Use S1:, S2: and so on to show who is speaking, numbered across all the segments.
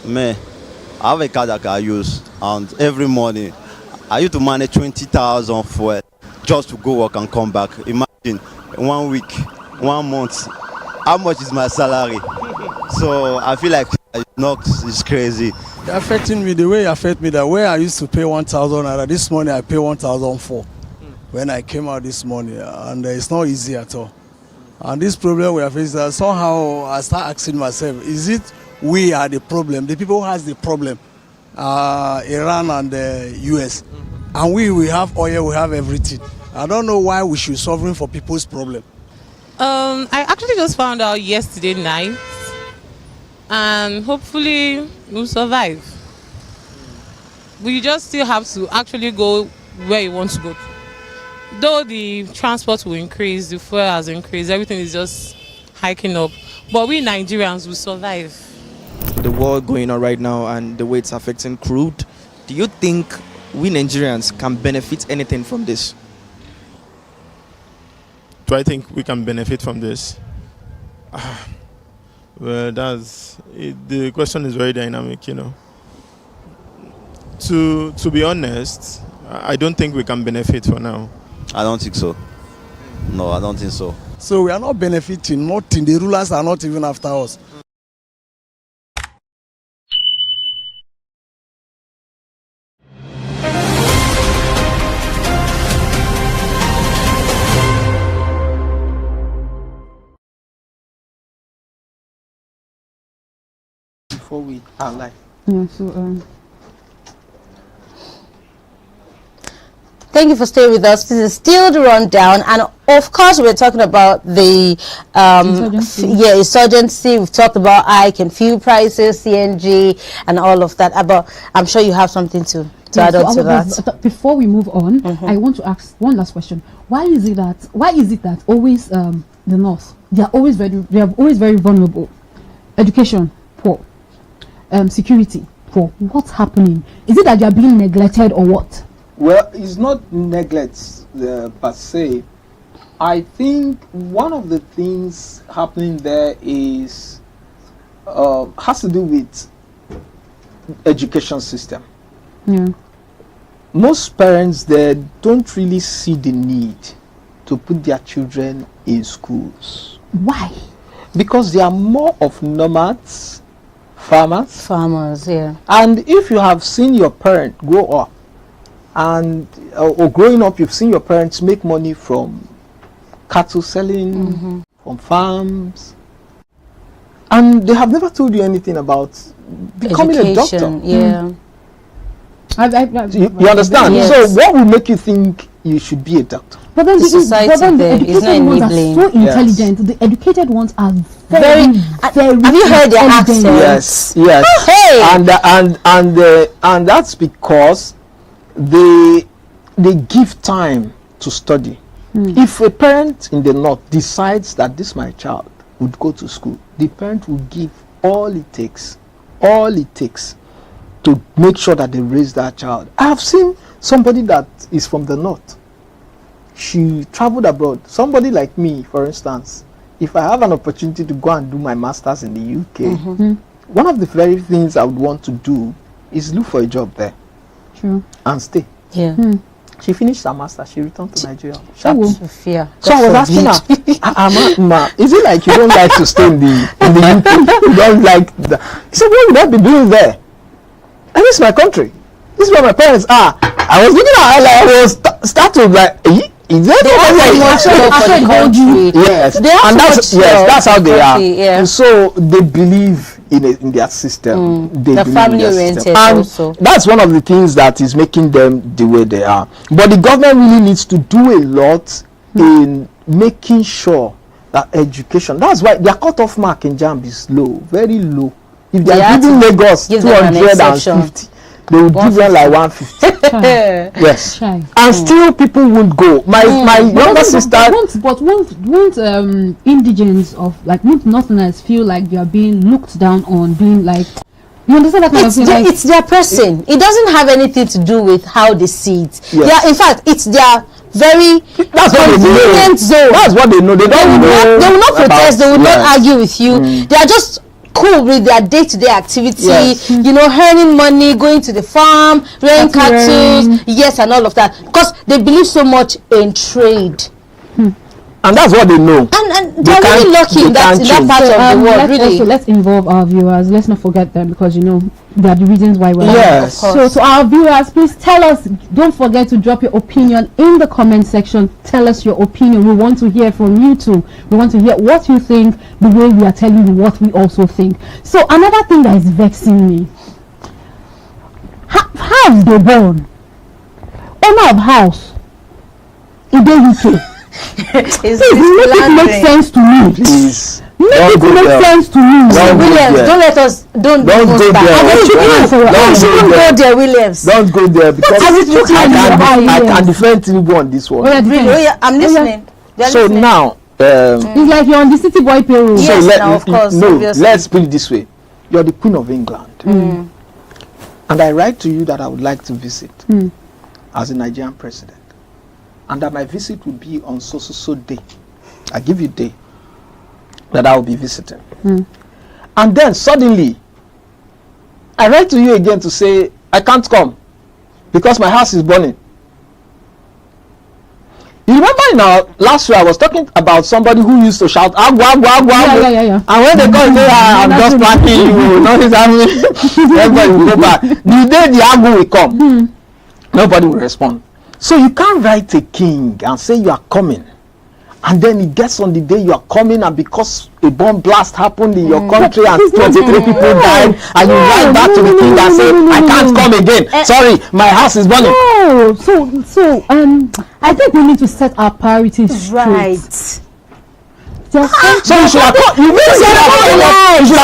S1: Me, I have a car that I use, and every morning I used to manage 20,000 fuel just to go work and come back. Imagine 1 week, 1 month, how much is my salary? So I feel like it's crazy.
S2: It's affecting me the way it affects me. That way I used to pay 1,000 naira. This morning I pay 1,004 when I came out this morning, and it's not easy at all. And this problem we are facing, somehow I start asking myself, is it we are the problem? The people who has the problem, Iran and the US, and we have oil, we have everything. I don't know why we should solve for people's problem.
S3: I actually just found out yesterday night, and hopefully we'll survive. But you just still have to actually go where you want to go to. Though the transport will increase, the fuel has increased, everything is just hiking up. But we Nigerians will survive.
S4: The war going on right now and the way it's affecting crude, do you think we Nigerians can benefit anything from this?
S5: Do I think we can benefit from this? Well, the question is very dynamic, you know. To be honest, I don't think we can benefit for now.
S1: I don't think so. No, I don't think so.
S2: So we are not benefiting, nothing. The rulers are not even after us.
S4: Before we are live.
S6: Yeah, so
S7: thank you for staying with us. This is still the rundown, and of course we're talking about the insurgency. We've talked about hike and fuel prices, CNG, and all of that. But I'm sure you have something to add on to that.
S6: Before we move on, I want to ask one last question. Why is it that always the North, they are always very vulnerable? Education poor, security poor. What's happening? Is it that they are being neglected or what?
S8: Well, it's not neglect per se. I think one of the things happening there is has to do with education system.
S6: Yeah.
S8: Most parents there don't really see the need to put their children in schools.
S6: Why?
S8: Because they are more of nomads, farmers.
S7: Farmers, yeah.
S8: And if you have seen your parent grow up, and or growing up, you've seen your parents make money from cattle selling, from farms, and they have never told you anything about becoming
S7: education,
S8: a doctor.
S7: Yeah.
S8: You understand?
S7: Yes.
S8: So what will make you think you should be a doctor?
S6: But then
S7: the
S6: educated ones are so intelligent.
S8: Yes.
S6: The educated ones are
S7: very have you heard their accent?
S8: Yes, yes.
S7: Hey!
S8: And that's because they give time to study. If a parent in the North decides that this my child would go to school, the parent will give all it takes to make sure that they raise that child. I have seen somebody that is from the North. She traveled abroad. Somebody like me, for instance, if I have an opportunity to go and do my master's in the UK, one of the very things I would want to do is look for a job there.
S6: True.
S8: And stay.
S7: Yeah.
S8: She finished her master. She returned to Nigeria.
S7: So I was
S8: asking her, Ma, is it like you don't like to stay in the UK? You don't like that? She said, what would I be doing there? And this is my country. This is where my parents are. I was looking at her like I was startled like, is that yes, that's how they are.
S7: Yeah.
S8: And so they believe in their system.
S7: The family oriented also.
S8: That's one of the things that is making them the way they are. But the government really needs to do a lot in making sure that education. That's why their cutoff mark in JAMB is low, very low. If they are giving Lagos 250, they will give them like 150. Yes. And still people won't go. My younger sister.
S6: Won't indigents of won't Northerners feel like they are being looked down on, being like, you understand that kind of thing?
S7: It's their person. It doesn't have anything to do with how they see it.
S8: Yes.
S7: Yeah, in fact, it's their very convenient zone.
S8: That's what they know. They will not
S7: protest. They will not argue with you. They are just cool with their day-to-day activity, you know, earning money, going to the farm, rearing cattle, yes, and all of that, because they believe so much in trade.
S8: And that's what they know.
S7: And they're really lucky in that part of the world, really.
S6: Also, let's involve our viewers. Let's not forget them, because, you know, they are the reasons why we're
S8: here.
S6: So to our viewers, please tell us, don't forget to drop your opinion in the comment section. Tell us your opinion. We want to hear from you too. We want to hear what you think, the way we are telling you what we also think. So another thing that is vexing me, how's they born? Owner of house in the UK.
S7: Please
S6: make it make sense to me.
S8: Please.
S6: Make it make sense to me.
S7: Williams, don't let us don't go there, Williams.
S8: Don't go there, because I can defend Tinubu on this one.
S7: I'm listening.
S8: So now
S6: it's like you're on the city boy payroll.
S7: Yes, of course.
S8: No, let's put it this way. You're the Queen of England. And I write to you that I would like to visit as a Nigerian president. And that my visit will be on so day. I give you day that I will be visiting. And then suddenly, I write to you again to say, I can't come because my house is burning. You remember in our last year, I was talking about somebody who used to shout, Agua, Agua, Agua.
S6: Yeah.
S8: And when they come, they say, I'm just planting you. Nothing's happening. Everybody will go back. The day the Agua will come, nobody will respond. So you can't write a king and say you are coming, and then it gets on the day you are coming, and because a bomb blast happened in your country and 23 people died, and you write back to the king and say, I can't come again. Sorry, my house is burning.
S6: No, so I think we need to set our priorities straight.
S7: Right.
S8: So you should have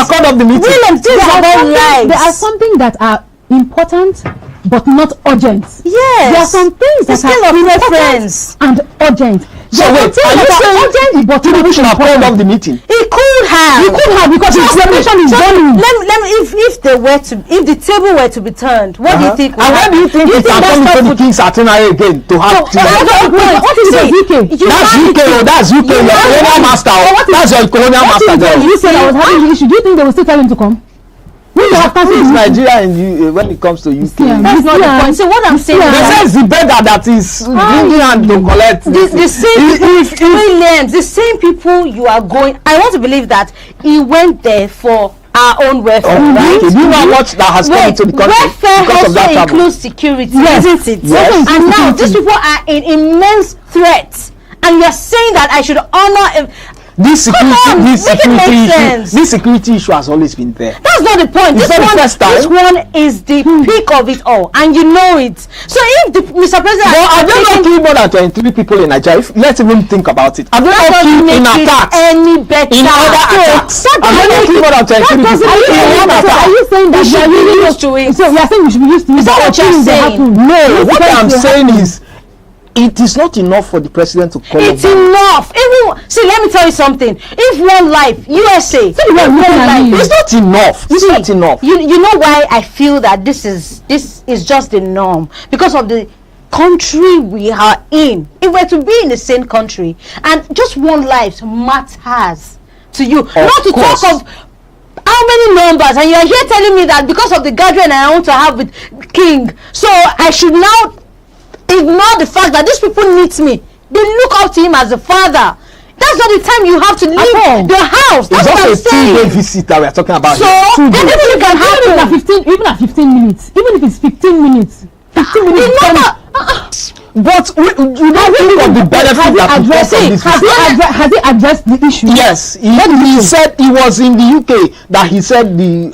S8: called up the meeting.
S6: There are something that are important but not urgent.
S7: Yes.
S6: There are some things that are important and urgent.
S8: So wait, are you saying but Tinubu should have called off the meeting?
S7: He could have.
S6: Because his reputation is burning.
S7: Let me if the table were to be turned, what do you think?
S8: And when do you think it's coming to the king's itinerary again to have
S6: what is the UK?
S8: That's UK. Your colonial master. That's your colonial master there.
S6: You said I was having the issue. Do you think they will still tell him to come?
S8: Who is Nigeria when it comes to UK?
S7: That's not the point. So what I'm saying is,
S8: they say it's the beggar that is bringing and to collect.
S7: The same Williams, the same people you are going. I want to believe that he went there for our own welfare, right?
S8: Do you know how much that has come into the country because of that travel?
S7: Includes security, isn't it?
S8: Yes.
S7: And now these people are in immense threats, and you're saying that I should honor. This
S8: security issue has always been there.
S7: That's not the point. This one is the peak of it all, and you know it. So if Mr. President,
S8: I don't know kill more than 23 people in Nigeria. Let's even think about it. I don't know kill in attacks.
S7: Any better
S8: in other attacks. I don't know kill more than 23 people in one attack.
S6: Are you saying that we are really used to it? So you are saying we should be used to it?
S7: Is that what you're saying?
S8: No, what I'm saying is, it is not enough for the president to call.
S7: It's enough. See, let me tell you something. If one life, USA, it's
S8: not enough. It's not enough.
S7: You know why I feel that this is just the norm, because of the country we are in. If we're to be in the same country, and just one life matters to you, not to talk of how many numbers, and you're here telling me that because of the gathering I want to have with King, so I should now ignore the fact that these people need me. They look up to him as a father. That's not the time you have to leave the house. That's what I'm saying.
S8: It's also a 2-day visit that we are talking about.
S7: So anything can happen.
S6: Even at 15 minutes. Even if it's 15 minutes. 15 minutes.
S8: But you don't think of the benefit that will come from this.
S6: Has he addressed the issue?
S8: Yes. He said he was in the UK, that he said the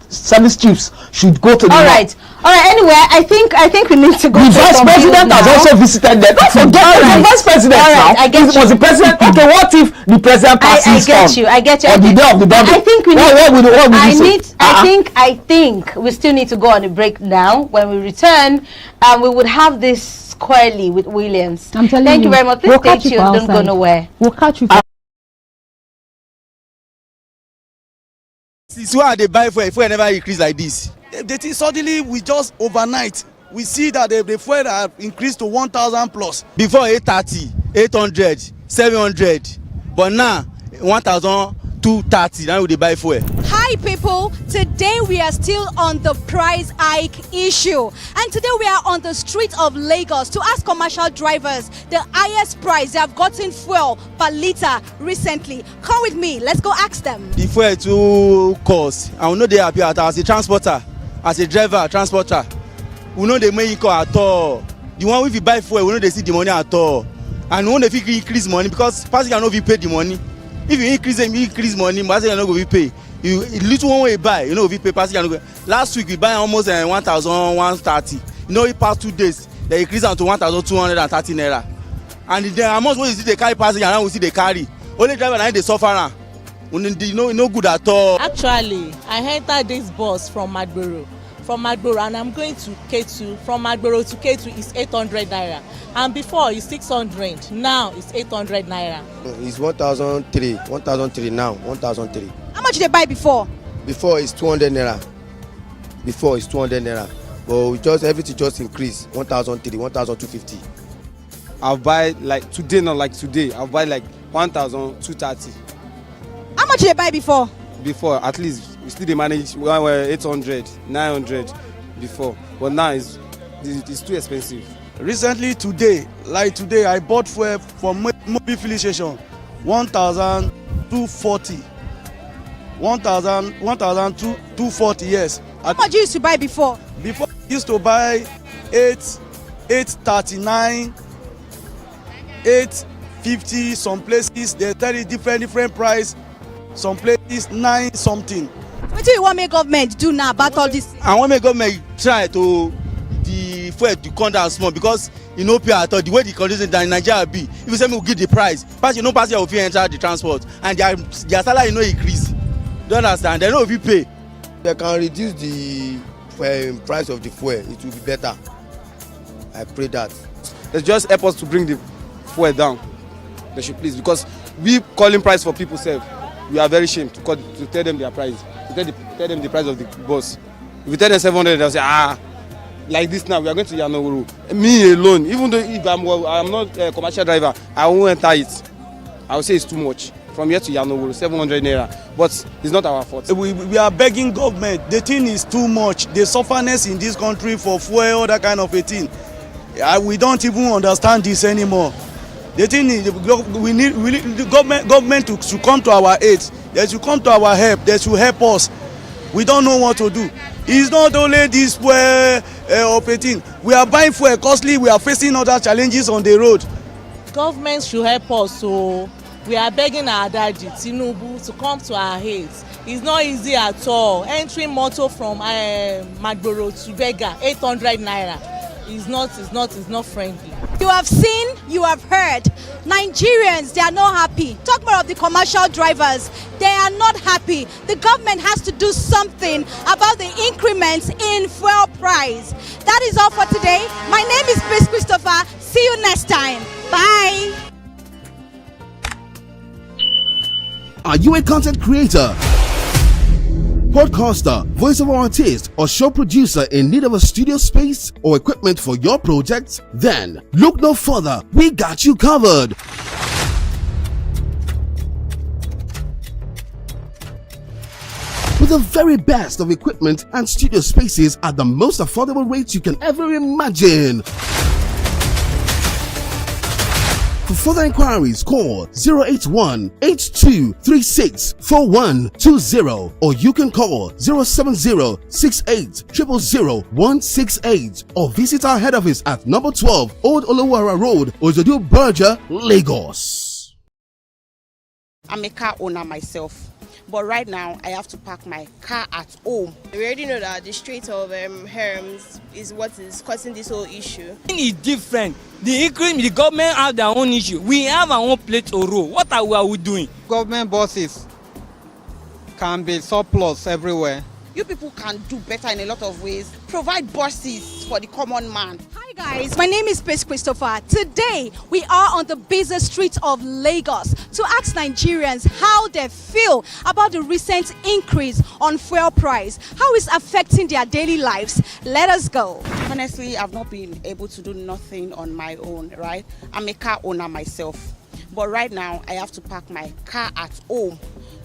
S8: service chiefs should go to the
S7: Alright, anyway, I think we need to go.
S8: The vice president has also visited them. Don't forget the vice president now. Was the president. Okay, what if the president passes on?
S7: I get you.
S8: On the day of the birthday.
S7: I think we need.
S8: I
S7: think we still need to go on a break now. When we return, we would have this squarely with Williams.
S6: I'm telling you.
S7: Thank you very much. Please stay tuned. Don't go nowhere.
S6: We'll catch you.
S9: Since why they buy fuel never increase like this? They suddenly we just overnight we see that the fuel have increased to 1,000 plus. Before 830, 800, 700, but now 1,200, 230 now they buy fuel.
S10: Hi people, today we are still on the price hike issue, and today we are on the street of Lagos to ask commercial drivers the highest price they have gotten fuel per litre recently. Come with me, let's go ask them.
S9: The fuel too cost, and we know they happy as a transporter, as a driver, transporter. We know they make income at all. The one if you buy fuel, we know they see the money at all. And we know if you increase money because passenger know if you pay the money. If you increase money, passenger no go be pay. You little one way you buy, you know if you pay passenger no go. Last week we buy almost 1,130. You know it past 2 days they increase am to 1,230 naira. And the amount wey you see they carry passenger now we see they carry. Only driver na dey suffer am. No good at all.
S11: Actually, I entered this bus from Maiduguri. And I'm going to K2. From Maiduguri to K2 is 800 naira. And before it's 600. Now it's 800 naira.
S12: It's 1,003 now, 1,003.
S10: How much did they buy before?
S12: Before it's 200 naira. But we just everything just increased. 1,003, 1,250.
S13: I'll buy like today, not like today. I'll buy like 1,230.
S10: How much did they buy before?
S13: Before, at least we still manage 800, 900 before. But now it's too expensive.
S9: Recently today, I bought fuel from Mobi filling station 1,240. 1,240, yes.
S10: How much you used to buy before?
S9: Before I used to buy 839, 850. Some places they tell you different price. Some places 9 something.
S10: What do you want make government do now about all this?
S9: I want make government try to the fuel to come down small because you know pay at all. The way the condition in Nigeria be, if you say me will give the price, but you know passenger will enter the transport and their salary increase. Don't understand? They know if you pay.
S12: They can reduce the price of the fuel. It will be better. I pray that.
S13: Let's just help us to bring the fuel down. They should please, because we calling price for people sef. We are very ashamed to tell them their price, to tell them the price of the bus. If you tell them 700, they'll say, like this now, we are going to Yanowuru. Me alone, even though if I'm not a commercial driver, I won't enter it. I will say it's too much. From here to Yanowuru, 700 naira. But it's not our fault.
S9: We are begging government. The thing is too much. The sufferness in this country for fuel, that kind of a thing. We don't even understand this anymore. The thing is, we need the government to come to our aid. They should come to our help. They should help us. We don't know what to do. It's not only this fuel of a thing. We are buying fuel costly. We are facing other challenges on the road.
S11: Government should help us. So we are begging our daddy Tinubu to come to our aid. It's not easy at all. Entering motor from Maiduguri to Bega, 800 naira. It's not friendly.
S10: You have seen, you have heard. Nigerians, they are not happy. Talk more of the commercial drivers. They are not happy. The government has to do something about the increments in fuel price. That is all for today. My name is Petrol Christopher. See you next time. Bye.
S14: Are you a content creator, podcaster, voiceover artist, or show producer in need of a studio space or equipment for your project? Then look no further. We got you covered. With the very best of equipment and studio spaces at the most affordable rates you can ever imagine. For further inquiries, call 081-8236-4120 or you can call 070-68000168 or visit our head office at number 12 Old Olowara Road, Ojodu Berger, Lagos.
S15: I'm a car owner myself, but right now I have to park my car at home.
S16: We already know that the Strait of Hormuz is what is causing this whole issue.
S17: It's different. The government have their own issue. We have our own plate to roll. What are we doing?
S18: Government buses can be surplus everywhere.
S15: You people can do better in a lot of ways. Provide buses for the common man.
S10: Hi guys, my name is Petrol Christopher. Today we are on the busy streets of Lagos to ask Nigerians how they feel about the recent increase on fuel price. How it's affecting their daily lives. Let us go.
S15: Honestly, I've not been able to do nothing on my own, right? I'm a car owner myself. But right now, I have to park my car at home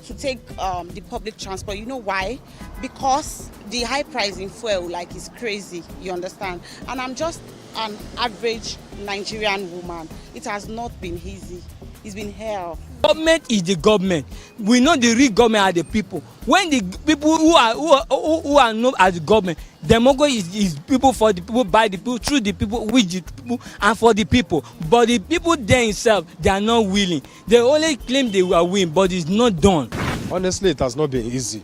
S15: to take the public transport. You know why? Because the high price in fuel like is crazy, you understand? And I'm just an average Nigerian woman. It has not been easy. It's been hell.
S17: Government is the government. We know the real government are the people. When the people who are not as the government, democracy is people, for the people, by the people, through the people, with the people, and for the people. But the people themselves, they are not willing. They only claim they are willing, but it's not done.
S19: Honestly, it has not been easy.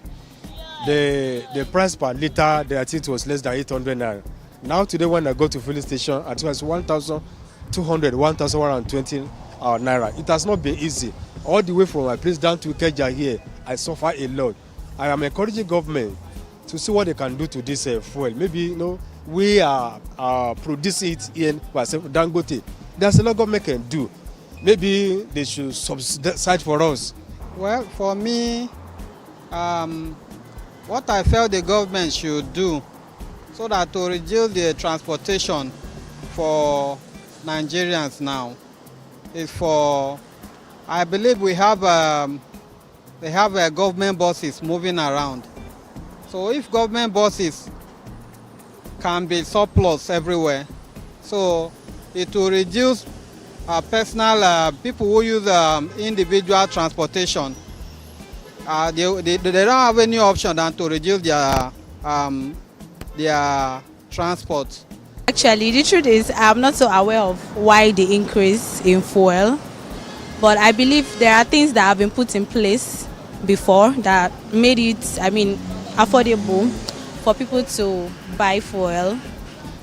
S19: The price per liter, I think it was less than 800 naira. Now today, when I go to filling station, it was 1,200, 1,120 naira. It has not been easy. All the way from my place down to Ikeja here, I suffer a lot. I am encouraging government to see what they can do to this fuel. Maybe we are producing it in Dangote. There's a lot government can do. Maybe they should subsidize for us.
S18: Well, for me, what I felt the government should do so that to reduce the transportation for Nigerians now is for, I believe we have government buses moving around. So if government buses can be surplus everywhere, so it will reduce personal people who use individual transportation. They don't have any option than to reduce their transport.
S10: Actually, the truth is I'm not so aware of why the increase in fuel, but I believe there are things that have been put in place before that made it, affordable for people to buy fuel.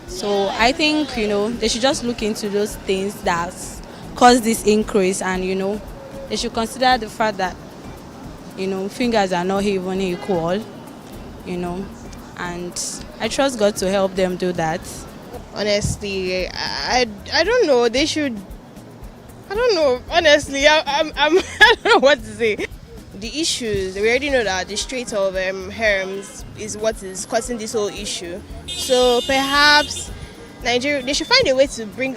S10: So I think, they should just look into those things that caused this increase, and, they should consider the fact that, fingers are not even equal, and I trust God to help them do that.
S16: Honestly, I don't know. They should. I don't know. Honestly, I don't know what to say. The issues, we already know that the Strait of Hormuz is what is causing this whole issue. So perhaps Nigeria, they should find a way to bring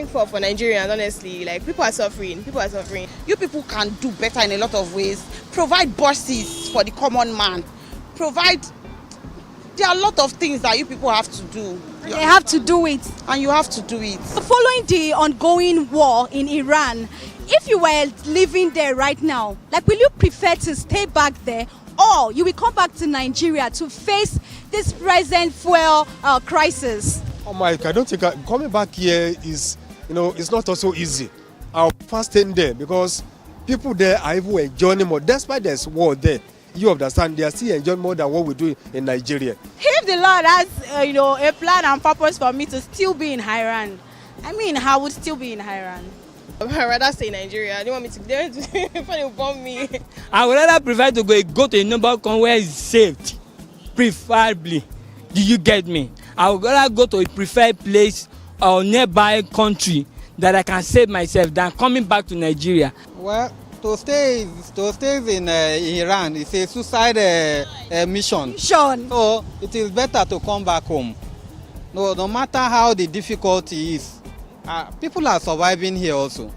S16: forth for Nigerians. Honestly, like people are suffering.
S15: You people can do better in a lot of ways. Provide buses for the common man. There are a lot of things that you people have to do.
S10: They have to do it.
S15: And you have to do it.
S10: Following the ongoing war in Iran, if you were living there right now, will you prefer to stay back there, or you will come back to Nigeria to face this present fuel crisis?
S19: Oh my, I don't think coming back here is, it's not also easy. I'll first stay there because people there are even enjoying more. Despite there's war there, you understand, they are still enjoying more than what we do in Nigeria.
S11: If the Lord has, a plan and purpose for me to still be in Iran, I would still be in Iran.
S16: I'd rather stay in Nigeria. They want me to. They want to bomb me.
S17: I would rather prefer to go to a number country where it's safe, preferably. Do you get me? I would rather go to a preferred place or nearby country that I can save myself than coming back to Nigeria.
S18: Well, to stay in Iran is a suicide mission. So it is better to come back home. No matter how the difficulty is, people are surviving here also.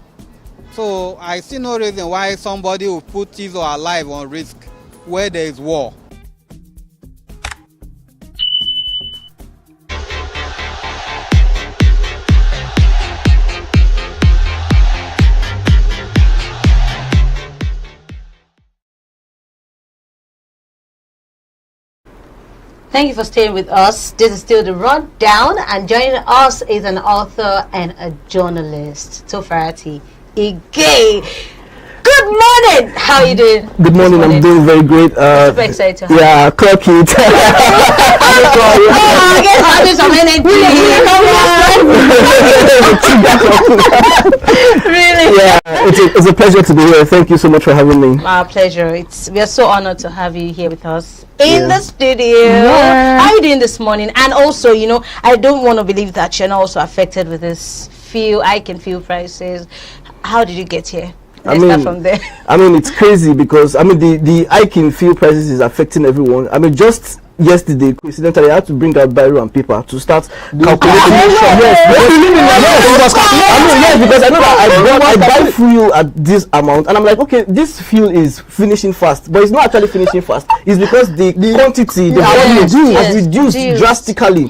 S18: So I see no reason why somebody will put his or her life on risk where there is war.
S7: Thank you for staying with us. This is still the rundown, and joining us is an author and a journalist, Tofarati Ige. Good morning. How are you doing?
S8: Good morning. I'm doing very great.
S7: Super excited to have you.
S8: Yeah, clock it.
S7: I guess I'll do some energy. Really?
S8: Yeah, it's a pleasure to be here. Thank you so much for having me.
S7: Our pleasure. We are so honored to have you here with us in the studio.
S8: Yeah.
S7: How are you doing this morning? And also, I don't want to believe that you're not also affected with this I can feel prices. How did you get here? Let's start from there.
S8: It's crazy because the hike in fuel prices is affecting everyone. Just yesterday, coincidentally, I had to bring out biro and paper to start calculating. Yes, because I know that I buy fuel at this amount, and I'm like, okay, this fuel is finishing fast, but it's not actually finishing fast. It's because the quantity, the volume has reduced drastically.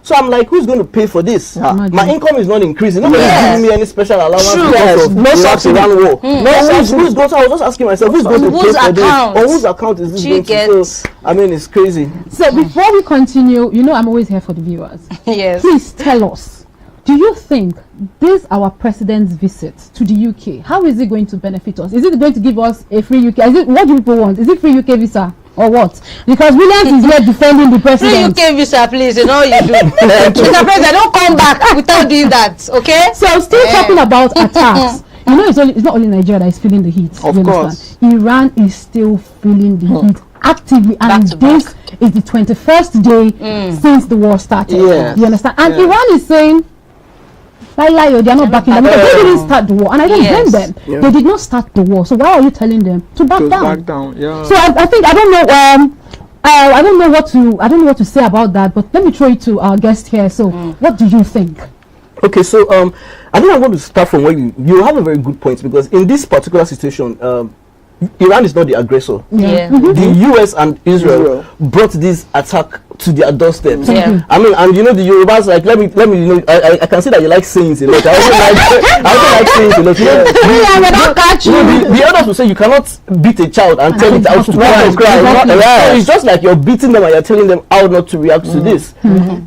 S8: So I'm like, who's going to pay for this? My income is not increasing. Nobody's giving me any special allowance because of no subsidy. Who's going to? I was just asking myself, who's going to pay for this? On whose account is this going to? So, I mean, it's crazy.
S6: So before we continue, you know I'm always here for the viewers.
S7: Yes.
S6: Please tell us, do you think this our president's visit to the UK, how is it going to benefit us? Is it going to give us a free UK? What do people want? Is it free UK visa or what? Because Williams is here defending the president.
S7: Free UK visa, please. You know you do. Mr. President, don't come back without doing that. Okay.
S6: So still talking about attacks. You know, it's not only Nigeria that is feeling the heat.
S8: Of course.
S6: Iran is still feeling the heat actively, and this is the 21st day since the war started.
S8: Yes.
S6: You understand? And Iran is saying, they are not backing them. They didn't start the war, and I don't blame them.
S8: Yeah.
S6: They did not start the war, so why are you telling them to back down?
S8: Yeah.
S6: So I think I don't know what to say about that. But let me throw it to our guest here. So what do you think?
S8: Okay, so I think I'm going to start from where you have a very good point, because in this particular situation, Iran is not the aggressor.
S7: Yeah.
S8: The US and Israel brought this attack to their doorstep.
S7: Yeah.
S8: I mean, and you know, the Yorubas, like, let me you know, I can see that you like sayings a lot. I also like sayings a lot. You know, the others will say you cannot beat a child and tell it out to cry. So it's just like you're beating them and you're telling them how not to react to this.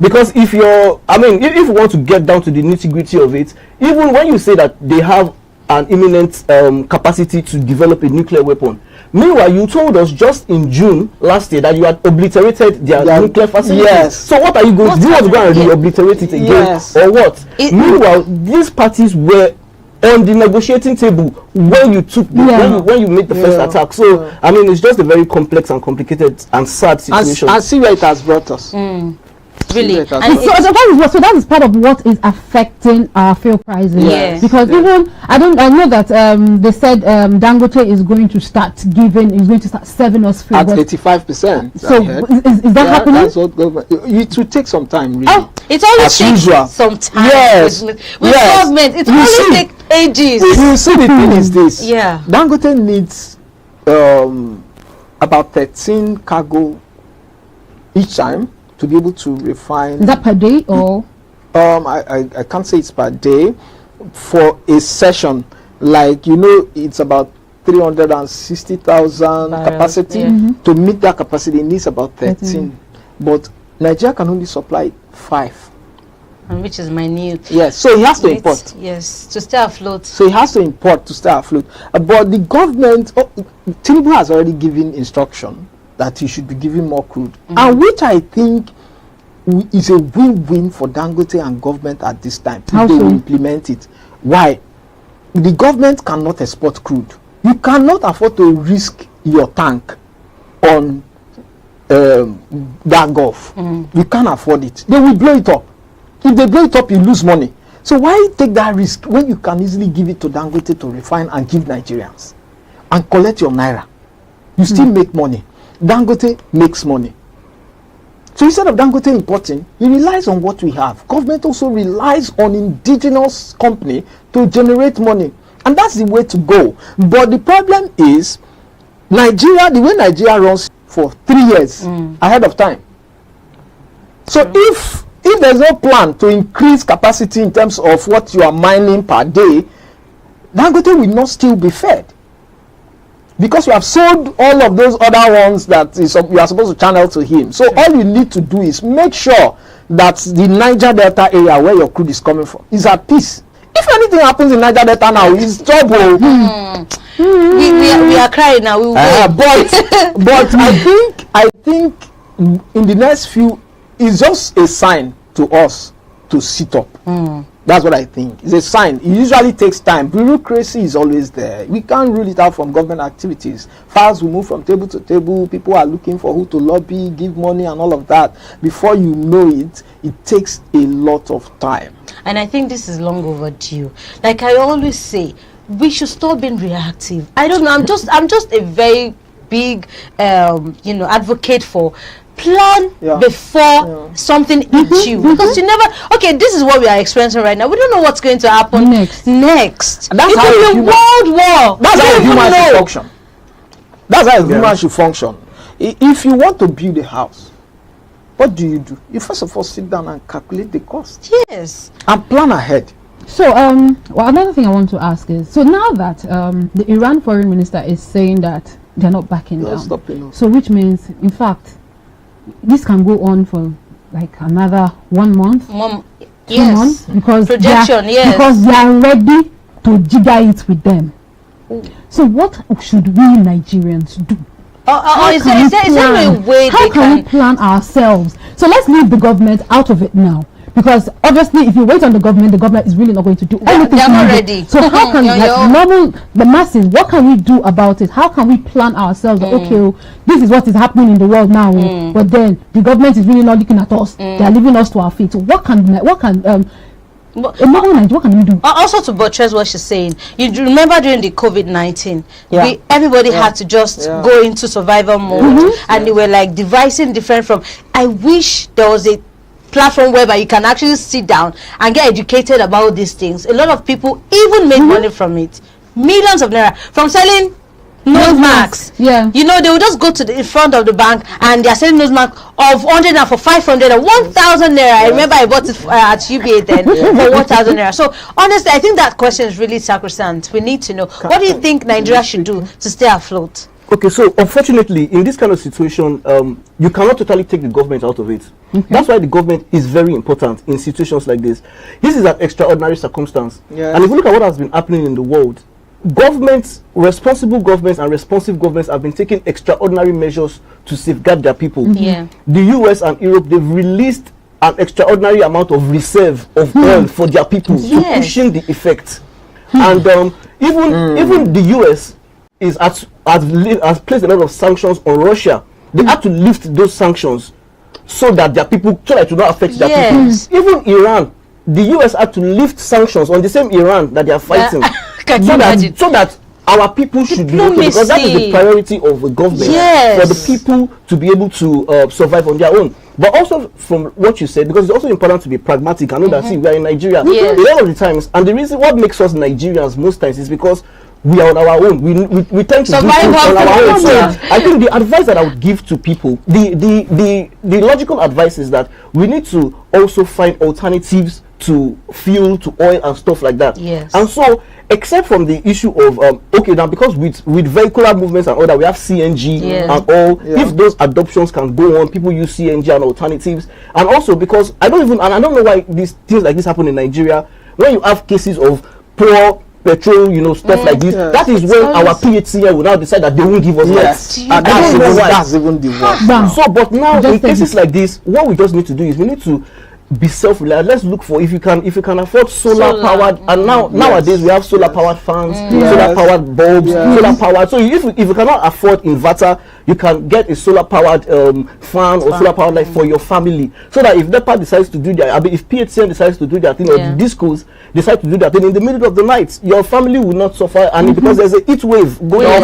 S8: Because if you want to get down to the nitty-gritty of it, even when you say that they have an imminent capacity to develop a nuclear weapon. Meanwhile, you told us just in June last year that you had obliterated their nuclear facilities.
S20: Yes.
S8: So what are you going to do? You want to go and re-obliterate it again?
S20: Yes.
S8: Or what? Meanwhile, these parties were on the negotiating table when you took when you made the first attack. So I mean, it's just a very complex and complicated and sad situation.
S20: And see where it has brought us.
S7: Really,
S6: and so that is part of what is affecting our fuel prices.
S7: Yes.
S6: Because even I know that they said Dangote is going to start serving us fuel
S20: at 85%.
S6: So is that happening?
S20: That's what government. It will take some time, really.
S7: Oh, it always takes some time.
S20: Yes.
S7: With government, it always takes ages.
S20: You see, the thing is this.
S7: Yeah.
S20: Dangote needs about 13 cargo each time to be able to refine.
S6: Is that per day or?
S20: I can't say it's per day. For a session, like, you know, it's about 360,000 capacity. To meet that capacity, it needs about 13. But Nigeria can only supply 5.
S7: And which is minute.
S20: Yes, so he has to import.
S7: Yes, to stay afloat.
S20: So he has to import to stay afloat. But the government, Tinubu has already given instruction that he should be giving more crude, and which I think is a win-win for Dangote and government at this time. If they will implement it. Why? The government cannot export crude. You cannot afford to risk your tank on that Gulf. You can't afford it. They will blow it up. If they blow it up, you lose money. So why take that risk when you can easily give it to Dangote to refine and give Nigerians and collect your naira? You still make money. Dangote makes money. So instead of Dangote importing, he relies on what we have. Government also relies on indigenous company to generate money. And that's the way to go. But the problem is, Nigeria, the way Nigeria runs for 3 years ahead of time. So if there's no plan to increase capacity in terms of what you are mining per day, Dangote will not still be fed. Because you have sold all of those other ones that you are supposed to channel to him. So all you need to do is make sure that the Niger Delta area where your crude is coming from is at peace. If anything happens in Niger Delta now, it's trouble.
S7: We are crying now.
S20: But I think in the next few, it's just a sign to us to sit up. That's what I think. It's a sign. It usually takes time. Bureaucracy is always there. We can't rule it out from government activities. Files will move from table to table. People are looking for who to lobby, give money and all of that. Before you know it, it takes a lot of time.
S7: And I think this is long overdue. Like I always say, we should stop being reactive. I don't know. I'm just a very big, advocate for plan before something hits you, because you never. Okay, this is what we are experiencing right now. We don't know what's going to happen next.
S20: And that's
S7: it
S20: how
S7: could be world war.
S20: That's how human should
S7: know.
S20: function. That's how human should function. If you want to build a house, what do? You first of all sit down and calculate the cost.
S7: Yes.
S20: And plan ahead.
S6: So, well, another thing I want to ask is, so now that the Iran foreign minister is saying that they're not backing down, so which means, in fact, this can go on for like another 1 month, 2 months, because
S7: projection,
S6: because they are ready to jigger it with them. So what should we Nigerians do?
S7: Is there a way
S6: how can we plan ourselves? So let's leave the government out of it now, because obviously if you wait on the government is really not going to do anything.
S7: They're not ready.
S6: So how can the masses, what can we do about it? How can we plan ourselves that, okay, this is what is happening in the world now, but then the government is really not looking at us. They are leaving us to our fate. So what can what can we do?
S7: Also, to buttress what she's saying, you remember during the COVID-19, everybody had to just go into survival mode, and they were like devising different from. I wish there was a platform whereby you can actually sit down and get educated about these things. A lot of people even made money from it, millions of naira from selling nose masks. You know, they will just go to the in front of the bank and they are selling nose masks of 100 naira for 500 or 1,000 naira. I remember I bought it at UBA then for 1,000 naira. So honestly, I think that question is really sacrosanct. We need to know, what do you think Nigeria should do to stay afloat?
S2: Okay, so unfortunately, in this kind of situation, you cannot totally take the government out of it. That's why the government is very important in situations like this. This is an extraordinary circumstance. And if you look at what has been happening in the world, governments, responsible governments and responsive governments have been taking extraordinary measures to safeguard their people. The US and Europe, they've released an extraordinary amount of reserve of oil for their people to cushion the effect. And even the US has placed a lot of sanctions on Russia. They had to lift those sanctions so that their people, so that it would not affect their people. Even Iran, the US had to lift sanctions on the same Iran that they are fighting, so that our people should be okay, because that is the priority of the government, for the people to be able to survive on their own. But also from what you said, because it's also important to be pragmatic. I know that, see, we are in Nigeria a lot of the times, and the reason what makes us Nigerians most times is because we are on our own. We tend to do things on our own. So I think the advice that I would give to people, the logical advice is that we need to also find alternatives to fuel, to oil and stuff like that. And so, except from the issue of okay, now because with vehicular movements and all that, we have CNG and all. If those adoptions can go on, people use CNG and alternatives. And also because I don't know why these things like this happen in Nigeria. When you have cases of poor petrol, you know, stuff like this, that is when our PHCL will now decide that they won't give us lights. And that's even the worst. So, but now in cases like this, what we just need to do is we need to be self-reliant. Let's look for if you can afford solar powered, and nowadays we have solar powered fans, solar powered bulbs, solar powered. So if you cannot afford inverter, you can get a solar powered fan or solar powered light for your family, so that if NEPA decides to do their, if PHCN decides to do their thing, or the discos decide to do their thing in the middle of the night, your family will not suffer, and because there's a heat wave going on.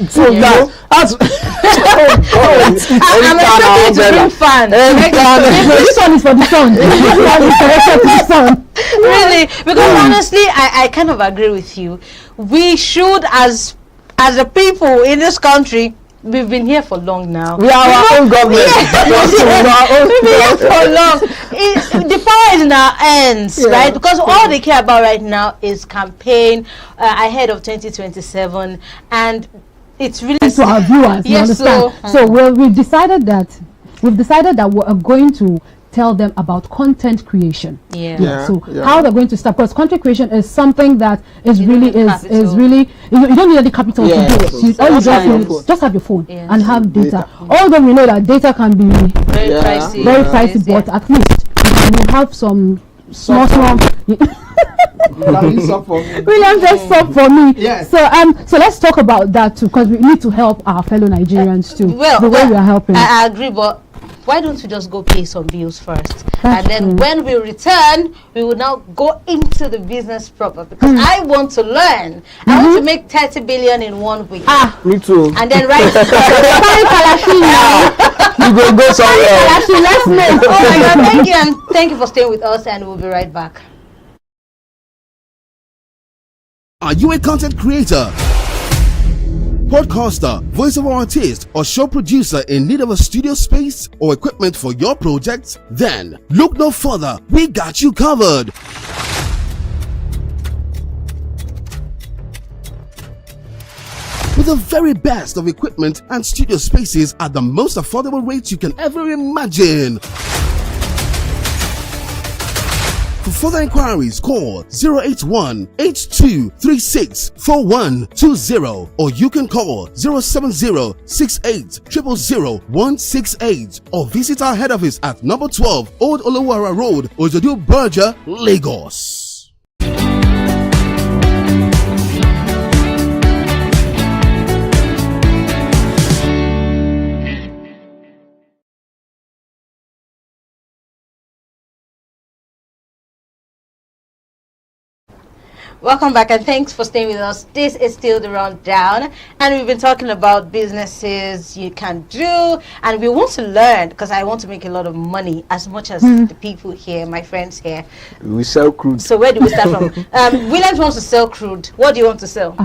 S2: So that's
S7: I'm expecting to bring fan.
S6: This one is for the sun.
S7: Really, because honestly, I kind of agree with you. We should, as a people in this country, we've been here for long now. We are our own government. We've been here for long. The power is in our hands, right? Because all they care about right now is campaign ahead of 2027, and it's really
S6: to our viewers. You understand? So we've decided that we're going to tell them about content creation. So how they're going to start, because content creation is something that is really you don't need any capital to do it. All you just have your phone and have data. Although we know that data can be very pricey, but at least you have some small William just stop for me. So let's talk about that too, because we need to help our fellow Nigerians too. The way we are helping.
S7: I agree, but why don't we just go pay some bills first? And then when we return, we will now go into the business proper, because I want to learn. I want to make 30 billion in 1 week.
S2: Me too.
S7: And then
S20: You go somewhere.
S7: Actually, let's move. Oh my God, thank you, and thank you for staying with us, and we'll be right back.
S14: Are you a content creator, podcaster, voiceover artist, or show producer in need of a studio space or equipment for your project? Then look no further. We got you covered. With the very best of equipment and studio spaces at the most affordable rates you can ever imagine. For further inquiries, call 081-8236-4120 or you can call 070-68000168 or visit our head office at number 12 Old Olowara Road, Ojodu Berger, Lagos.
S7: Welcome back, and thanks for staying with us. This is still the rundown, and we've been talking about businesses you can do, and we want to learn, because I want to make a lot of money as much as the people here, my friends here.
S20: We sell crude.
S7: So where do we start from? Williams wants to sell crude. What do you want to sell?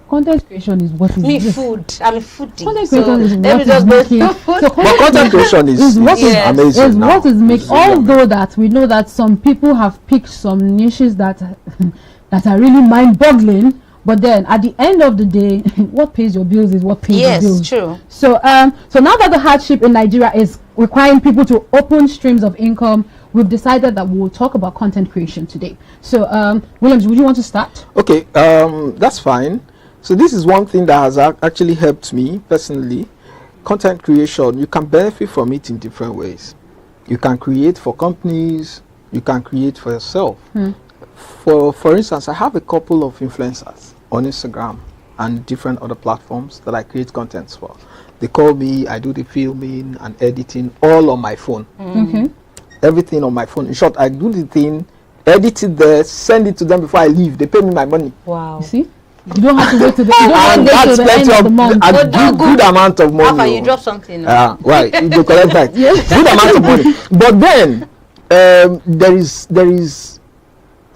S6: Content creation is what is
S7: Me, food. I'm a foodie.
S6: Content
S7: So
S6: creation is
S7: let me
S6: what
S7: just
S6: is
S7: go
S6: making. So
S20: content creation is
S6: what is
S20: amazing.
S6: Is
S20: now.
S6: what is making. Although that we know that some people have picked some niches that that are really mind-boggling, but then at the end of the day, what pays your bills is what pays your bills.
S7: Yes, true.
S6: So so now that the hardship in Nigeria is requiring people to open streams of income, we've decided that we'll talk about content creation today. So Williams, would you want to start?
S20: Okay, that's fine. So this is one thing that has actually helped me personally. Content creation, you can benefit from it in different ways. You can create for companies, you can create for yourself. For instance, I have a couple of influencers on Instagram and different other platforms that I create contents for. They call me, I do the filming and editing all on my phone.
S6: Okay.
S20: Everything on my phone. In short, I do the thing, edit it there, send it to them before I leave. They pay me my money.
S7: Wow.
S6: You see? You don't have to wait to the,
S20: And that's plenty of good amount of money.
S7: After you drop something.
S20: Right, you go collect that. Good amount of money. But then there is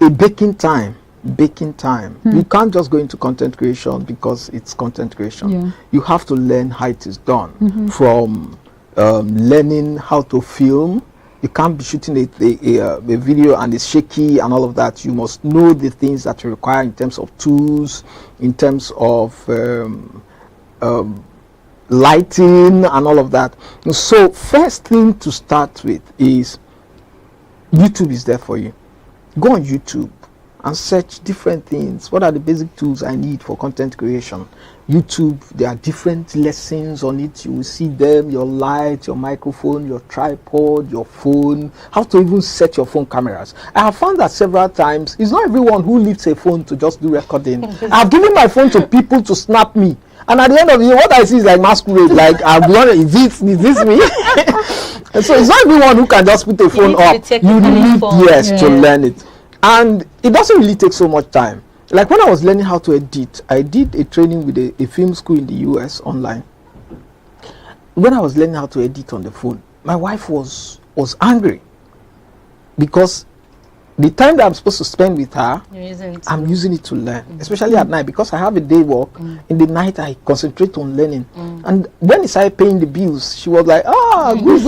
S20: a baking time. You can't just go into content creation because it's content creation. You have to learn how it is done. From learning how to film. You can't be shooting a video and it's shaky and all of that. You must know the things that you require in terms of tools, in terms of lighting and all of that. So first thing to start with is YouTube is there for you. Go on YouTube and search different things. What are the basic tools I need for content creation? YouTube, there are different lessons on it. You will see them, your light, your microphone, your tripod, your phone, how to even set your phone cameras. I have found that several times. It's not everyone who lifts a phone to just do recording. I've given my phone to people to snap me. And at the end of the day, what I see is like masquerade. Like, I'll be honest, is this me? And so it's not everyone who can just put a phone up. You need, to learn it. And it doesn't really take so much time. Like when I was learning how to edit, I did a training with a film school in the US online. When I was learning how to edit on the phone, my wife was angry because the time that I'm supposed to spend with her, I'm using it to learn, especially at night because I have a day work. In the night, I concentrate on learning. And when I started paying the bills, she was like, good.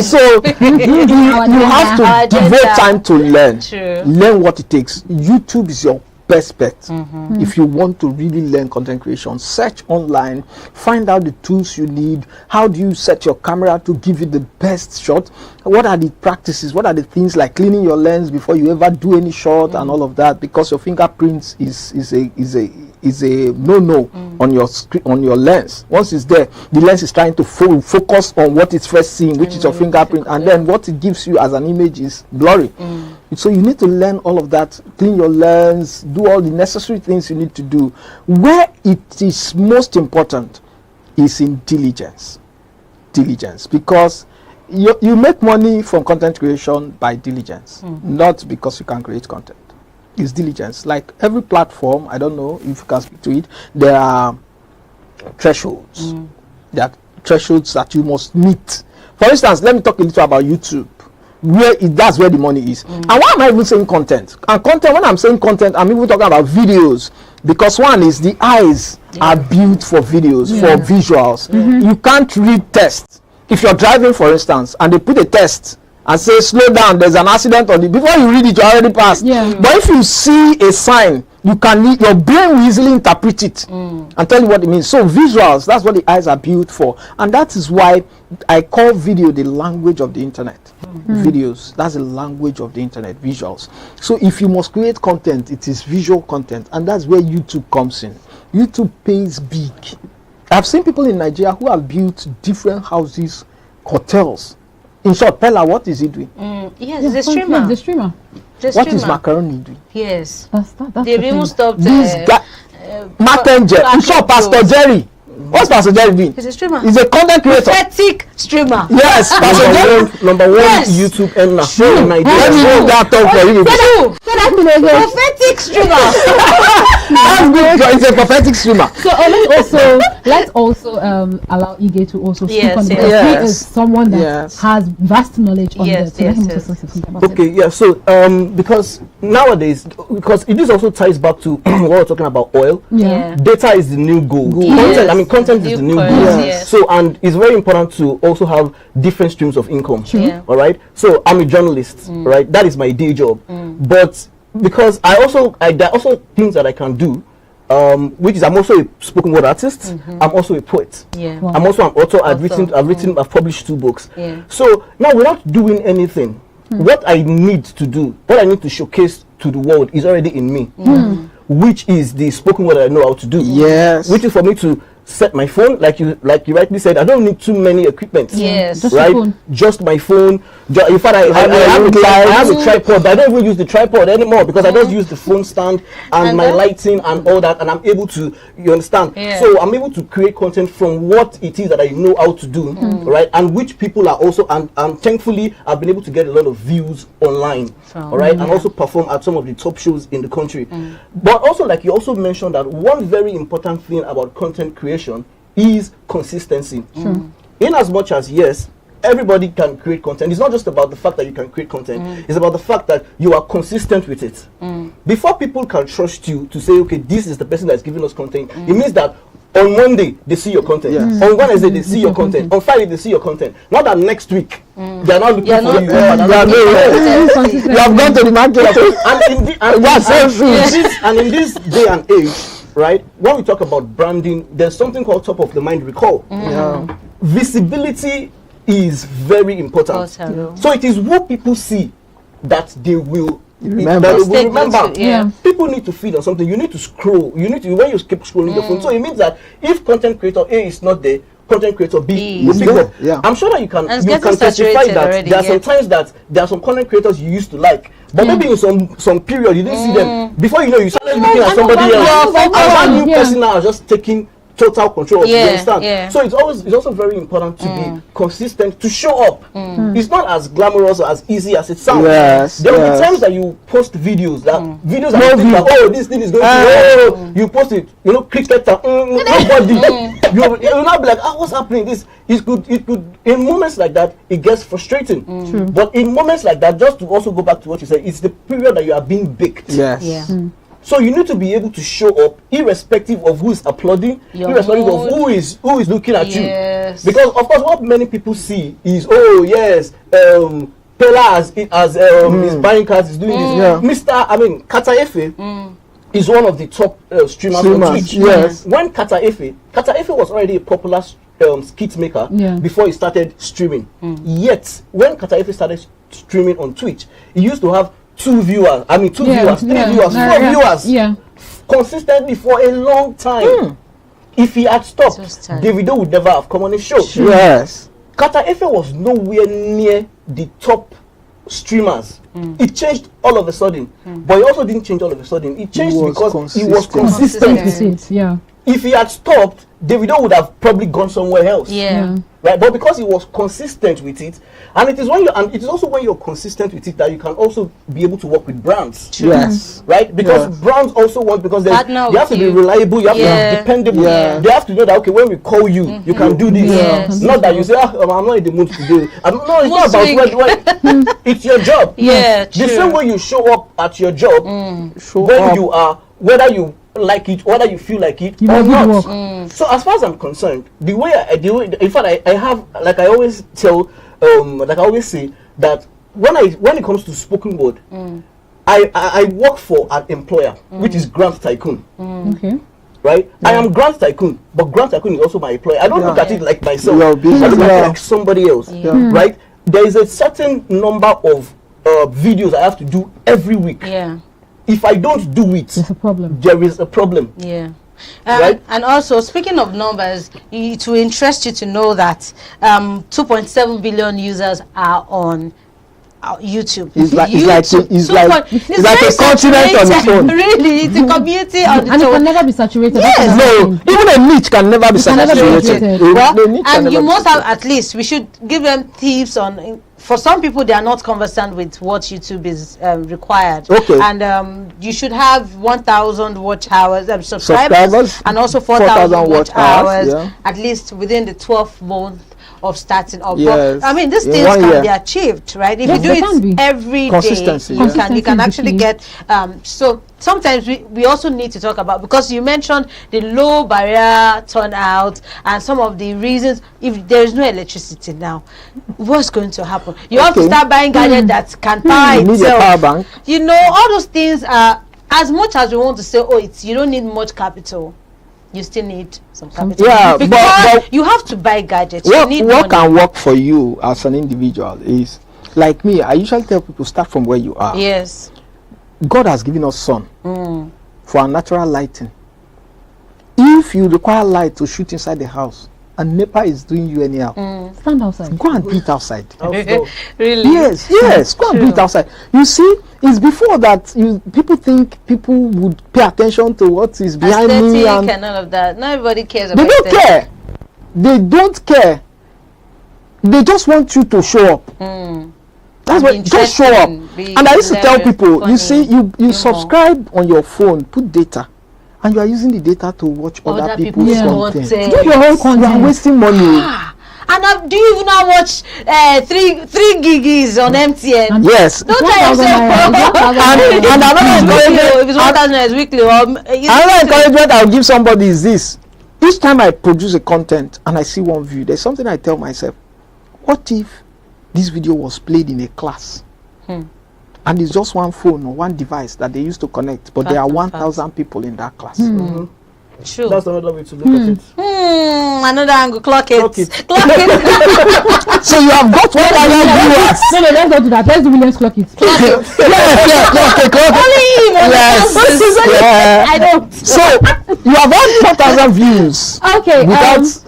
S20: So you have to devote time to learn. Learn what it takes. YouTube is your best bet. If you want to really learn content creation, search online, find out the tools you need. How do you set your camera to give you the best shot? What are the practices? What are the things like cleaning your lens before you ever do any shot and all of that? Because your fingerprints is a no-no on your screen, on your lens. Once it's there, the lens is trying to focus on what it's first seeing, which is your fingerprint, and then what it gives you as an image is blurry. So you need to learn all of that, clean your lens, do all the necessary things you need to do. Where it is most important is in diligence. Because you make money from content creation by diligence, not because you can create content. It's diligence. Like every platform, I don't know if you can speak to it, there are thresholds. There are thresholds that you must meet. For instance, let me talk a little about YouTube, where that's where the money is. And why am I even saying content? And content, when I'm saying content, I'm even talking about videos, because one is the eyes are built for videos, for visuals. You can't read text. If you're driving, for instance, and they put a test and say slow down, there's an accident on it, before you read it, you already passed. But if you see a sign, you can your brain will easily interpret it and tell you what it means. So visuals, that's what the eyes are built for, and that is why I call video the language of the internet. Videos, that's the language of the internet, visuals. So if you must create content, it is visual content, and that's where YouTube comes in. YouTube pays big. I've seen people in Nigeria who have built different houses, hotels. In short, Pella, what is he doing?
S7: Yes, the streamer.
S6: The streamer.
S20: What is Macaroni doing?
S7: Yes.
S6: That's
S7: They've even stopped
S20: this guy, Martin in short, Pastor Jerry. What's Pastor Jerry doing?
S7: He's a streamer.
S20: He's a content creator.
S7: Prophetic streamer.
S20: Yes, Pastor Jerry.
S8: Number one YouTube earner.
S20: Let me hold that talk for you.
S7: Prophetic streamer.
S20: That's good. He's a prophetic streamer.
S6: So let's also allow Ige to also speak on it, because he is someone that has vast knowledge on this.
S8: Okay, yeah. So because nowadays, because it is also ties back to what we're talking about oil. Data is the new gold. Content is the new gold. So, and it's very important to also have different streams of income. All right. So I'm a journalist, right? That is my day job. But because there are also things that I can do, which is I'm also a spoken word artist. I'm also a poet. I'm also an author. I've published 2 books. So now we're not doing anything. What I need to do, what I need to showcase to the world is already in me, which is the spoken word that I know how to do. Which is for me to set my phone, like you rightly said. I don't need too many equipment. Right? Just my phone. In fact, I have a tripod, but I don't even use the tripod anymore, because I just use the phone stand and my lighting and all that, and I'm able to, you understand? So I'm able to create content from what it is that I know how to do, right? And which people are also, and thankfully I've been able to get a lot of views online, all right? And also perform at some of the top shows in the country. But also, like you also mentioned, that one very important thing about content creation is consistency. In as much as, yes, everybody can create content, it's not just about the fact that you can create content, it's about the fact that you are consistent with it. Before people can trust you to say, okay, this is the person that's giving us content, it means that on Monday they see your content, on Wednesday they see your content, on Friday they see your content. Not that next week they are not looking for you.
S20: You have gone to the market.
S8: And in this day and age, right, when we talk about branding, there's something called top of the mind recall. Visibility is very important. So it is what people see that they will remember. People need to feed on something. You need to scroll. You need to, when you keep scrolling your phone. So it means that if content creator A is not there, content creator B will pick up. I'm sure that you can testify that there are some times that there are some content creators you used to like, but maybe in some period you didn't see them. Before you know, you started looking at somebody else. And that new person now is just taking total control of you, understand? So it's also very important to be consistent, to show up. It's not as glamorous or as easy as it sounds. There will be times that you post videos that oh, this thing is going to you post it, you know, cricketer, nobody. You'll not be like, what's happening? This it could in moments like that it gets frustrating. But in moments like that, just to also go back to what you said, it's the period that you are being baked. So you need to be able to show up irrespective of who is applauding, irrespective of who is looking at you. Because of course what many people see is, oh yes, Pella is buying cars, is doing this. Kata Efe is one of the top streamers on Twitch. When Kata Efe was already a popular skit maker before he started streaming. Yet when Kata Efe started streaming on Twitch, he used to have 2 viewers, 3 viewers, 4 viewers consistently for a long time. If he had stopped, Davido would never have come on his show. Kata Efe was nowhere near the top streamers. It changed all of a sudden, but it also didn't change all of a sudden. It changed because he was consistent. if he had stopped, Davido would have probably gone somewhere else.
S7: Yeah.
S8: Right, but because he was consistent with it, and it is also when you're consistent with it that you can also be able to work with brands.
S7: True.
S8: Yes. Right, because brands also want, because you have to be reliable, you have to be dependable. They have to know that, okay, when we call you, you can do this. Not that you say, I'm not in the mood today. No, it's not about what it's your job.
S7: Yeah,
S8: the same way you show up at your job, when you are, whether you like it, whether you feel like it or not. So as far as I'm concerned, the way I do it, in fact, I have, like I always tell, like I always say, that when it comes to spoken word, I work for an employer, which is Grant Tycoon.
S6: Okay.
S8: Right? I am Grant Tycoon, but Grant Tycoon is also my employer. I don't look at it like myself. I look at it like somebody else. Right? There is a certain number of videos I have to do every week. If I don't do it,
S6: there's a problem.
S8: There is a problem.
S7: Yeah.
S8: Right?
S7: And also, speaking of numbers, it will interest you to know that 2.7 billion users are on YouTube.
S20: It's like a continent on its own.
S7: Really, it's a community on its own.
S6: And it can never be saturated.
S7: Yes.
S20: No, even a niche can never be saturated.
S7: Well, and you must have, at least, we should give them tips on. For some people, they are not conversant with what YouTube is required.
S20: Okay.
S7: And you should have 1,000 watch hours, subscribers, and also 4,000 watch hours, at least within the 12th month of starting up.
S20: Yes.
S7: I mean, these things can be achieved, right? If you do it every day, you can actually get. So sometimes we also need to talk about, because you mentioned the low barrier turnout and some of the reasons. If there is no electricity now, what's going to happen? You have to start buying gadgets that can power itself.
S20: You need a power bank.
S7: You know, all those things are, as much as we want to say, you don't need much capital, you still need some capital.
S20: Yeah,
S7: because
S20: but
S7: you have to buy gadgets.
S20: What can work for you as an individual is, like me, I usually tell people, start from where you are.
S7: Yes.
S20: God has given us sun for our natural lighting. If you require light to shoot inside the house, and NEPA is doing you anyhow,
S6: stand outside.
S20: Go and do it outside.
S7: Really?
S20: Yes, go and do it outside. You see, it's before that people think people would pay attention to what is behind me
S7: and all of that. Not everybody cares
S20: they
S7: about
S20: don't care. They don't care. They just want you to show up. That's what, just show up. And I used to tell people, you see, you subscribe on your phone, put data, and you are using the data to watch other people's content. Do your own content. You are wasting money.
S7: And do you even now watch 3 gigis on MTN?
S20: Yes.
S7: Don't tell yourself.
S20: And another encouragement,
S7: if it's 1,000 weekly,
S20: another encouragement I'll give somebody is this: each time I produce a content and I see one view, there's something I tell myself: what if this video was played in a class? And it's just one phone or one device that they used to connect, but there are 1,000 people in that class.
S7: True.
S8: That's another way to look at it.
S7: Another angle. Clock it. Clock it.
S20: So you have got 1,000 viewers.
S6: No, let's not do that. Let's do Williams clock it.
S20: Yes.
S7: I don't.
S20: So you have 1,000 views.
S6: Okay.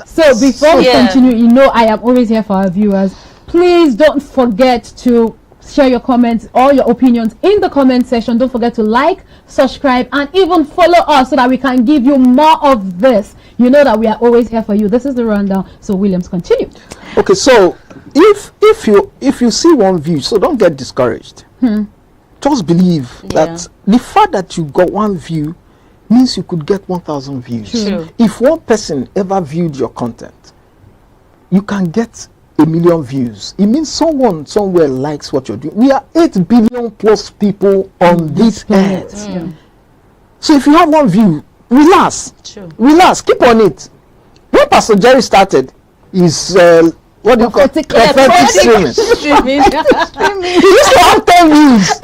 S6: So before we continue, you know I am always here for our viewers. Please don't forget to share your comments, all your opinions in the comment section. Don't forget to like, subscribe, and even follow us so that we can give you more of this. You know that we are always here for you. This is the rundown. So Williams, continue.
S20: Okay, so if you see one view, so don't get discouraged. Just believe that the fact that you got one view means you could get 1,000 views.
S7: True.
S20: If one person ever viewed your content, you can get 1 million views. It means someone somewhere likes what you're doing. We are 8 billion plus people on this earth. So if you have one view, relax. Relax, keep on it. When Pastor Jerry started his what do you call it? Prophetic streaming. He used to have 10 views.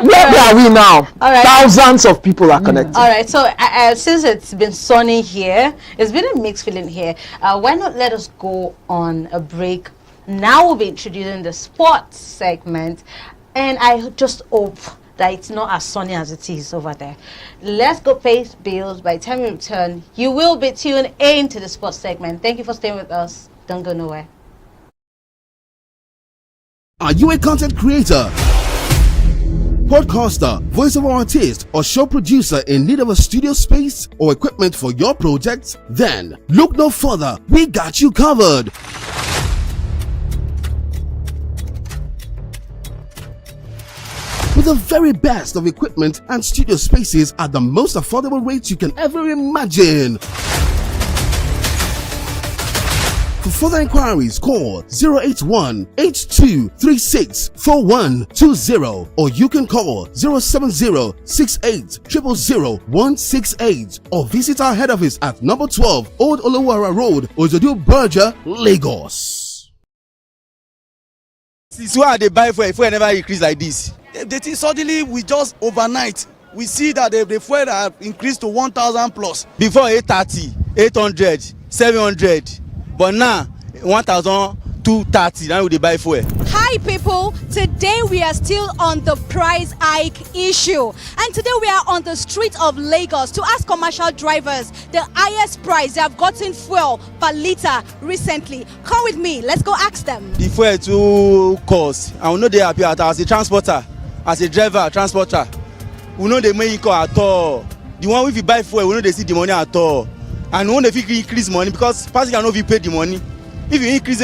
S20: Where are we now? Thousands of people are connected.
S7: All right, so since it's been sunny here, it's been a mixed feeling here. Why not let us go on a break? Now we'll be introducing the sports segment, and I just hope that it's not as sunny as it is over there. Let's go pay bills. By the time we return, you will be tuned in to the sports segment. Thank you for staying with us. Don't go nowhere.
S14: Are you a content creator? Podcaster, voiceover artist, or show producer in need of a studio space or equipment for your project? Then look no further. We got you covered. With the very best of equipment and studio spaces at the most affordable rates you can ever imagine. For further inquiries, call 081-8236-4120 or you can call 070-68-000-168 or visit our head office at number 12 Old Olowara Road, Ojodu Berger, Lagos.
S9: Since why they buy fuel never increase like this?
S2: The thing suddenly we just overnight we see that the fuel have increased to 1,000 plus.
S9: Before 830, 800, 700, but now 1,230. Now they buy fuel.
S10: Hi people, today we are still on the price hike issue, and today we are on the street of Lagos to ask commercial drivers the highest price they have gotten fuel per litre recently. Come with me, let's go ask them.
S9: The fuel too cost, and we know they happy as a transporter, as a driver, transporter. We know they make income at all. The one if you buy fuel, we know they see the money at all, and we know if you increase money because passenger know if you pay the money. If you increase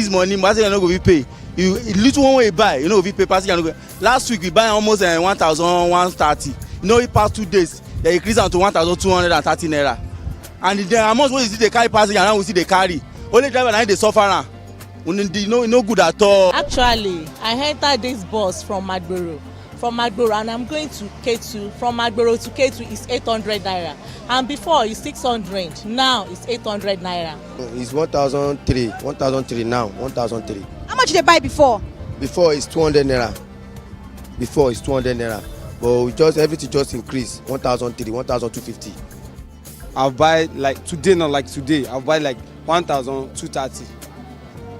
S9: money, passenger no go be pay. You little one way you buy, you know, we pay passenger no go. Last week we buy almost 1,130. You know, it past 2 days they increase am to 1,230 naira. And the amount wey you see they carry passenger now we see they carry. Only driver na dey suffer am. No good at all.
S11: Actually, I entered this bus from Maiduguri. And I'm going to K2. From Maiduguri to K2 is 800 naira. And before it's 600. Now it's 800 naira.
S12: It's 1,003 now, 1,003.
S10: How much did they buy before?
S12: Before it's 200 naira. But we just everything just increased 1,003, 1,250.
S13: I'll buy like today, not like today. I'll buy like 1,230.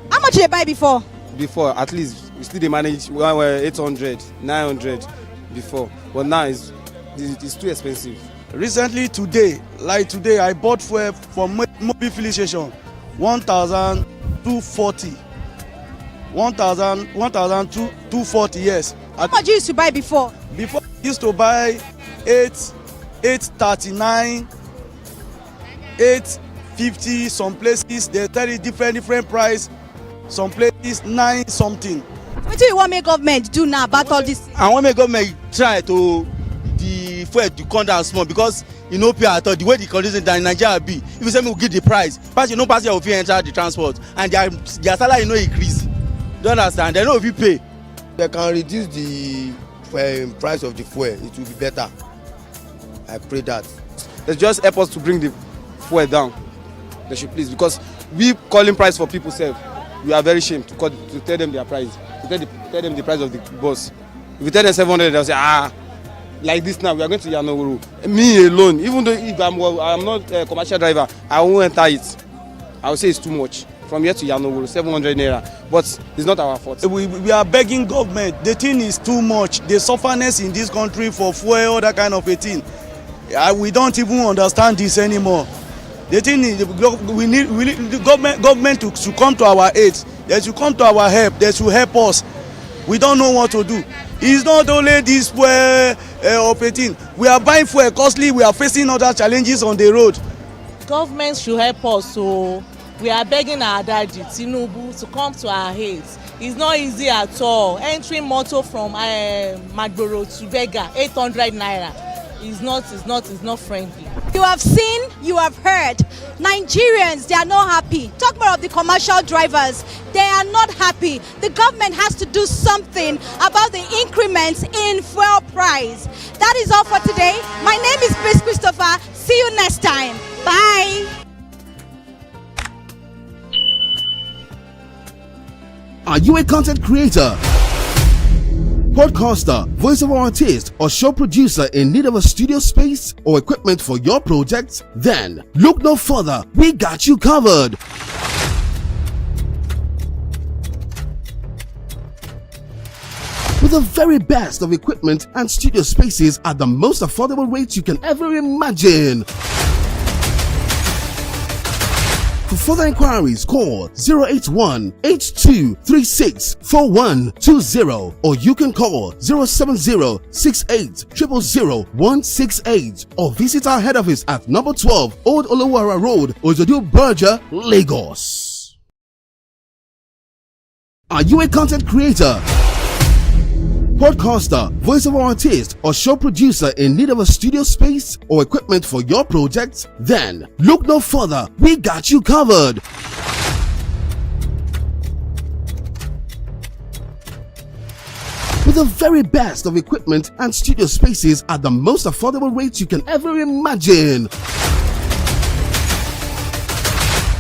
S10: How much did they buy before?
S13: Before, at least we still they manage 800, 900 before, but now it's too expensive.
S2: Recently today I bought fuel from Mobi filling station 1,240. 1,240, yes.
S10: How much you used to buy before?
S2: Before I used to buy 839, 850. Some places they tell you different price. Some places 9 something.
S10: What do you want make government do now about all this?
S9: I want make government try to the fuel to come down small because you know pay at all. The way the condition in Nigeria be, if you say me will give the price, pass you know pass your fee enter the transport and their salary no increase. Do you understand? They know if you pay.
S12: They can reduce the price of the fuel. It will be better. I pray that.
S13: They just help us to bring the fuel down. They should please, because we calling price for people sef. We are very ashamed to tell them their price, to tell them the price of the bus. If you tell them 700, they'll say, like this now, we are going to Yanowuru. Me alone, even though if I'm not a commercial driver, I won't enter it. I will say it's too much. From here to Yanowuru, 700 naira. But it's not our fault.
S2: We are begging government. The thing is too much. The sufferness in this country for fuel, all that kind of a thing. We don't even understand this anymore. The thing is, we need the government to come to our aid. They should come to our help. They should help us. We don't know what to do. It's not only this fuel operating. We are buying fuel costly. We are facing other challenges on the road.
S11: Government should help us. So we are begging our daddy Tinubu to come to our aid. It's not easy at all. Entering motor from Maiduguri to Berger, 800 naira. It's not friendly.
S10: You have seen, you have heard. Nigerians, they are not happy. Talk more of the commercial drivers. They are not happy. The government has to do something about the increments in fuel price. That is all for today. My name is Chris Christopher. See you next time. Bye.
S14: Are you a content creator, podcaster, voiceover artist, or show producer in need of a studio space or equipment for your project? Then look no further. We got you covered. With the very best of equipment and studio spaces at the most affordable rates you can ever imagine. For further inquiries, call 081-8236-4120 or you can call 070-68-000-168 or visit our head office at number 12 Old Olowara Road, Ojodu Berger, Lagos. Are you a content creator, podcaster, voiceover artist, or show producer in need of a studio space or equipment for your project? Then look no further, we got you covered. With the very best of equipment and studio spaces at the most affordable rates you can ever imagine.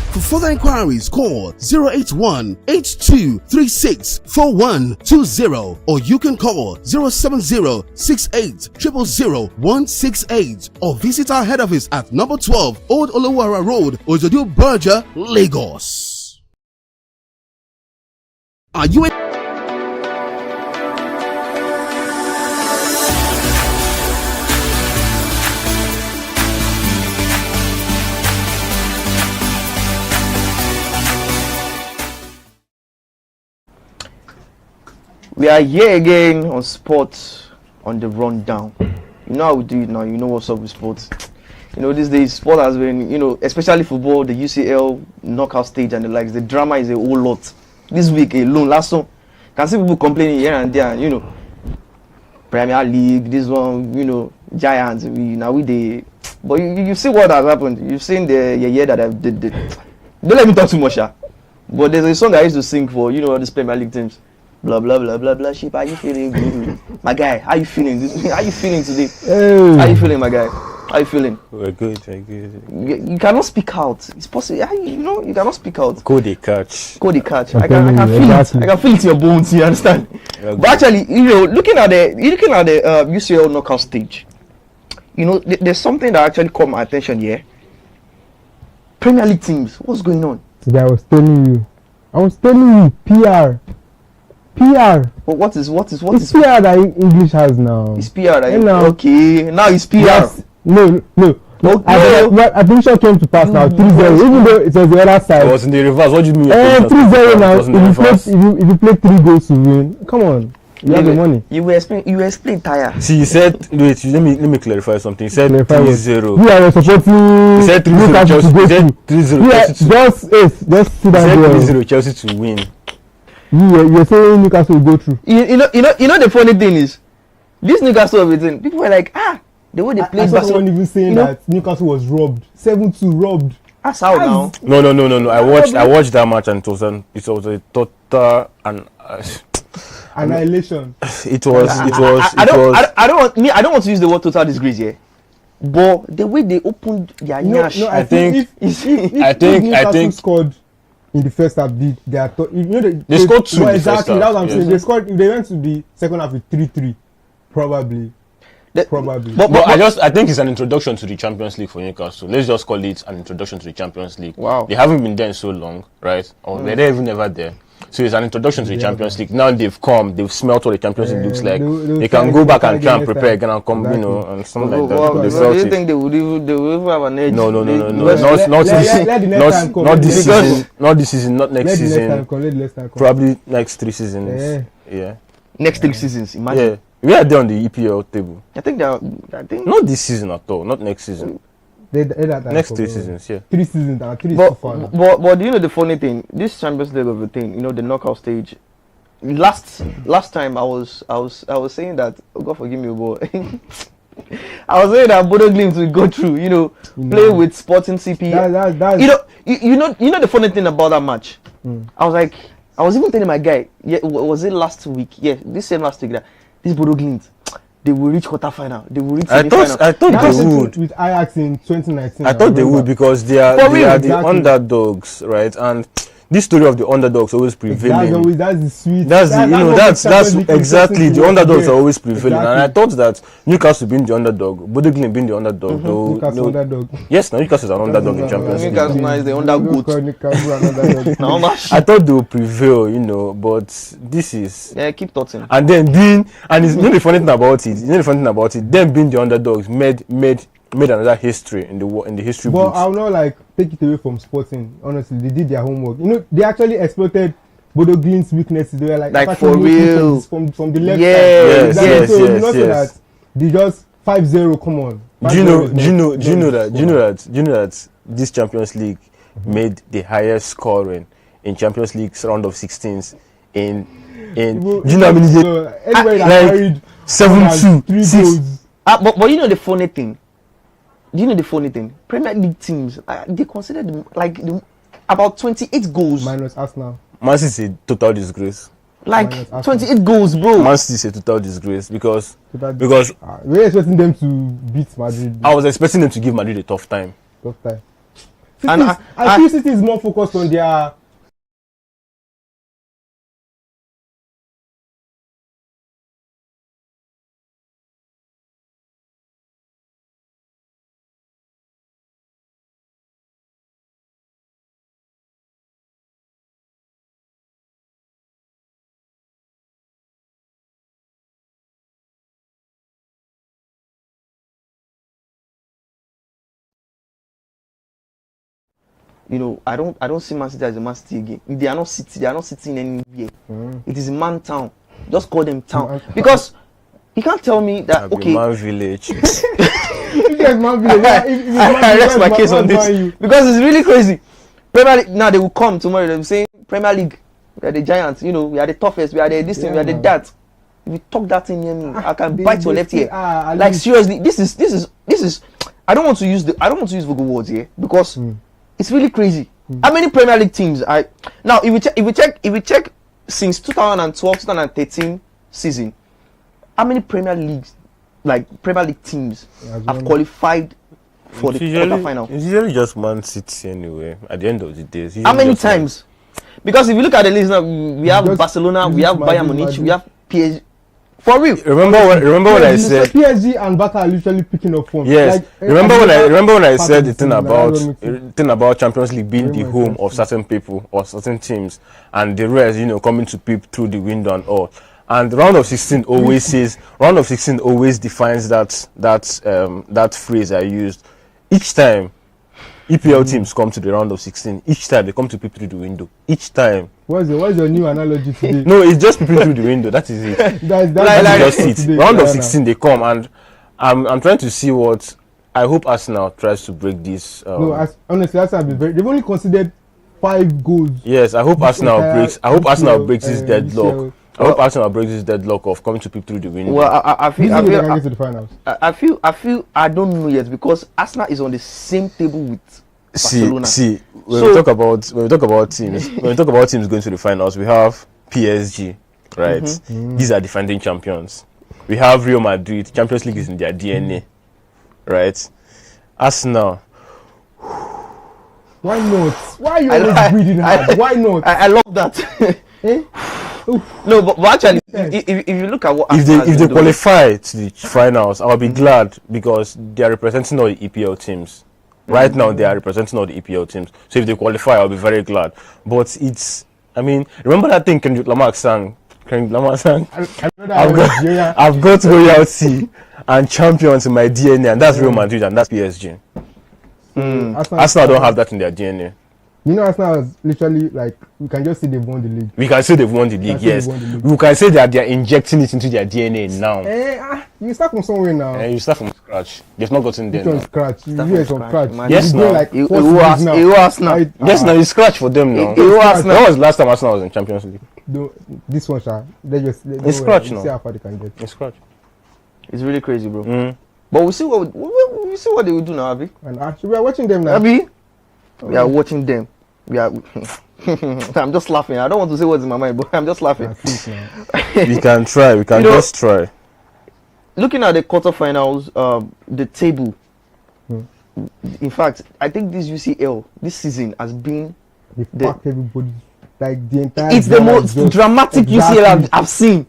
S14: For further inquiries, call 081-8236-4120 or you can call 070-68-000-168 or visit our head office at number 12 Old Olowara Road, Ojodu Berger, Lagos. Are you a
S4: We are here again on Sports on the Rundown. You know how we do it now. You know what's up with sports. You know, these days, sport has been, you know, especially football, the UCL knockout stage and the likes. The drama is a whole lot. This week alone, last one, can see people complaining here and there. You know, Premier League, this one, you know, Giants. But you see what has happened. You've seen the year that I've did. Don't let me talk too much, but there's a song I used to sing for, you know, these Premier League teams. Blah blah blah blah blah. Sheep, how you feeling, good? My guy, how you feeling? How you feeling today? How you feeling, my guy? How you feeling?
S5: We're good, we're good.
S4: You cannot speak out. It's possible. You know, you cannot speak out.
S5: Cody catch.
S4: I can feel it. I can feel it in your bones. You understand? But actually, you know, looking at the UCL knockout stage, you know, there's something that actually caught my attention here. Premier League teams, what's going on?
S2: I was telling you, PR.
S4: But what is
S2: it's PR that English has now?
S4: It's PR that okay. Now it's PR.
S2: Yes. No. I think sure came to pass now 3-0. Even though it was the other side.
S5: It was in the reverse. What do you mean?
S2: 3-0 now. If you play 3 goals to win, come on. You have the money.
S4: You explain tire.
S5: See, you said wait. Let me clarify something. You said 3-0.
S2: You are supporting.
S5: You said 3-0 Chelsea. You said 3-0 Chelsea.
S2: Just sit down there.
S5: You said 3-0 Chelsea to win.
S2: You're saying Newcastle will go through.
S4: You know the funny thing is, this Newcastle everything. People were like, the way they play.
S2: I saw someone even saying that Newcastle was robbed. 7-2 robbed.
S4: That's how now.
S5: No. I watched that match and it was a total
S2: annihilation.
S5: It was.
S4: I don't want to use the word total disgrace here, but the way they opened their nyash.
S2: I think Newcastle scored in the first half, they
S5: scored 2
S2: well,
S5: in the first
S2: exactly,
S5: half.
S2: that's what I'm saying. They scored. If they went to the second half with 3-3, probably.
S5: But I think it's an introduction to the Champions League for Newcastle. Let's just call it an introduction to the Champions League.
S4: Wow.
S5: They haven't been there in so long, right? Or they're even never there. So it's an introduction to the Champions League. Now they've smelt what the Champions League looks like. They can go back and try and prepare again and come, you know, and something like that.
S4: Do you think they would even have an edge?
S5: No. Not this season, not next season. Probably next 3 seasons. Yeah.
S4: Next 3 seasons, imagine.
S5: Yeah. We are there on the EPL table.
S4: I think not
S5: this season at all, not next season. Next 3 seasons, yeah.
S2: 3 seasons, 3
S4: but,
S2: so far.
S4: But you know the funny thing, this Champions League of the thing, you know, the knockout stage. Last time I was saying that, oh God forgive me, but I was saying that Bodo Glimt will go through, you know, play with Sporting CP. You know the funny thing about that match. I was even telling my guy, was it last week? Yeah, this same last week that this Bodo Glimt, they will reach quarterfinal. They will reach semi-final.
S5: I thought they would.
S2: With Ajax in 2019.
S5: I thought they would because they are the underdogs, right? And this story of the underdogs always prevailing.
S2: That's the sweet.
S5: That's exactly the underdogs are always prevailing. And I thought that Newcastle being the underdog, Bodo Glimt being the underdog.
S2: Newcastle underdog.
S5: Yes, now Newcastle is an underdog in Champions League.
S4: Newcastle now is the undergoat.
S5: I thought they would prevail, you know, but this is
S4: keep talking.
S5: And then it's you know the funny thing about it. Them being the underdogs made made another history in the history
S2: But
S5: books.
S2: I'll not like take it away from Sporting. Honestly, they did their homework. You know, they actually exploited Bodo Glimt's weaknesses. They were like
S4: for real
S2: from the left
S4: yes,
S2: side.
S4: yes,
S2: so
S4: yes,
S2: you know
S4: yes.
S2: that they just 5-0. Come on.
S5: Do you know that this Champions League made the highest scoring in Champions League's round of 16s in do you know how many
S2: anyway,
S5: like 7-2 6.
S4: But you know the funny thing. Do you know the funny thing? Premier League teams they consider them like about 28 goals
S2: minus Arsenal.
S5: Man City is a total disgrace.
S4: Like 28 goals, bro.
S5: Man City is a total disgrace because
S2: we're expecting them to beat Madrid.
S5: I was expecting them to give Madrid a tough time.
S2: I feel City is more focused on their.
S4: You know, I don't see Man City as a Man City again. They are not sitting anywhere. It is Man Town. Just call them town. Because you can't tell me that okay.
S5: Man Village.
S4: I rest my case on this. Because it's really crazy. Premier League, now they will come tomorrow, they'll say Premier League, we are the giants, you know, we are the toughest, we are the this thing, we are the that. If you talk that thing near me, I can bite your left ear. Like seriously, this is I don't want to use vocal words here because it's really crazy. How many Premier League teams now if we check since 2012-2013 season, how many Premier League teams have qualified for the quarterfinal?
S5: It's usually just Man City anyway. At the end of the day,
S4: how many times? Because if you look at the list now, we have Barcelona, we have Bayern Munich, we have PSG. For real.
S5: Remember when I said
S2: PSG and Barca are literally picking up form.
S5: Yes. Like, remember when I said the thing about Champions League being the home of certain people or certain teams, and the rest, you know, coming to peep through the window and all. And round of 16 always defines that phrase I used. Each time EPL teams come to the round of 16, each time they come to peep through the window. Each time.
S2: What's your new analogy today?
S5: No, it's just peeping through the window. That is it. That's just it. Round of 16 they come, and I'm trying to see what I hope Arsenal tries to break this.
S2: Honestly, Arsenal they've only considered 5 goals.
S5: Yes, I hope Arsenal breaks. I hope Arsenal breaks this deadlock. I hope Arsenal breaks this deadlock of coming to peep through the window.
S4: Well, I feel I don't know yet because Arsenal is on the same table with Barcelona.
S5: See, when we talk about teams going to the finals, we have PSG, right? These are defending champions. We have Real Madrid. Champions League is in their DNA, right? Arsenal.
S2: Why not? Why are you always breathing hard? Why not?
S4: I love that. No, but actually, if you look at what
S5: if they qualify to the finals, I'll be glad because they are representing all the EPL teams. Right now, they are representing all the EPL teams. So if they qualify, I'll be very glad. But remember that thing Kendrick Lamar sang? I've got royalty and champions in my DNA, and that's Real Madrid and that's PSG. Arsenal don't have that in their DNA.
S2: You know, Arsenal is literally like, we can just say they've won the league.
S5: We can say they've won the league, yes. We can say that they're injecting it into their DNA now.
S2: You start from somewhere now.
S5: You start from scratch. You've not gotten there now.
S2: Scratch. You from scratch.
S5: Yes, now.
S2: Like
S4: Arsenal.
S5: Yes, now you scratch for them now. When was the last time Arsenal was in Champions League?
S2: This one, sir.
S5: It's scratch now.
S2: See how far they can get.
S5: It's scratch.
S4: It's really crazy, bro. But we see what they will do now, Abby.
S2: And actually, we are watching them now.
S4: Abby, we are watching them. We are. I'm just laughing. I don't want to say what's in my mind, but I'm just laughing.
S5: We can try. We can just try.
S4: Looking at the quarterfinals, the table. In fact, I think this UCL this season has been
S2: everybody like the entire.
S4: It's the most dramatic UCL I've seen,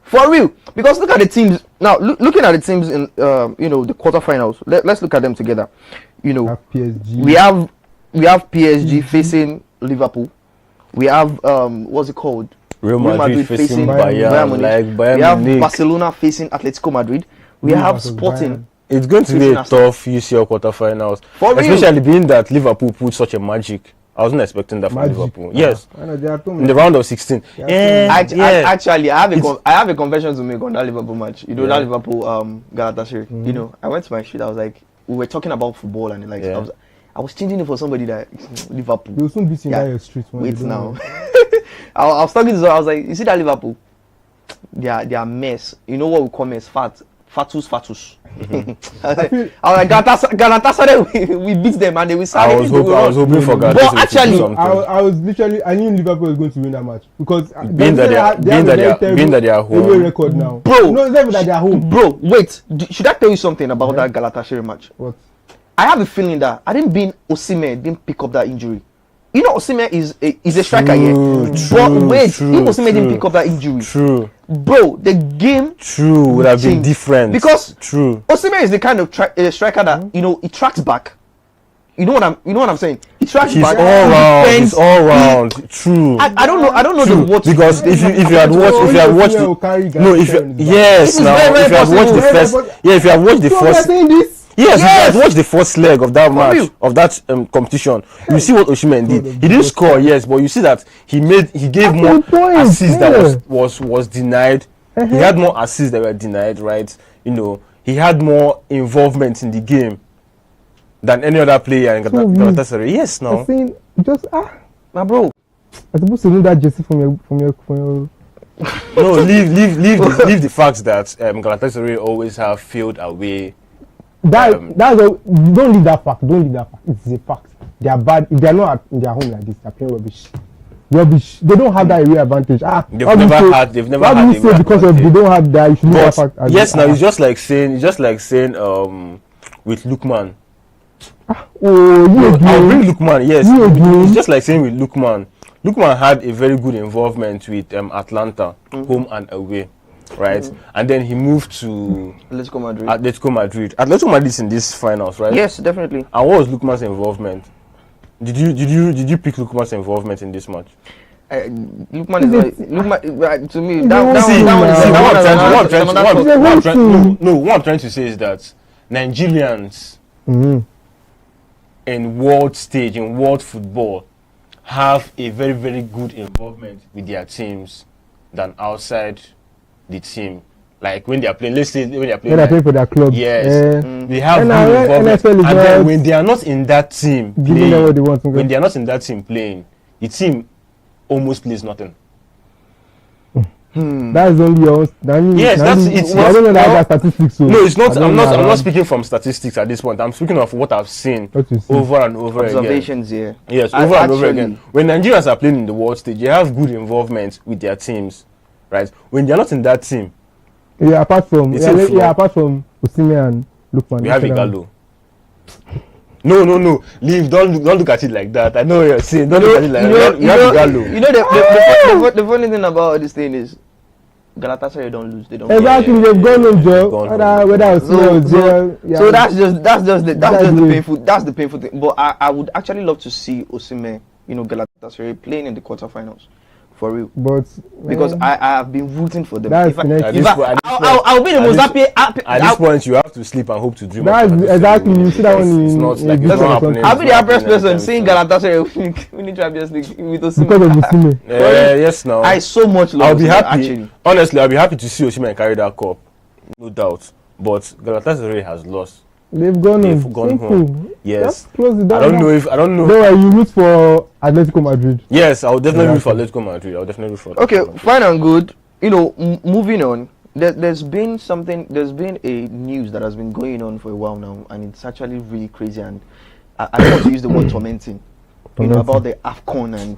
S4: for real. Because look at the teams now. Looking at the teams in the quarterfinals. Let's look at them together. You know,
S2: PSG.
S4: We have PSG facing Liverpool. We have what's it called?
S5: Real Madrid facing Bayern Munich.
S4: We have Barcelona facing Atletico Madrid. We have Sporting
S5: It's going to be a tough UCL quarterfinals, especially being that Liverpool put such a magic. I wasn't expecting that from Liverpool. Yes, in the round of 16.
S4: Actually, I have a confession to make on that Liverpool match. You know that Liverpool Galatasaray. You know, I went to my street. I was like, we were talking about football and like I was changing it for somebody that Liverpool.
S2: You'll soon be seen by your street.
S4: Wait now. I was talking to someone. I was like, you see that Liverpool? They are mess. You know what we call mess? Fatus. I was like, Galatasaray, we beat them and they will
S5: I was hoping for Galatasaray.
S4: But actually,
S2: I was literally, I knew Liverpool was going to win that match because
S5: being that they are home.
S2: Record now.
S4: Bro,
S2: no, it's never that they are home.
S4: Bro, wait. Should I tell you something about that Galatasaray match?
S2: What?
S4: I have a feeling that I didn't being Osimhen didn't pick up that injury. You know, Osimhen is a striker here. But wait, if Osimhen didn't pick up that injury, bro, the game
S5: would have been different.
S4: Because Osimhen is the kind of striker that it tracks back. You know what I'm saying? He tracks back.
S5: He's all round. True.
S4: I don't know the what
S5: because if you had watched the first. Yes, if you had watched the first leg of that match, of that competition, you see what Osimhen did. He didn't score, yes, but you see that he gave more assists that was denied. He had more assists that were denied, right? You know, he had more involvement in the game than any other player in Galatasaray. Yes, now.
S4: My bro.
S2: I'm supposed to know that jersey from your.
S5: No, leave the fact that Galatasaray always have failed away.
S2: Don't leave that fact. It's a fact. They are bad. If they are not in their home like this, they are playing rubbish. They don't have that away advantage.
S5: They've never had
S2: because of they don't have that. You should know that fact.
S5: Yes, now it's just like saying with Lookman. I'll bring Lookman. Yes, it's just like saying with Lookman. Lookman had a very good involvement with Atlanta, home and away. Right, and then he moved to Atletico Madrid. Atletico Madrid is in this finals, right?
S4: Yes, definitely.
S5: And what was Lookman's involvement? Did you pick Lookman's involvement in this match?
S4: Lookman is Lookman to me.
S5: What I'm trying to say is that Nigerians in world stage, in world football, have a very, very good involvement with their teams than outside the team. Like when they are playing, let's say when they are playing
S2: for their club.
S5: Yes, they have good involvement. And then when they are not in that team playing, the team almost plays nothing.
S2: That's only your
S5: that's it.
S2: I don't know that statistics. So
S5: no, it's not. I'm not speaking from statistics at this point. I'm speaking of what I've seen over and over
S4: Observations
S5: again. Yes, over and over again. When Nigerians are playing in the world stage, they have good involvement with their teams. Right, when they are not in that team,
S2: apart from Osimhen and Lookman,
S5: we have Igalo. No, leave. Don't look at it like that. I know what you're saying. Don't look at it like that. You have Igalo.
S4: You know the funny thing about this thing is Galatasaray don't lose. They don't.
S2: Exactly, they've gone on job. Whether
S4: so that's just the painful thing. But I would actually love to see Osimhen, Galatasaray playing in the quarterfinals. For real, because I have been rooting for them. I'll be the most happy.
S5: At this point, you have to sleep and hope to dream.
S2: That's exactly. You see that one.
S5: It's not like it's not happening.
S4: I'll be the happiest person seeing Galatasaray winning Champions League with Osimhen.
S2: Because of Osimhen.
S5: Yes, now
S4: I so much love.
S5: I'll be happy. Actually, honestly, I'll be happy to see Osimhen carry that cup, no doubt. But Galatasaray has lost.
S2: They've gone home.
S5: Yes.
S2: I don't know.
S5: No,
S2: you root for Atletico Madrid.
S5: Yes, I'll definitely root for Atletico Madrid.
S4: Okay, fine and good. Moving on. There's been a news that has been going on for a while now, and it's actually really crazy. And I don't want to use the word tormenting. About the AFCON and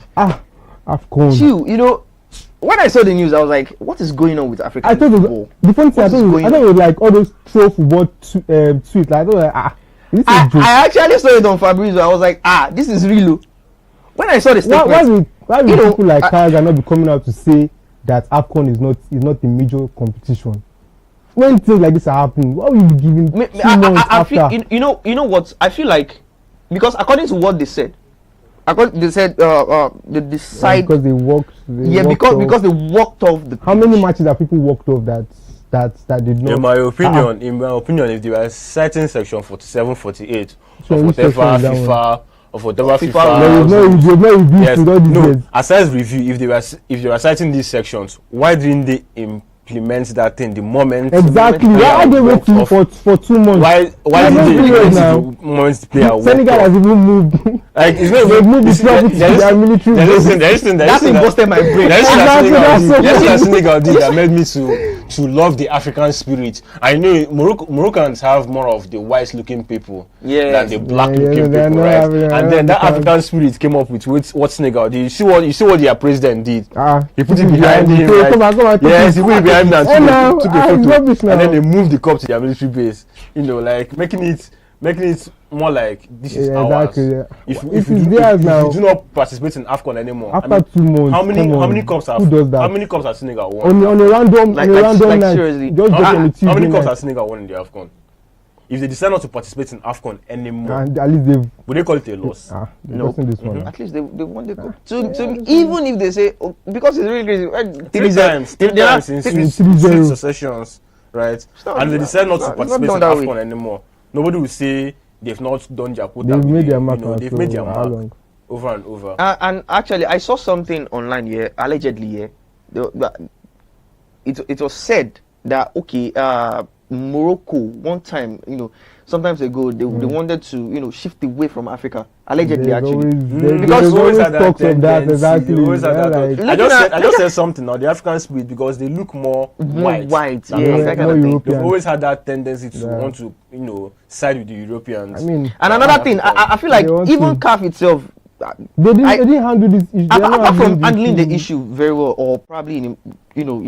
S2: AFCON.
S4: Chill, when I saw the news, I was like, "What is going on with African football?"
S2: The funny thing, I thought it was like all those pro football tweets. Like,
S4: I actually saw it on Fabrizio. I was like, this is real. When I saw the statement,
S2: why will people like Kaz not be coming out to say that AFCON is not a major competition? When things like this are happening, why will you be giving 2 months after?
S4: You know what? I feel like because according to what they said. They said they decide
S2: because they walked.
S4: Because they walked off the pitch.
S2: How many matches have people walked off that
S21: that did not.
S5: In my opinion, if they were citing section 47, 48
S21: So
S5: of
S21: which
S5: whatever
S21: section is that
S5: FIFA of whatever
S21: There is
S5: FIFA.
S21: no review
S5: Yes,
S21: to all these
S5: no.
S21: years.
S5: Aside review, if they were citing these sections, why didn't they implement that thing the moment?
S21: Exactly. Why are they waiting for 2 months?
S5: Why did they implement it the moment the player walked
S21: Senegal
S5: off?
S21: has even moved.
S5: Like it's not
S21: They've moved the profit to their military.
S4: That thing busted my brain.
S5: That's Senegal did that made me to love the African spirit. I know Moroccans have more of the white-looking people than the black-looking people, right? And then that African spirit came up with what Senegal did. You see what their president did. He put it behind him. Yes, he put it behind him and took a photo. And then they moved the cup to their military base. You know, like making it more like this is ours.
S21: Exactly.
S5: If you do not participate in AFCON anymore,
S21: After 2 months,
S5: how many cups have
S21: who does that?
S5: How many cups has Senegal won?
S21: On a random night,
S4: seriously.
S5: How many cups has Senegal won in the AFCON? If they decide not to participate in AFCON anymore,
S21: and at least they
S5: would they call it a loss?
S4: No. At least they won the cup. So even if they say because it's really crazy,
S5: three times in 6 successions, right? And they decide not to participate in AFCON anymore. Nobody will say they've not done their quota.
S21: They've made their mark.
S5: They've made their mark over and over.
S4: And actually, I saw something online here, allegedly here. It was said that Morocco one time, sometimes ago they wanted to shift away from Africa. Allegedly,
S21: because always talks of that exactly.
S5: I just said something now. The African spirit, because they look more white.
S4: That kind of thing.
S5: They've always had that tendency to want to side with the Europeans.
S4: And another thing, I feel like even CAF itself,
S21: they didn't handle this issue.
S4: Apart from handling the issue very well, or probably in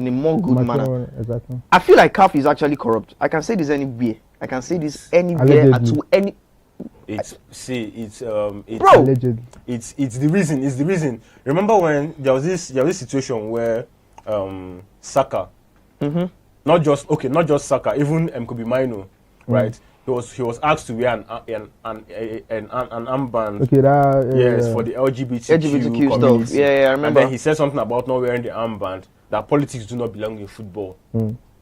S4: a more good manner.
S21: Exactly.
S4: I feel like CAF is actually corrupt. I can say this anywhere. To any.
S5: It's
S21: allegedly.
S5: It's the reason. It's the reason. Remember when there was this situation where Saka, not just Saka, even Mkobi Maino, right? He was asked to wear an armband.
S21: Okay,
S5: for the LGBTQ
S4: stuff. Yeah, I remember.
S5: And then he said something about not wearing the armband. That politics do not belong in football.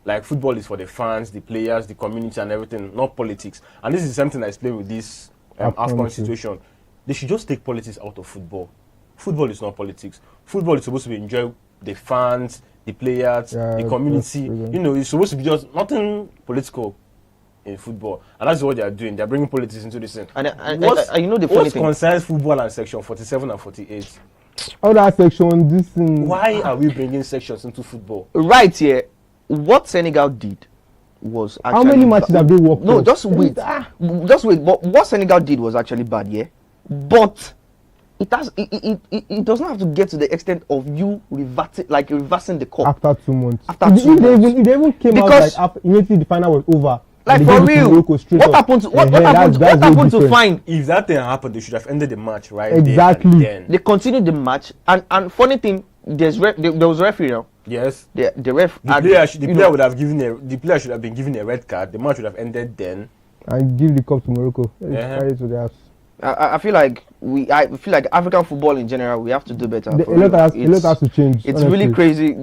S5: Like football is for the fans, the players, the community, and everything, not politics. And this is something I explained with this AFCON situation. They should just take politics out of football. Football is not politics. Football is supposed to be enjoy the fans, the players, the community. It's supposed to be just nothing political in football, and that's what they are doing. They are bringing politics into this thing.
S4: And the funny thing
S5: concerns football and section 47 and 48.
S21: Other section, this thing.
S5: Why are we bringing sections into football?
S4: Right here, what Senegal did was actually
S21: how many matches have they worked?
S4: No, just wait. But what Senegal did was actually bad, yeah. But it does not have to get to the extent of you reversing the cup
S21: after 2 months.
S4: If they
S21: even came out like immediately the final was over.
S4: Like for real, what happened to fine?
S5: If that thing happened, they should have ended the match right
S21: exactly.
S5: Then.
S4: They continued the match, and funny thing, there was a referee now.
S5: Yes,
S4: the ref.
S5: The player should have been given a red card. The match would have ended then.
S21: And give the cup to Morocco.
S4: I feel like African football in general, we have to do better.
S21: A lot has to change.
S4: It's honestly really crazy.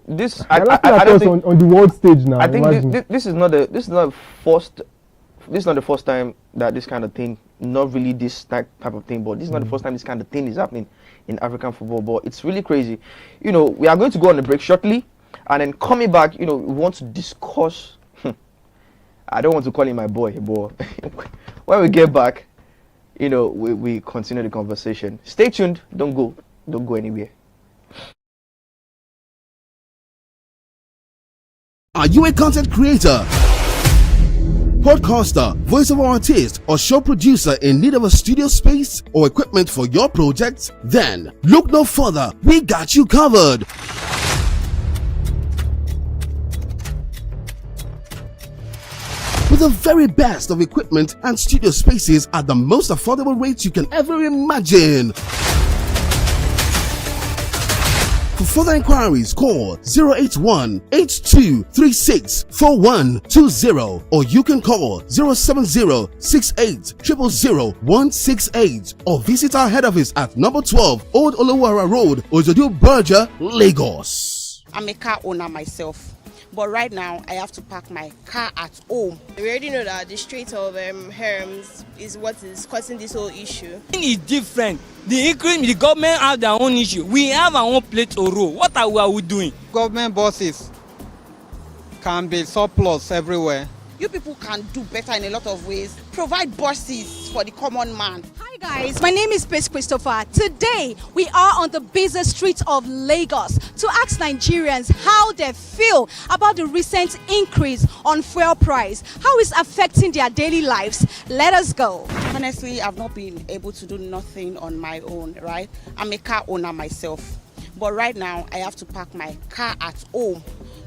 S4: This.
S21: I don't think on the world stage now.
S4: I think this is not the first time that this kind of thing, not really this type of thing, but this is not the first time this kind of thing is happening in African football. But it's really crazy. We are going to go on a break shortly, and then coming back, we want to discuss. I don't want to call him my boy, but when we get back, we continue the conversation. Stay tuned. Don't go anywhere.
S14: Are you a content creator, podcaster, voiceover artist, or show producer in need of a studio space or equipment for your project? Then look no further. We got you covered. With the very best of equipment and studio spaces at the most affordable rates you can ever imagine. For further inquiries, call 081-8236-4120 or you can call 070-68000168 or visit our head office at number 12 Old Olowara Road, Ojodu Berger, Lagos.
S15: I'm a car owner myself. But right now, I have to park my car at home.
S16: We already know that the Strait of Hormuz is what is causing this whole issue.
S17: It's different. The government have their own issue. We have our own plate to roll. What are we doing?
S18: Government buses can be surplus everywhere.
S15: You people can do better in a lot of ways. Provide buses for the common man.
S10: Hi guys, my name is Pace Christopher. Today we are on the busy streets of Lagos to ask Nigerians how they feel about the recent increase on fuel price. How it's affecting their daily lives. Let us go.
S15: Honestly, I've not been able to do nothing on my own, right? I'm a car owner myself. But right now, I have to park my car at home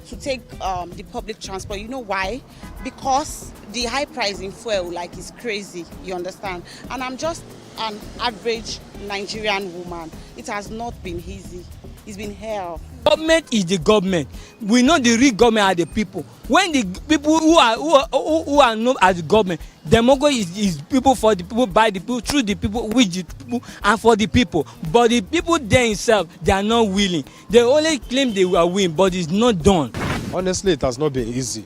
S15: to take the public transport. You know why? Because the high price in fuel is crazy, you understand? And I'm just an average Nigerian woman. It has not been easy. It's been hell.
S17: Government is the government. We know the real government are the people. When the people who are not as the government, democracy is people, for the people, by the people, through the people, with the people, and for the people. But the people themselves, they are not willing. They only claim they were willing, but it's not done.
S19: Honestly, it has not been easy.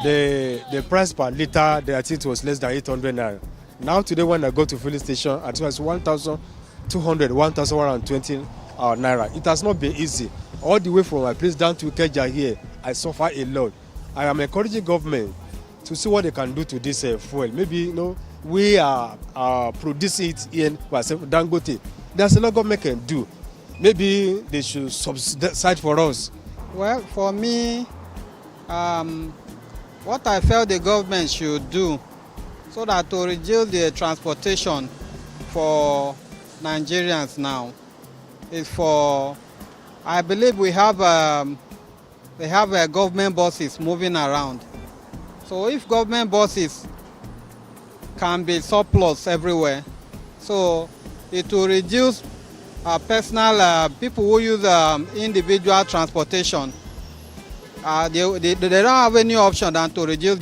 S19: The price per liter, I think it was less than 800 naira. Now today when I go to filling station, I think it's 1,200, 1,120 naira. It has not been easy. All the way from my place down to Ikeja here, I suffer a lot. I am encouraging government to see what they can do to this fuel. Maybe we are producing it in Dangote. There's a lot government can do. Maybe they should subsidize for us.
S18: Well, for me, what I felt the government should do so that to reduce the transportation for Nigerians now is for, I believe we have government buses moving around. So if government buses can be surplus everywhere, so it will reduce personal people who use individual transportation. They don't have any option than to reduce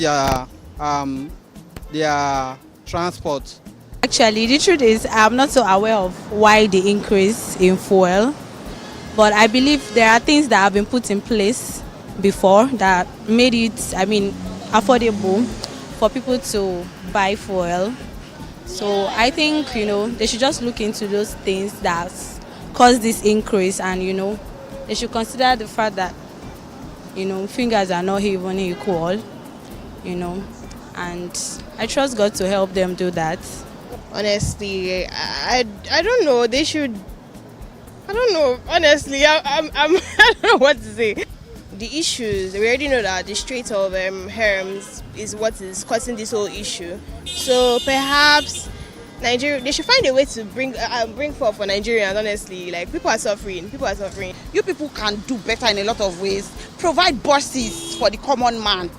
S18: their transport.
S3: Actually, the truth is I'm not so aware of why the increase in fuel, but I believe there are things that have been put in place before that made it, affordable for people to buy fuel. So I think, they should just look into those things that caused this increase, and, they should consider the fact that, fingers are not even equal, and I trust God to help them do that.
S16: Honestly, I don't know. They should. I don't know. Honestly, I don't know what to say. The issues, we already know that the Strait of Hormuz is what is causing this whole issue. So perhaps Nigeria, they should find a way to bring forth for Nigerians. Honestly, people are suffering.
S15: You people can do better in a lot of ways. Provide buses for the common man.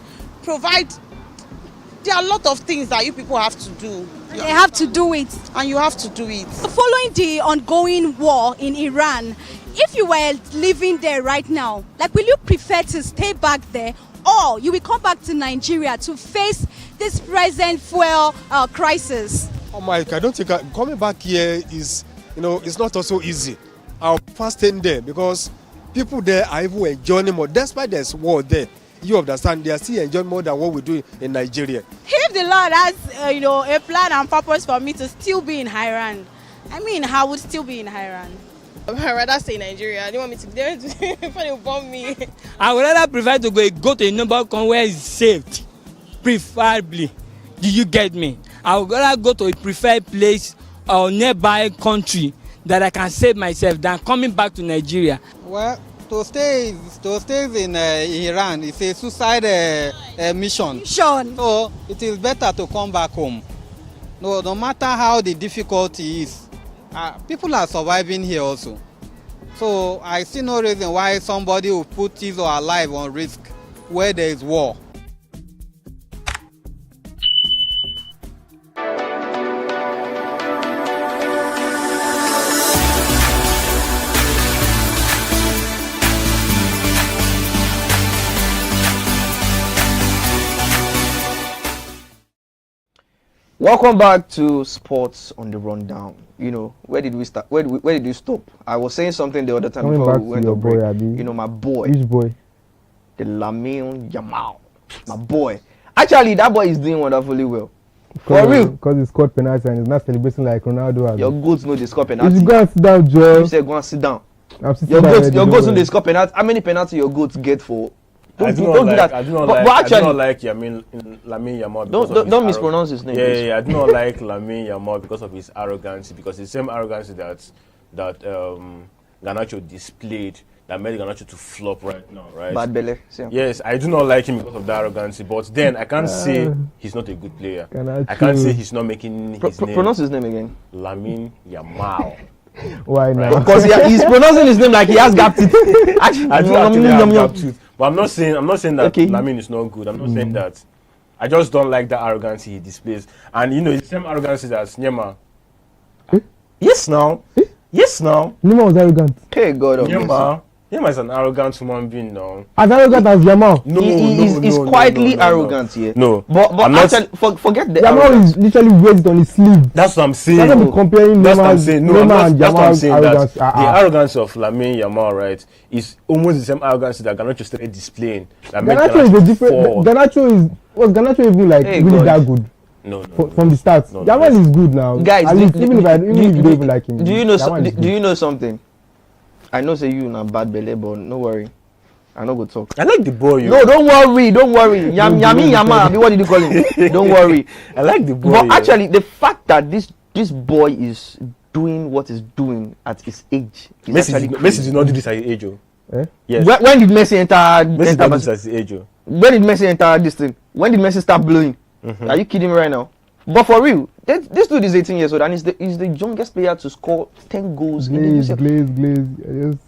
S15: There are a lot of things that you people have to do.
S10: They have to do it.
S15: And you have to do it.
S10: Following the ongoing war in Iran, if you were living there right now, will you prefer to stay back there, or you will come back to Nigeria to face this present fuel crisis?
S19: Oh Mike, I don't think coming back here is, it's not also easy. I'll first stay there because people there are even enjoying more. Despite there's war there, you understand, they are still enjoying more than what we do in Nigeria.
S3: If the Lord has, a plan and purpose for me to still be in Iran, I would still be in Iran.
S16: I'd rather stay in Nigeria. They want me to. They bomb me.
S17: I would rather prefer to go to a number where it's safe, preferably. Do you get me? I would rather go to a preferred place or nearby country that I can save myself than coming back to Nigeria.
S18: Well, to stay in Iran is a suicide mission. So it is better to come back home. No matter how the difficulty is, people are surviving here also. So I see no reason why somebody will put his or her life on risk where there is war.
S4: Welcome back to Sports on the Rundown. Where did we start? Where did we stop? I was saying something the other time before we went to break. My boy.
S21: Which boy?
S4: the Lamine Yamal, my boy. Actually, that boy is doing wonderfully well. For real.
S21: Because he scored penalty and he's not celebrating like Ronaldo.
S4: Your goats know they score penalty.
S21: You go and sit down, Joe.
S4: You say go and sit down. Your goats know they score penalty. How many penalty your goats get for?
S5: I do not like Lamine Yamal.
S4: Don't mispronounce his name.
S5: Yeah, I do not like Lamine Yamal because of his arrogance. Because the same arrogance that Garnacho displayed that made Garnacho to flop right now, right?
S4: Bad belly.
S5: Yes, I do not like him because of the arrogance. But then I can't say he's not a good player. I can't say he's not making his name.
S4: Pronounce his name again.
S5: Lamine Yamal.
S21: Why now?
S4: Because he's pronouncing his name like he has gap teeth.
S5: I do actually have gap tooth. But I'm not saying that Lamine is not good. I'm not saying that. I just don't like the arrogance he displays. And you know, the same arrogance that Nyema. Yes now. Yes now.
S21: Nyema was arrogant.
S4: Hey God.
S5: Nyema is an arrogant human being now.
S21: As arrogant as Yamal.
S5: No,
S4: he's quietly arrogant here.
S5: No.
S4: But actually, forget the
S21: Yamal is literally wears on his sleeve.
S5: That's what I'm saying.
S21: That's what I'm comparing Neymar and Yamal's arrogance.
S5: The arrogance of Lamine Yamal, right, is almost the same arrogance that Garnacho started displaying.
S21: Garnacho is a different. Was Garnacho even like really that good?
S5: No.
S21: From the start, Yamal is good now.
S4: Guys,
S21: even if you don't even like him.
S4: Do you know something? I know say you na bad belly, but no worry. I no go talk.
S5: I like the boy.
S4: No, don't worry. Yami, what did you call him? Don't worry.
S5: I like the boy.
S4: But actually, the fact that this boy is doing what he's doing at his age is
S5: Messi did not do this at his age. Yes.
S4: When did Messi enter?
S5: Messi did this at his age.
S4: When did Messi enter this thing? When did Messi start blowing? Are you kidding me right now? But for real, this dude is 18 years old and he's the youngest player to score 10 goals in the UCL.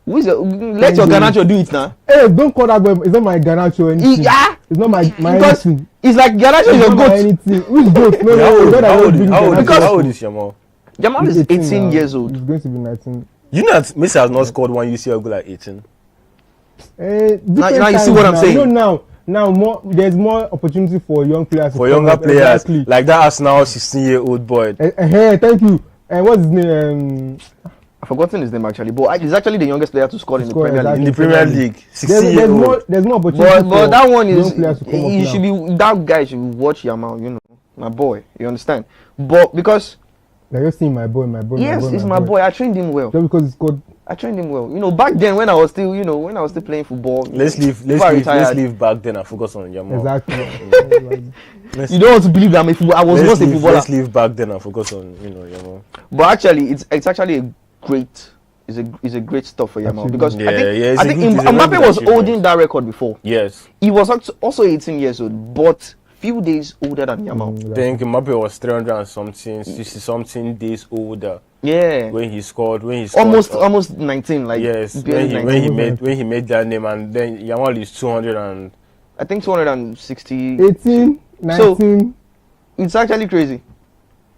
S21: Yes.
S4: Let your Garnacho do it now.
S21: Hey, don't call that boy. It's not my Garnacho anything. It's not my anything.
S4: It's like Garnacho is your goat.
S21: Which goat? No.
S5: How old is Yamal?
S4: Yamal is 18 years old.
S21: He's going to be 19.
S5: You know that Messi has not scored one UCL goal at 18.
S4: Now you see what I'm saying.
S21: You know now there's more opportunity for young players.
S5: For younger players, like that Arsenal 16-year-old boy.
S21: Thank you. And what's his name?
S4: I've forgotten his name actually, but he's actually the youngest player to score in the Premier League.
S5: In the Premier League, 16-year-old.
S21: There's more opportunity.
S4: But that one is that guy should watch Yamal. You know, my boy. You understand? But because
S21: you're just saying my boy.
S4: Yes, he's my boy. I trained him well.
S21: Just because he's good.
S4: I trained him well. You know, back then when I was still playing football.
S5: Let's leave back then and focus on Yamal.
S21: Exactly.
S4: You don't want to believe that I was once a footballer.
S5: Let's leave back then and focus on Yamal.
S21: But
S4: actually, it's actually a great. Is a great stuff for Yamal because I think Mbappe was holding that record before.
S5: Yes.
S4: He was also 18 years old, but few days older than Yamal.
S5: I think Mbappe was 300 and something, 60 something days older.
S4: Yeah.
S5: When he scored
S4: almost 19, like
S5: yes. When he made that name, and then Yamal is 200 and
S4: I think 260.
S21: 18, 19.
S4: So it's actually crazy.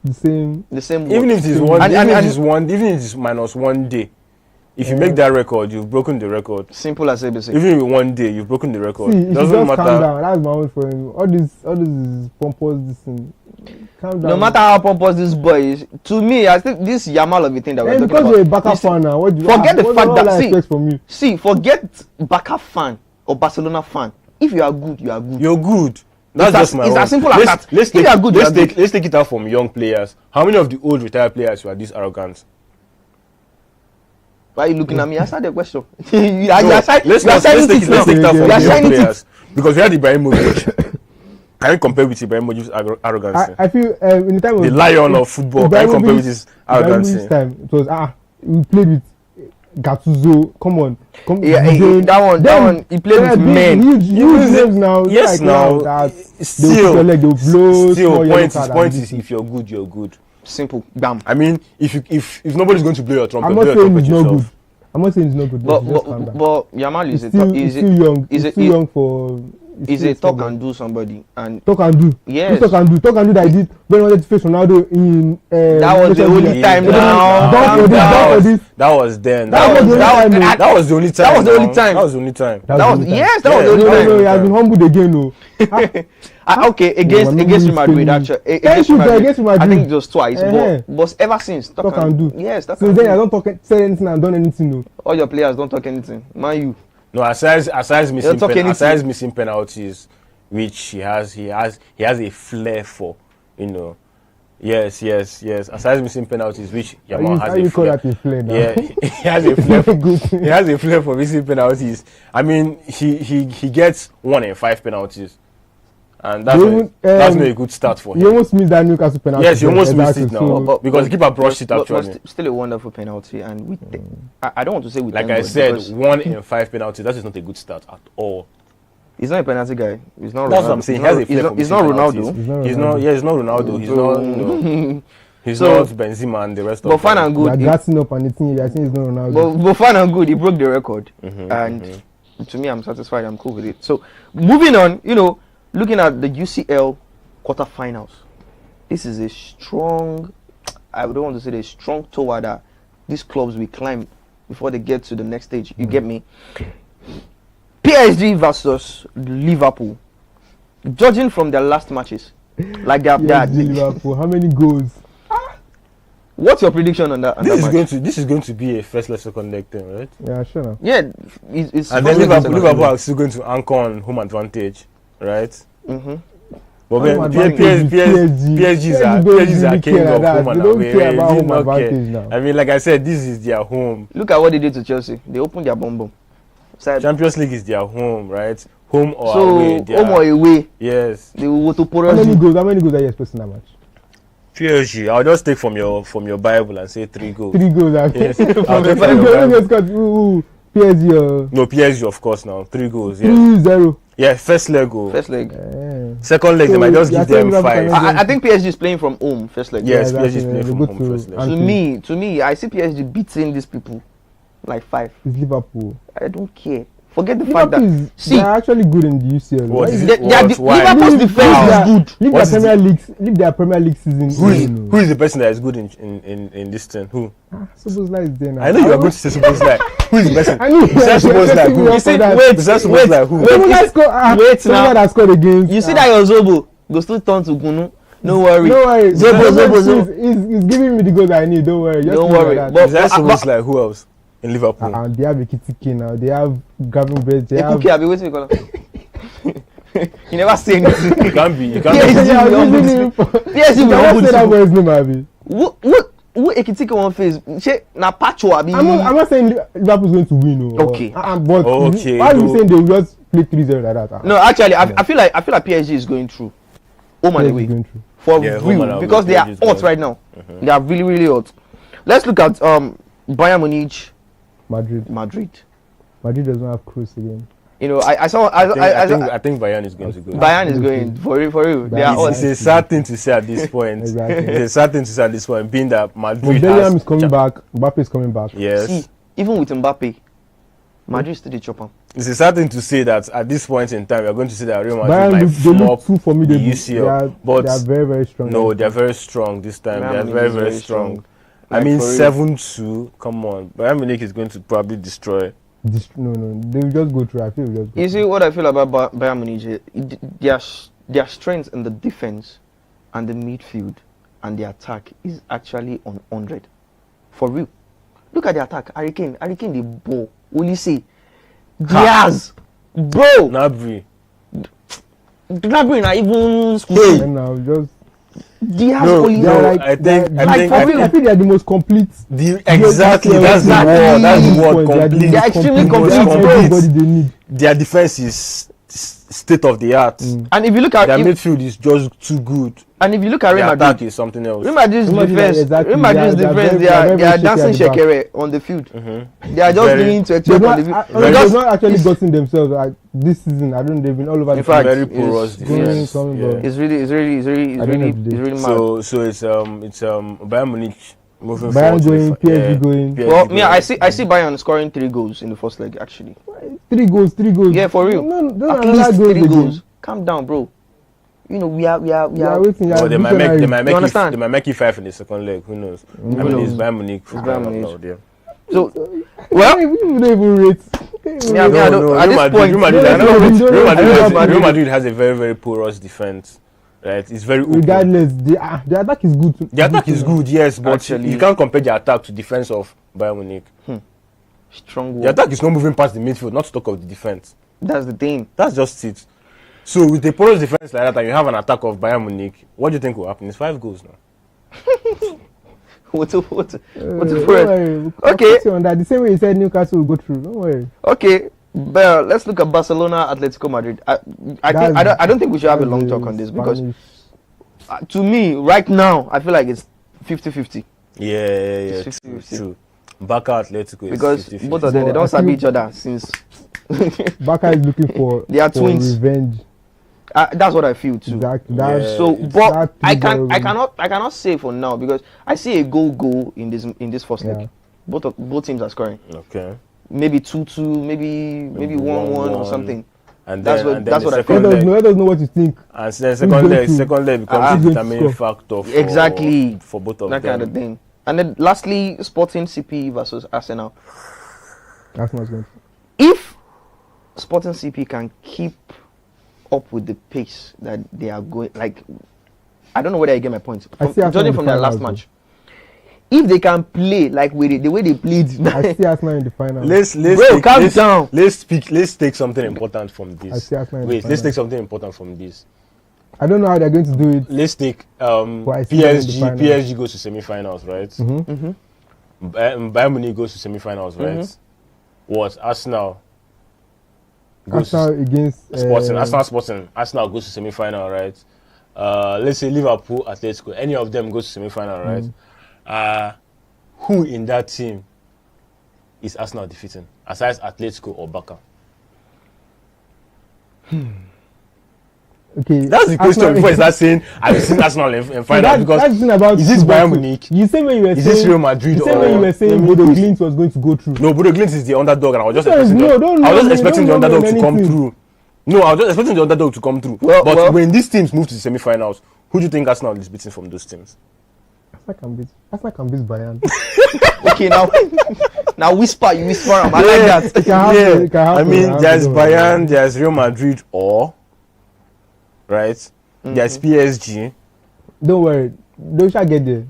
S21: The same.
S5: Even if it's minus 1 day. If you make that record, you've broken the record.
S4: Simple as ABC.
S5: Even in 1 day, you've broken the record.
S21: See, doesn't matter. Calm down. That's my own for him. All this is pompous. This thing. Calm down.
S4: No matter how pompous this boy is, to me, I think this Yamal of the thing that we're talking
S21: because
S4: about.
S21: You're a Barca fan now.
S4: Forget the fact that forget Barca fan or Barcelona fan. If you are good, you are good.
S5: You're good. That's just my own.
S4: It's as simple as that.
S5: Let's take it out from young players. How many of the old retired players were this arrogant?
S4: Why are you looking at me? Answer the question.
S5: Let's take it out from young players. Because we had Ibrahimovic. Can you compare with Ibrahimovic's arrogance?
S21: I feel in the time of
S5: the lion of football. Can you compare with his arrogance?
S21: Time it was we played with Gattuso. Come on.
S4: That one. He played with men.
S21: Huge names now.
S5: Yes, now.
S21: Still,
S5: point is if you're good, you're good.
S4: Simple. Bam.
S5: I mean, if nobody's going to blow your trumpet,
S21: I'm not saying it's not good. I'm not saying it's not good.
S4: But Yamal is
S21: still young. He's too young for.
S4: He's a talk and do somebody and
S21: talk and do.
S4: Yes.
S21: Talk and do that I did when I wanted to face Ronaldo in.
S4: That was the only time now.
S5: That was then.
S21: That
S5: was the only time.
S4: That was the only time.
S5: That was the only time.
S4: That was the only time.
S21: No, he has been humbled again. No.
S4: Okay, against Real Madrid actually. Against Real Madrid. I think it was twice. But ever since
S21: talk and do.
S4: Yes.
S21: So then I don't say anything and done anything. No.
S4: All your players don't talk anything. Man, you.
S5: No, aside missing penalties, which he has a flair for, you know. Yes. Aside missing penalties, which Yamal has a flair. Yeah, he has a flair. He has a flair for missing penalties. I mean, he gets 1 in 5 penalties, and that's not a good start for him.
S21: You almost missed that Newcastle penalty.
S5: Yes, you almost missed it now, because the keeper brushed it actually.
S4: But still a wonderful penalty, and I don't want to say with.
S5: Like I said, 1 in 5 penalties. That is not a good start at all.
S4: He's not a penalty guy. He's not.
S5: That's what I'm saying.
S4: He's not Ronaldo.
S5: He's not Ronaldo. He's not. He's not Benzema and the rest of them.
S4: But fine and good.
S21: Gassing up and eating. I think he's not Ronaldo.
S4: But fine and good. He broke the record, and to me, I'm satisfied. I'm cool with it. So moving on, looking at the UCL quarterfinals, this is a strong. I don't want to say a strong tower that these clubs will climb before they get to the next stage. You get me? PSG versus Liverpool. Judging from their last matches, like
S21: Liverpool. How many goals?
S4: What's your prediction on that?
S5: This is going to be a first leg, second leg thing, right?
S21: Yeah, sure.
S4: Yeah, it's
S5: and then Liverpool are still going to anchor on home advantage, right? But PSG are king of home and away. I mean, like I said, this is their home.
S4: Look at what they did to Chelsea. They opened their bum.
S5: Champions League is their home, right? Home or away.
S4: Home or away.
S5: Yes.
S4: They will to
S21: How many goals are you expecting that match?
S5: PSG. I'll just take from your Bible and say 3 goals.
S21: 3 goals.
S5: Yes.
S21: I'll take from your Bible. PSG.
S5: No, PSG of course now. 3 goals.
S21: 3-0.
S5: Yeah, first leg goal.
S4: First leg.
S5: Second leg, they might just give them 5.
S4: I think PSG is playing from home. First leg.
S5: Yes, PSG is playing from home. First leg.
S4: To me, I see PSG beating these people like 5.
S21: It's Liverpool.
S4: I don't care. Forget the fact that
S21: they're actually good in the UCL.
S4: Liverpool's defense is good.
S21: Leave their Premier League season.
S5: Who is the person that is good in this thing? Who?
S21: Szoboszlai is there now.
S5: I know you are going to say Szoboszlai. Who is the person?
S21: I know.
S5: Szoboszlai. Who?
S21: You said
S5: Szoboszlai. Who?
S21: Wait now. That scored against.
S4: You see that your Zobo go still turn to Gunu. No worry.
S21: Zobo. He's giving me the goal that I need. Don't worry.
S4: Don't worry.
S5: But that's Szoboszlai. Who else? In Liverpool.
S21: They have Ekitike now. They have Gavin Bridge. They have.
S4: I'll be waiting for you never say anything.
S5: You can't be.
S4: PSG will
S21: humble say that boy's name, Abi.
S4: Who Ekitike one face? Na Pacho Abi.
S21: I'm not saying Liverpool's going to win.
S4: Okay.
S21: But
S5: okay.
S21: Why are you saying they will just play 3-0 like that?
S4: No, actually, I feel like PSG is going through. Home and away. For real, because they are hot right now. They are really, really hot. Let's look at Bayern Munich. Madrid
S21: does not have Cruz again.
S5: I think Bayern is going to go.
S4: Bayern is going for real.
S5: It's a sad thing to say at this point. Exactly. It's a sad thing to say at this point, being that Madrid
S21: Bellingham is coming back. Mbappe is coming back.
S5: Yes.
S4: See, even with Mbappe, Madrid still the chopper.
S5: It's a sad thing to say that at this point in time we are going to see that Real Madrid might flop the UCL, but
S21: they are very, very strong.
S5: No, they are very strong this time. They are very, very strong. I mean 7-2. Come on, Bayern Munich is going to probably destroy.
S21: No, they will just go through. I feel
S4: you see what I feel about Bayern Munich? Their strength in the defense and the midfield and the attack is actually on 100. For real. Look at the attack. Harry Kane the ball. Only say Diaz, bro.
S5: Gnabry
S4: not even
S21: school. Now just.
S5: I
S21: think they are the most complete.
S5: Exactly, that's the word. Complete.
S4: They are extremely complete.
S5: Their defense is state of the art,
S4: and if you look at
S5: their midfield is just too good.
S4: And if you look at Real Madrid,
S5: attack is something else.
S4: Real Madrid's defense, they are dancing shekere on the field. They are just doing to on the field.
S21: They've not actually gotten themselves this season. I don't. They've been all over.
S5: In fact, very porous defense.
S4: It's really mad.
S5: So it's Bayern Munich moving
S21: forward. Bayern going, PSG going.
S4: Well, me, I see Bayern scoring 3 goals in the first leg actually.
S21: 3 goals.
S4: Yeah, for real.
S21: No,
S4: at least 3 goals. Calm down, bro. We are
S21: waiting.
S5: They might make it 5 in the second leg. Who knows? I mean, it's Bayern Munich.
S4: So, well,
S21: we don't even rate.
S5: Real Madrid has a very, very porous defense. Right, it's very open.
S21: Regardless, the attack is good.
S5: The attack is good, yes, but you can't compare the attack to defense of Bayern Munich.
S4: Strong
S5: The
S4: wall.
S5: attack is not moving past the midfield, not to talk of the defense.
S4: That's the thing.
S5: That's just it. So with a porous defense like that, and you have an attack of Bayern Munich, what do you think will happen? It's 5 goals now.
S4: What's the
S21: Don't
S4: friend?
S21: worry.
S4: Okay.
S21: On that. The same way you said Newcastle will go through. Don't worry.
S4: Okay. But let's look at Barcelona, Atletico Madrid. I don't think we should have a long talk on this because to me, right now, I feel like it's 50-50.
S5: Yeah.
S4: 50-50.
S5: True. Barca Atletico is
S4: Because
S5: 50-50.
S4: both of them, they don't sabi each other since.
S21: Barca is looking for
S4: they are twins.
S21: Revenge.
S4: That's what I feel too.
S21: Exactly.
S4: So, but I cannot say for now because I see a goal in this first leg. Both teams are scoring.
S5: Okay.
S4: Maybe 2-2, maybe 1-1 or something.
S5: And
S4: that's what I feel.
S21: Let us know what you think.
S5: And then second leg becomes a determining factor for both of them.
S4: That kind of thing. And then lastly, Sporting CP versus Arsenal. If Sporting CP can keep up with the pace that they are going, like, I don't know whether you get my point. Judging from their last match, if they can play like the way they played,
S21: I see Arsenal in the final.
S5: Let's take something important from this. Let's take something important from this.
S21: I don't know how they're going to do it.
S5: Let's take PSG goes to semi-finals, right? Bayern Munich goes to semi-finals, right? What Arsenal
S21: against
S5: Sporting. Arsenal goes to semi-final, right? Let's say Liverpool, Atletico, any of them goes to semi-final, right? Who in that team is Arsenal defeating, aside Atletico or Barca?
S21: Okay,
S5: that's the question. Before you start saying, I've seen Arsenal in final because
S21: that's the thing about
S5: is this Bayern Munich?
S21: You say when you were
S5: is this Real Madrid?
S21: You say when you were saying Bodo Glimt was going to go through.
S5: No, Bodo Glimt is the underdog, and I was just expecting the underdog to come through. No, I was just expecting the underdog to come through. But when these teams move to the semi-finals, who do you think Arsenal is beating from those teams?
S21: Arsenal can beat Bayern.
S4: Okay, now whisper. I like that.
S5: I mean, there's Bayern, there's Real Madrid, or right? There's PSG.
S21: Don't worry, they shall get there.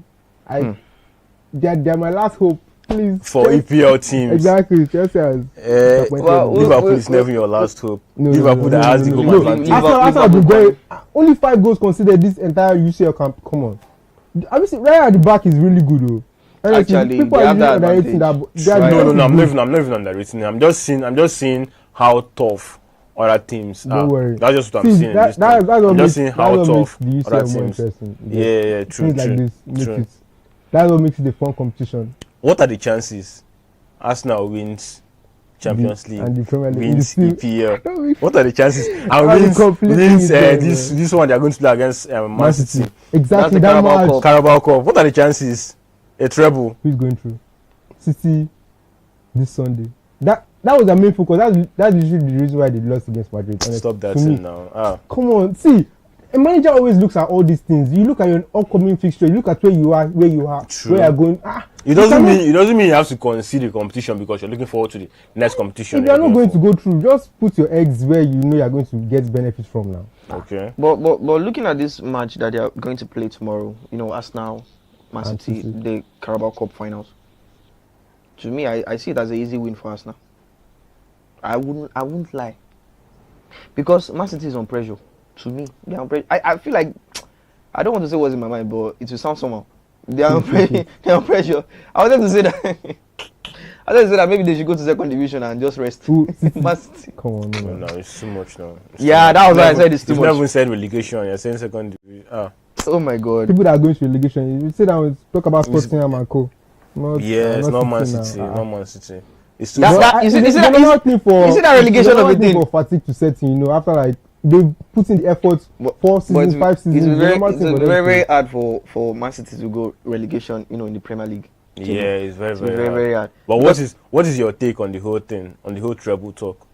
S21: They're my last hope, please.
S5: For EPL teams.
S21: Exactly. Chelsea
S5: Liverpool is never your last hope. Liverpool that has the goal advantage.
S21: Arsenal have been going. Only 5 goals considered this entire UCL camp. Come on. Obviously, right at the back is really good though.
S4: Actually,
S21: people are really underrating that.
S5: No, I'm not even underrating. I'm just seeing how tough other teams are.
S21: Don't worry.
S5: That's just what I'm seeing. I'm just seeing how tough other teams. Yeah, true.
S21: That's what makes it a fun competition.
S5: What are the chances Arsenal wins Champions League
S21: and the Premier League
S5: wins EPL? What are the chances? And wins this one they are going to play against Man City.
S21: Exactly.
S5: That's the Carabao Cup. What are the chances? A treble.
S21: Who's going through? City this Sunday. That was the main focus. That's usually the reason why they lost against Madrid.
S5: Stop that thing now.
S21: Come on, see. A manager always looks at all these things. You look at your upcoming fixture. You look at where you are, where you are,
S5: True.
S21: where you are going.
S5: It doesn't mean you have to concede the competition because you're looking forward to the next competition.
S21: If you are not going to go through, just put your eggs where you know you are going to get benefits from now.
S5: Okay.
S4: But looking at this match that they are going to play tomorrow, Arsenal, Man City, the Carabao Cup finals. To me, I see it as an easy win for Arsenal. I wouldn't lie, because Man City is on pressure. To me, they are on pressure. I feel like, I don't want to say what's in my mind, but it will sound somehow. They are on pressure. They are on pressure. I wanted to say that. Maybe they should go to second division and just rest. Man City.
S21: Come on,
S5: no, it's too much now.
S4: That was why I said it's too much.
S5: You've never said relegation. You're saying second division.
S4: Oh my God.
S21: People that are going to relegation, you sit down and talk about Sporting and Co.
S5: It's not Man City. Not Man City. It's too
S21: is it that relegation of a thing for fatigue to set in? After like they put in the effort 4 seasons, 5 seasons.
S4: It's very hard for Man City to go relegation, in the Premier League.
S5: Yeah, it's very hard. But what is your take on the whole thing, on the whole treble talk?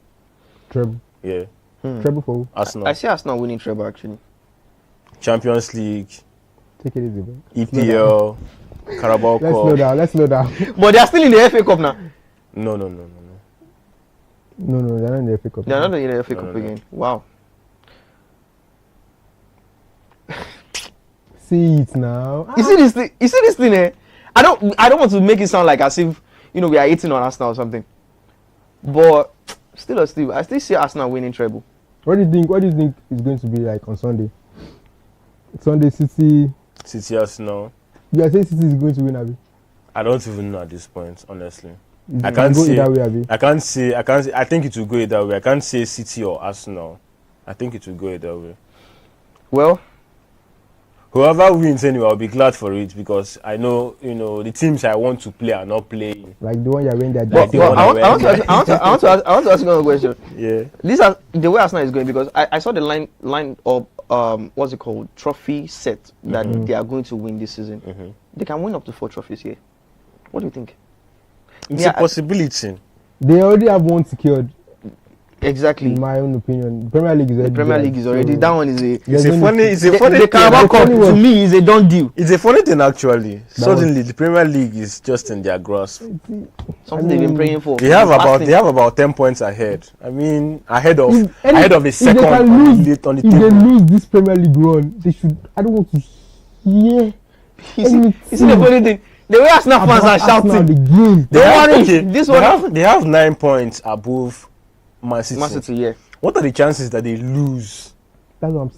S21: Treble.
S5: Yeah.
S21: Treble for who?
S5: Arsenal.
S4: I see Arsenal winning treble actually.
S5: Champions League.
S21: Take it easy, bro.
S5: EPL. Carabao Cup.
S21: Let's slow down.
S4: But they are still in the FA Cup now.
S5: No,
S21: they're not in the FA Cup.
S4: They're not in the FA Cup again. Wow.
S21: See it now.
S4: You see this thing, I don't want to make it sound like as if we are eating on Arsenal or something. But still, I still see Arsenal winning treble.
S21: What do you think? What do you think is going to be like on Sunday? Sunday, City
S5: Arsenal.
S21: You are saying City is going to win, Abi?
S5: I don't even know at this point, honestly.
S21: I can't say.
S5: I can't say. I think it will go either way. I can't say City or Arsenal. I think it will go either way.
S4: Well,
S5: whoever wins anyway, I'll be glad for it because I know, the teams I want to play are not playing.
S21: Like the one you're wearing that.
S4: I want to ask you a question.
S5: Yeah.
S4: These are the way Arsenal is going because I saw the line of what's it called, trophy set that they are going to win this season. They can win up to 4 trophies here. What do you think?
S5: It's a possibility.
S21: They already have one secured.
S4: Exactly.
S21: In my own opinion, the Premier League is already.
S4: That one is
S5: It's a funny
S4: the Carabao Cup to me is a done deal.
S5: It's a funny thing actually. Suddenly the Premier League is just in their grasp.
S4: Something they've been praying for.
S5: They have about 10 points ahead. I mean, ahead of the second
S21: on the
S5: table.
S21: If they lose this Premier League run, they should. I don't want to hear.
S4: You see the funny thing. The way Arsenal fans are shouting.
S5: They have 9 points above Man City.
S4: Man City, yeah.
S5: What are the chances that they lose?
S21: That's what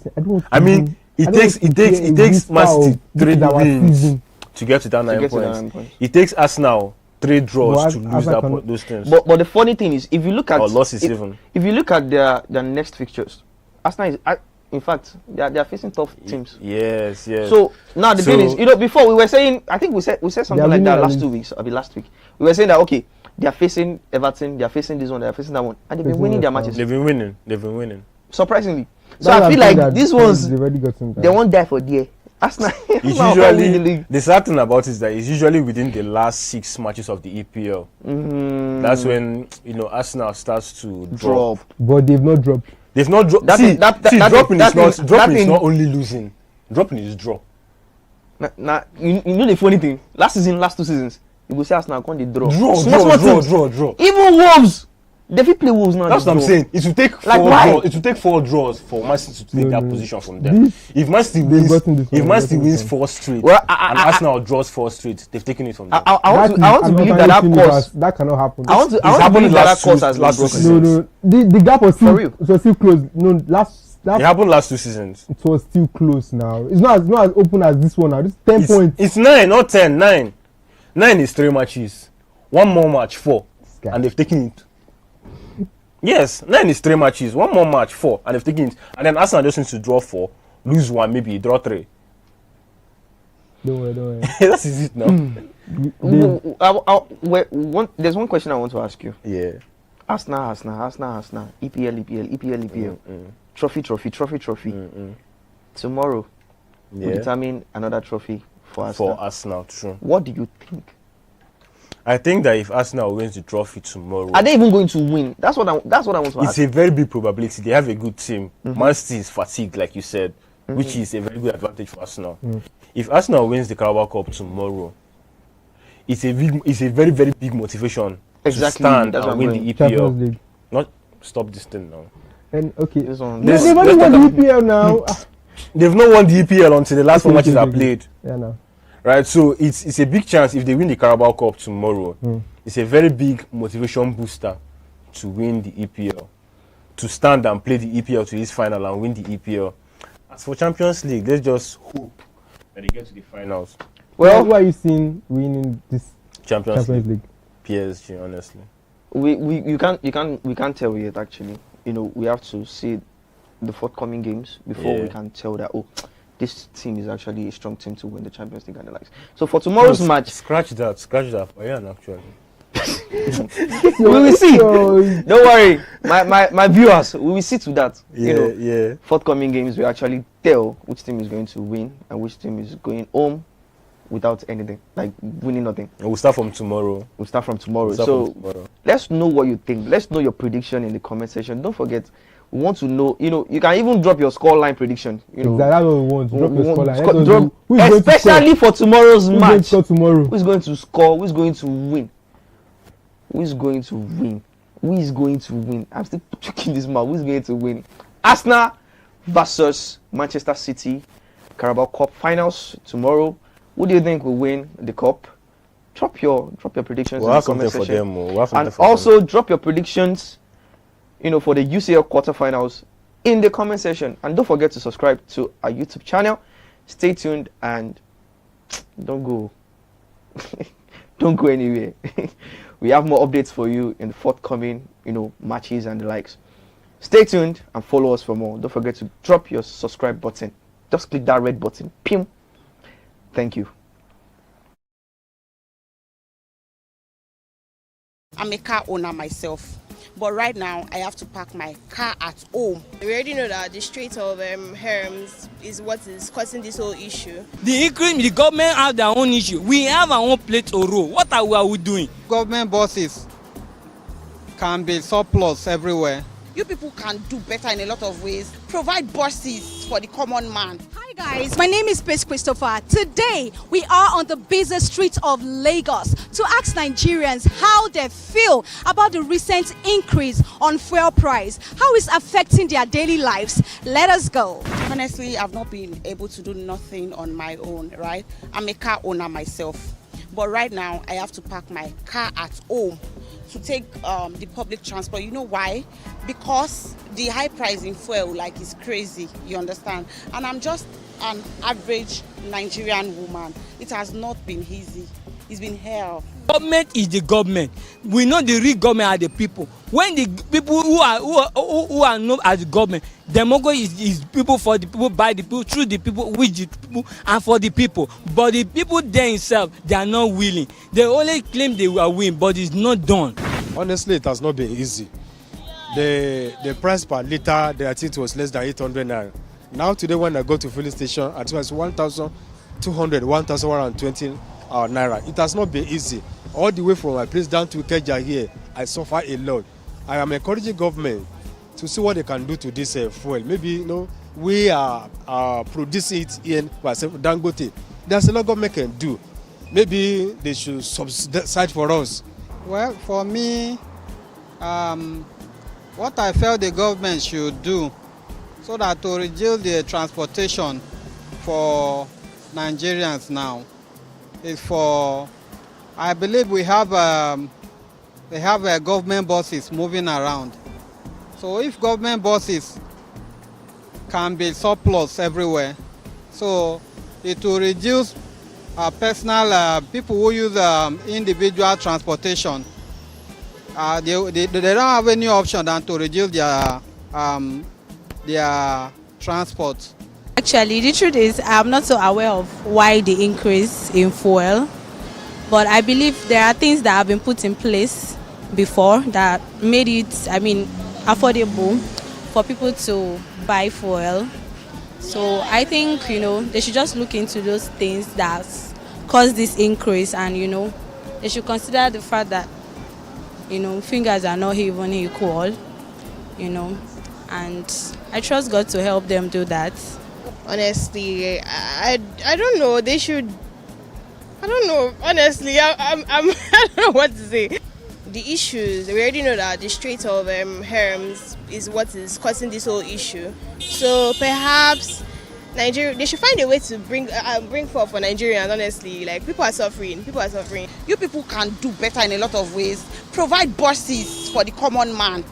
S21: I'm saying.
S5: It takes Man City 3 wins to get to that 9 points. It takes Arsenal 3 draws to lose those things.
S4: But the funny thing is, if you look at
S5: if
S4: you look at their next fixtures, Arsenal is in fact they are facing tough teams.
S5: Yes.
S4: So now the thing is, before we were saying, I think we said something like that last 2 weeks, or last week. We were saying that okay, they are facing Everton, they are facing this one, they are facing that one, and they've been winning their matches.
S5: They've been winning.
S4: Surprisingly. So I feel like these ones, they won't die for dear. Arsenal.
S5: Usually, the sad thing about it is that it's usually within the last 6 matches of the EPL. That's when Arsenal starts to drop.
S21: But they've not dropped.
S5: They've not dropped. Dropping is not only losing. Dropping is draw.
S4: Now, you know the funny thing. Last 2 seasons, you go say Arsenal come dey draw.
S5: Draw.
S4: Even Wolves, they fit play Wolves now.
S5: That's what I'm saying. It will take 4 draws. It will take 4 draws for Man City to take that position from them. If Man City wins 4 straight, and Arsenal draws 4 straight, they've taken it from them.
S4: I want to believe that course.
S21: That cannot happen.
S4: I want to believe that course has been broken.
S21: No. The gap was still close. No,
S5: it happened last 2 seasons.
S21: It was still close now. It's not as open as this one now. It's 10 points.
S5: It's 9, not 10. 9. 9 is 3 matches. 1 more match, 4. And they've taken it. Yes, 9 is 3 matches. 1 more match, 4. And they've taken it. And then Arsenal just needs to draw 4, lose 1, maybe draw 3.
S21: Don't worry.
S5: That is it now.
S4: There's one question I want to ask you.
S5: Yeah.
S4: Arsenal. EPL. Trophy. Tomorrow, we determine another trophy for Arsenal.
S5: True.
S4: What do you think?
S5: I think that if Arsenal wins the trophy tomorrow,
S4: are they even going to win? That's what I want to ask.
S5: It's a very big probability. They have a good team. Man City is fatigued, like you said, which is a very good advantage for Arsenal. If Arsenal wins the Carabao Cup tomorrow, it's a very, very big motivation to stand and win the EPL. Not stop this thing now.
S21: And okay, they've only won the EPL now.
S5: They've not won the EPL until the last 4 matches are played.
S21: Yeah, no.
S5: Right, so it's a big chance if they win the Carabao Cup tomorrow. It's a very big motivation booster to win the EPL, to stand and play the EPL to this final and win the EPL. As for Champions League, let's just hope that they get to the finals.
S21: Well, who are you seeing winning this
S5: Champions League? PSG, honestly.
S4: We can't tell yet. Actually, we have to see the forthcoming games before we can tell that this team is actually a strong team to win the Champions League and the likes. So for tomorrow's match,
S5: scratch that for Ian actually.
S4: We will see. Don't worry, my viewers, we will see to that. Forthcoming games will actually tell which team is going to win and which team is going home without anything, like winning nothing.
S5: And we'll start from tomorrow.
S4: So let's know what you think. Let's know your prediction in the comment section. Don't forget, we want to know, you can even drop your scoreline prediction.
S21: Exactly what we want. Drop your scoreline.
S4: Especially for tomorrow's match.
S21: Who's
S4: going to score? Who's going to win? Who is going to win? I'm still checking this mouth. Who is going to win? Arsenal versus Manchester City Carabao Cup finals tomorrow. Who do you think will win the cup? drop your predictions
S5: We'll
S4: in
S5: have
S4: the comment
S5: something for
S4: section.
S5: them. We'll have something
S4: And
S5: for them.
S4: also drop your predictions, for the UCL quarterfinals in the comment section. And don't forget to subscribe to our YouTube channel. Stay tuned and don't go. Don't go anywhere. We have more updates for you in the forthcoming, matches and the likes. Stay tuned and follow us for more. Don't forget to drop your subscribe button. Just click that red button. Pim. Thank you.
S15: I'm a car owner myself, but right now I have to park my car at home.
S16: We already know that the Strait of Hormuz is what is causing this whole issue.
S17: The increase, the government have their own issue. We have our own plate to roll. What are we doing?
S18: Government buses can be surplus everywhere.
S15: You people can do better in a lot of ways. Provide buses for the common man.
S10: Hi guys, my name is Pace Christopher. Today we are on the busy streets of Lagos to ask Nigerians how they feel about the recent increase on fuel price. How it's affecting their daily lives. Let us go.
S15: Honestly, I've not been able to do nothing on my own, right? I'm a car owner myself, but right now I have to park my car at home to take the public transport. You know why? Because the high price in fuel is crazy, you understand? And I'm just an average Nigerian woman. It has not been easy. It's been hell.
S17: Government is the government. We know the real government are the people. When the people who are not as the government, democracy is people, for the people, by the people, through the people, with the people, and for the people. But the people themselves, they are not willing. They only claim they will win, but it's not done.
S19: Honestly, it has not been easy. The price per liter, I think it was less than 800 naira. Now today when I go to filling station, I think it's 1,200, 1,120 naira. It has not been easy. All the way from my place down to Keja here, I suffer a lot. I am encouraging government to see what they can do to this fuel. Maybe we are producing it in Dangote. There's a lot government can do. Maybe they should subsidize for us.
S18: Well, for me, what I felt the government should do so that to reduce the transportation for Nigerians now is I believe we have government buses moving around. So if government buses can be surplus everywhere, so it will reduce personal people who use individual transportation. They don't have any option than to reduce their transport.
S3: Actually, the truth is I'm not so aware of why the increase in fuel, but I believe there are things that have been put in place before that made it, affordable for people to buy fuel. So I think, they should just look into those things that caused this increase, and, they should consider the fact that, fingers are not even equal, and I trust God to help them do that.
S16: Honestly, I don't know. They should. I don't know. Honestly, I don't know what to say. The issues, we already know that the Strait of Hormuz is what is causing this whole issue. So perhaps Nigeria, they should find a way to bring forth for Nigerians. Honestly, people are suffering.
S15: You people can do better in a lot of ways. Provide buses for the common man.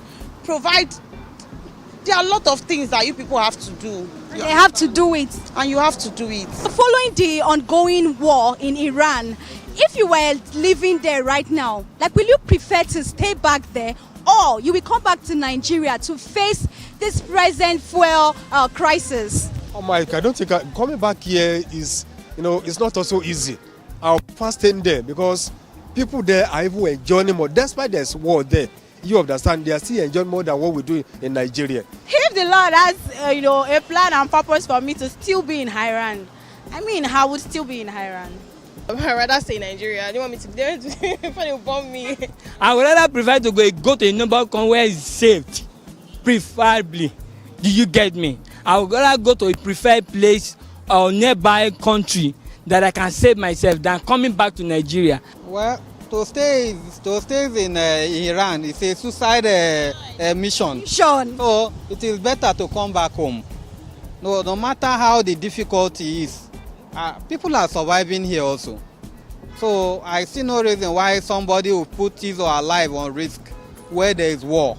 S15: There are a lot of things that you people have to do.
S10: They have to do it.
S15: And you have to do it.
S10: Following the ongoing war in Iran, if you were living there right now, will you prefer to stay back there, or you will come back to Nigeria to face this present fuel crisis?
S19: Oh Mike, I don't think coming back here is, it's not also easy. I'll first stay there because people there are even enjoying more. Despite there's war there, you understand, they are still enjoying more than what we do in Nigeria.
S3: If the Lord has, a plan and purpose for me to still be in Iran, I would still be in Iran.
S16: I'd rather stay in Nigeria. They want me to they bomb me.
S17: I would rather prefer to go to a number country where it's safe, preferably. Do you get me? I would rather go to a preferred place or nearby country that I can save myself than coming back to Nigeria.
S18: Well, to stay in Iran is a suicide mission. So it is better to come back home. No matter how the difficulty is, people are surviving here also. So I see no reason why somebody will put his or her life on risk where there is war.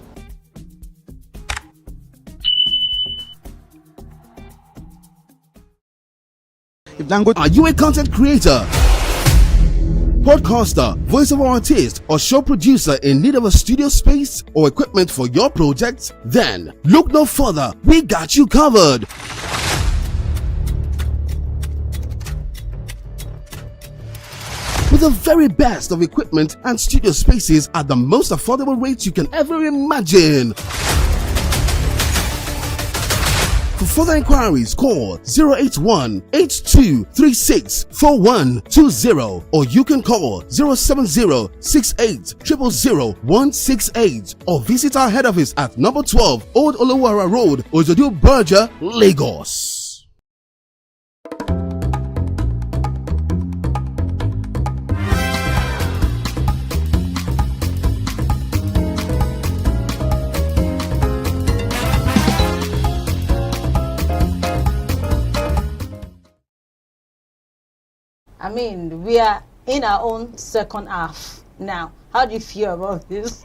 S14: Are you a content creator, podcaster, voiceover artist, or show producer in need of a studio space or equipment for your project? Then look no further. We got you covered. With the very best of equipment and studio spaces at the most affordable rates you can ever imagine. For further inquiries, call 081-8236-4120 or you can call 070-68-000-168 or visit our head office at number 12 Old Olowara Road, Ojodu Berger, Lagos.
S7: I mean, we are in our own second half now. How do you feel about this?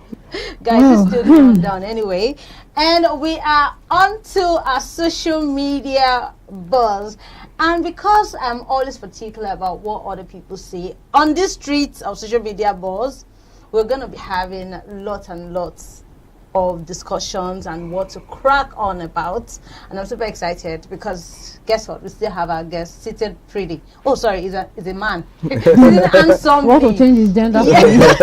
S7: Guys, it's still going down anyway. And we are on to our social media buzz. And because I'm always particular about what other people say, on the streets of social media buzz, we're going to be having lots and lots of discussions and what to crack on about. And I'm super excited because guess what? We still have our guest seated pretty. Oh, sorry, he's a man. Handsome.
S6: Want to change his gender?
S7: Yeah.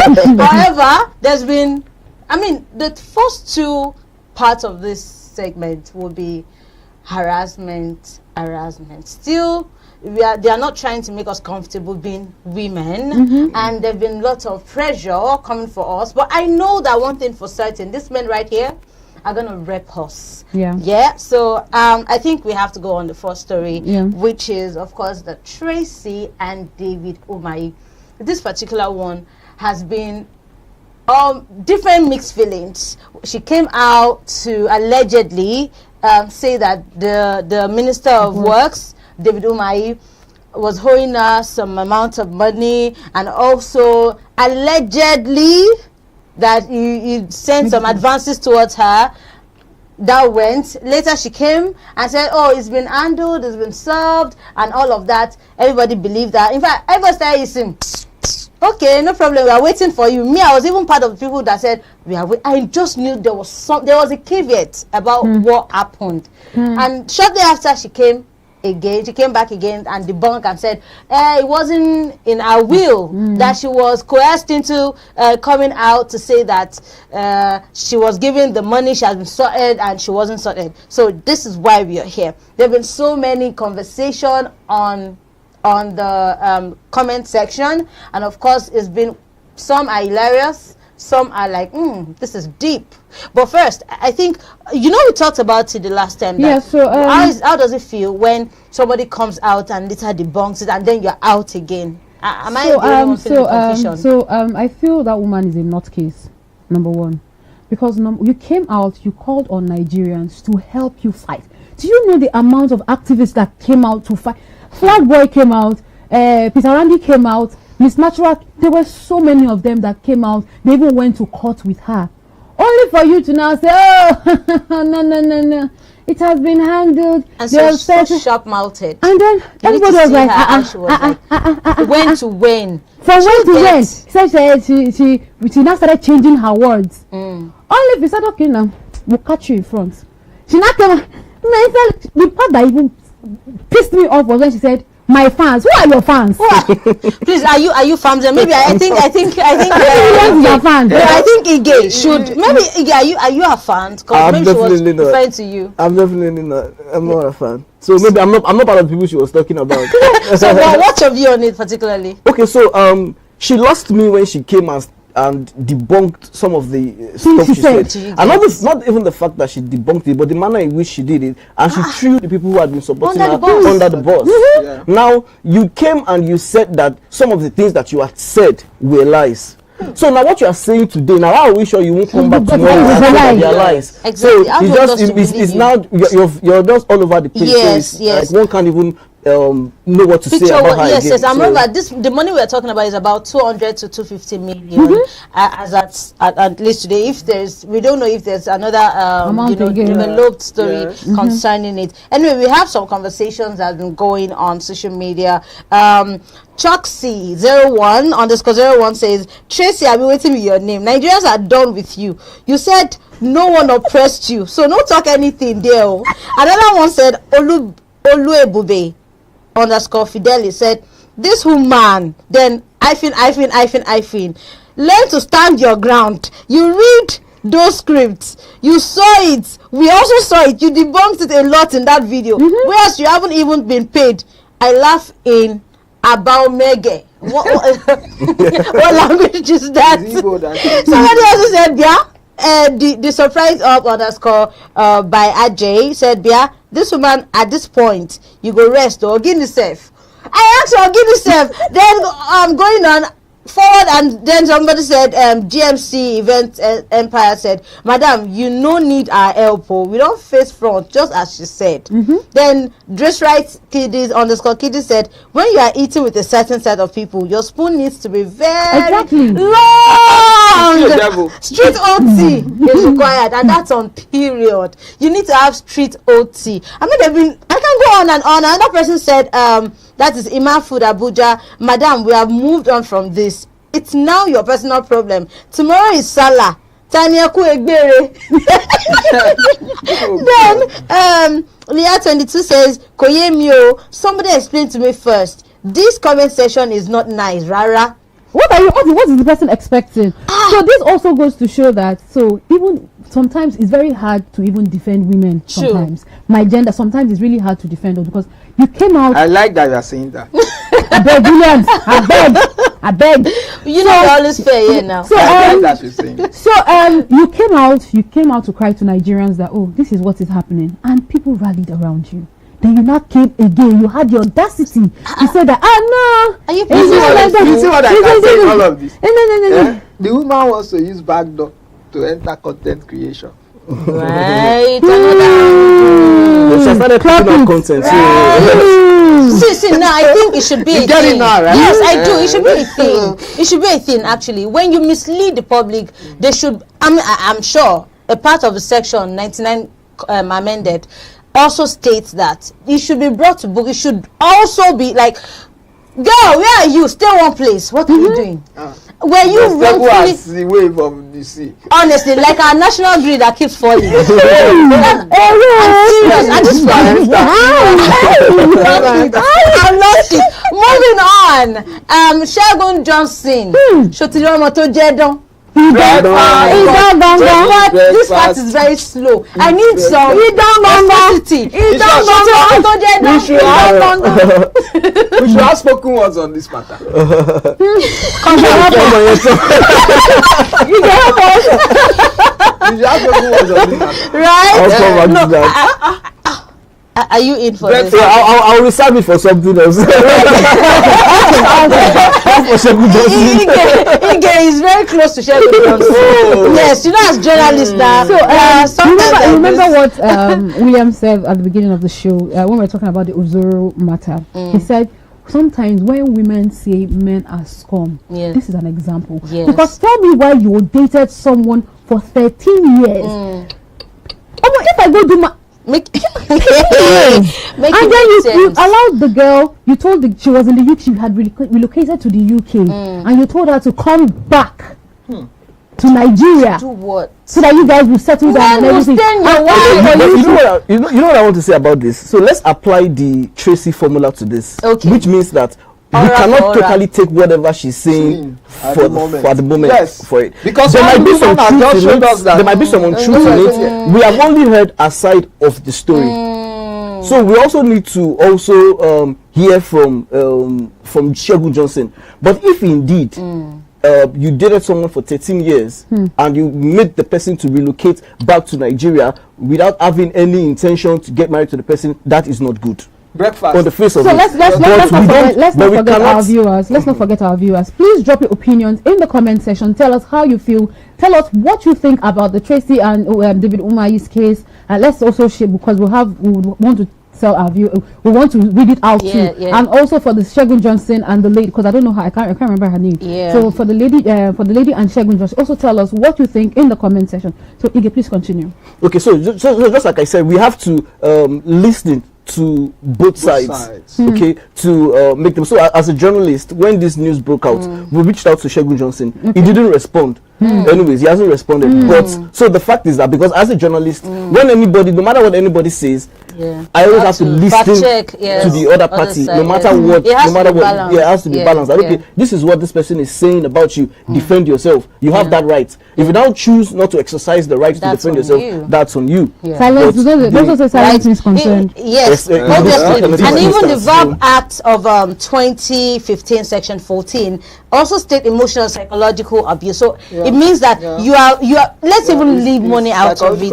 S7: However, there's been, I mean, the first two parts of this segment will be harassment. Still, they are not trying to make us comfortable being women, and there've been lots of pressure coming for us. But I know that one thing for certain, these men right here are gonna rep us. Yeah. So I think we have to go on the first story, which is of course the Tracy and David Umahi. This particular one has been different mixed feelings. She came out to allegedly say that the Minister of Works, David Umahi, was owing her some amount of money, and also allegedly that he sent some advances towards her. That went. Later she came and said, oh, it's been handled, it's been served, and all of that. Everybody believed that. In fact, everybody started saying, okay, no problem, we are waiting for you. Me, I was even part of the people that said, I just knew there was a caveat about what happened. And shortly after she came back again and debunked and said it wasn't in her will, that she was coerced into coming out to say that she was given the money, she has been sorted, and she wasn't sorted. So this is why we are here. There have been so many conversations on the comment section, and of course it's been, some are hilarious, some are like, this is deep. But first, I think, we talked about it the last time.
S6: Yeah, so
S7: how does it feel when somebody comes out and later debunks it and then you're out again? Am I the only one feeling confusion?
S6: I feel that woman is a nutcase, number one. Because you came out, you called on Nigerians to help you fight. Do you know the amount of activists that came out to fight? Flag Boy came out, Peter Randy came out, Miss Natural, there were so many of them that came out. They even went to court with her. Only for you to now say, oh, no. It has been handled. And
S7: so sharp-mouthed.
S6: And then everybody was like,
S7: when to when?
S6: From when to when? She now started changing her words. Only if you start talking now, we'll catch you in front. She now came, the part that even pissed me off was when she said, my fans. Who are your fans?
S7: Please, are you fans? Maybe I think
S6: your fans.
S7: I think Ige should. Maybe Ige, are you a fan? Because maybe she was referring to you.
S4: I'm definitely not. I'm not a fan. So maybe I'm not part of the people she was talking about.
S7: So what's your view on it particularly?
S4: Okay, so she lost me when she came and debunked some of the stuff she said. And not even the fact that she debunked it, but the manner in which she did it, and she threw the people who had been supporting her under the bus. Now, you came and you said that some of the things that you had said were lies. So now what you are saying today, now how are we sure you won't come back tomorrow and say that they are lies?
S7: Exactly.
S4: So it's now you're just all over the place.
S7: Yes.
S4: Like one can't even
S8: know what to say about her
S7: yes,
S8: again.
S7: yes. I remember the money we are talking about is about 200 to 250 million as at least today. If we don't know if there's another developed story concerning it. Anyway, we have some conversations that have been going on social media. Chucksy01_01 says, Tracy, I've been waiting with your name. Nigerians are done with you. You said no one oppressed you, so no talk anything there. Another one said, Oluebube _Fideli said, this woman, then hyphen. Learn to stand your ground. You read those scripts. You saw it. We also saw it. You debunked it a lot in that video. Whereas you haven't even been paid. I laugh in about Mege. What language is that? Somebody also said, the surprise up _ by Ajay said, this woman at this point, you go rest or give yourself. I asked her, give yourself. Then I'm going on forward, and then somebody said, GMC Event Empire said, Madam, you no need our help. We don't face front, just as she said. Then Dress Right Kiddies _Kiddies said, when you are eating with a certain set of people, your spoon needs to be very long. Street OT is required, and that's on period. You need to have street OT. I can go on and on. Another person said, that is Imam Food Abuja. Madam, we have moved on from this. It's now your personal problem. Tomorrow is Salah. Tanyaku Egbere. Then Leah22 says, Koyemio, somebody explain to me first. This comment section is not nice, Rara.
S6: What is the person expecting? So this also goes to show that even sometimes it's very hard to even defend women. Sometimes my gender sometimes it's really hard to defend them because you came out.
S8: I like that you are saying that.
S6: I beg, Williams. I beg.
S7: You know all is fair here now.
S6: So
S8: I like that you're saying.
S6: So you came out to cry to Nigerians that this is what is happening, and people rallied around you. Then you not came again. You had the audacity to say that no.
S7: Are you
S8: see what I can say in all of this? No. The woman wants to use backdoor to enter content creation.
S7: Right.
S8: She started putting up content.
S7: See, now I think it should be a thing. Now, right? Yes, I do. It should be a thing. It should be a thing, actually. When you mislead the public, they should. I'm sure a part of the section 99 amended also states that it should be brought to book. It should also be like, girl, where are you? Stay one place. What are you doing? Were you wrongfully
S8: the wave of the sea?
S7: Honestly, like our national grid that keeps falling. I'm serious. I just I'm lost it. Moving on. Shegun Johnson. Shotilomo to Jedon. This part is very slow. I need some velocity.
S8: We should have spoken words on this matter.
S7: Right? Are you in for this?
S8: I'll reserve it for something else.
S7: Ige is very close to Shegun Johnson. Yes, you know, as journalists now.
S6: So remember what William said at the beginning of the show when we were talking about the Ozoro matter. He said sometimes when women say men are scum, this is an example. Because tell me why you dated someone for 13 years. If I go do my and then you allowed the girl, you told she was in the UK, she had relocated to the UK, and you told her to come back to Nigeria.
S7: To do what?
S6: So that you guys will settle down and everything.
S8: You know what I want to say about this? So let's apply the Tracy formula to this, which means that we cannot totally take whatever she's saying for the moment for it. Because there might be some truth in it. There might be some untruth in it. We have only heard a side of the story. So we also need to hear from Shegun Johnson. But if indeed you dated someone for 13 years and you made the person to relocate back to Nigeria without having any intention to get married to the person, that is not good. Breakfast on the face of it.
S6: Let's not forget our viewers. Please drop your opinions in the comment section. Tell us how you feel. Tell us what you think about the Tracy and David Umahi's case. Let's also share, because we want to sell our view. We want to read it out too.
S7: Yeah.
S6: And also for the Shegun Johnson and the lady, because I don't know how, I can't remember her name.
S7: Yeah.
S6: So for the lady and Shegun Johnson, also tell us what you think in the comment section. So Ige, please continue.
S8: Okay, so just like I said, we have to listen to both sides. Okay, to make them. So as a journalist, when this news broke out, we reached out to Shegun Johnson. He didn't respond. Anyways, he hasn't responded. But so the fact is that because as a journalist, when anybody, no matter what anybody says, I always have to listen to the other party, no matter what. It has to be balanced. That, okay, this is what this person is saying about you. Defend yourself. You have that right. If you now choose not to exercise the right to defend yourself, that's on you.
S6: Silence. Don't also say silence is concerned.
S7: Yes, obviously. And even the VAB Act of 2015, Section 14, also state emotional psychological abuse. So it means that you are. Let's even leave money out of it.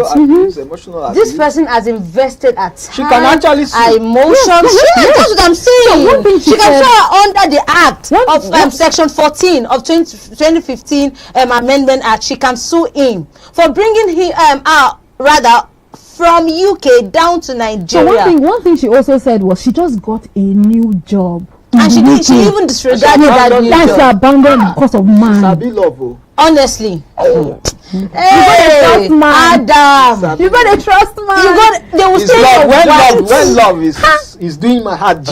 S7: This person has invested at
S20: she can actually
S7: emotions. That's what I'm saying. She can fall under the act of Section 14 of 2015 Amendment Act. She can sue him for bringing him out rather from UK down to Nigeria.
S6: So one thing she also said was she just got a new job.
S7: And she even disregarded that new job.
S6: That's abandoned because of man.
S20: Sabi love.
S7: Honestly.
S6: Hey, you Adam. You better trust man.
S7: They will say
S20: when love is doing my heart.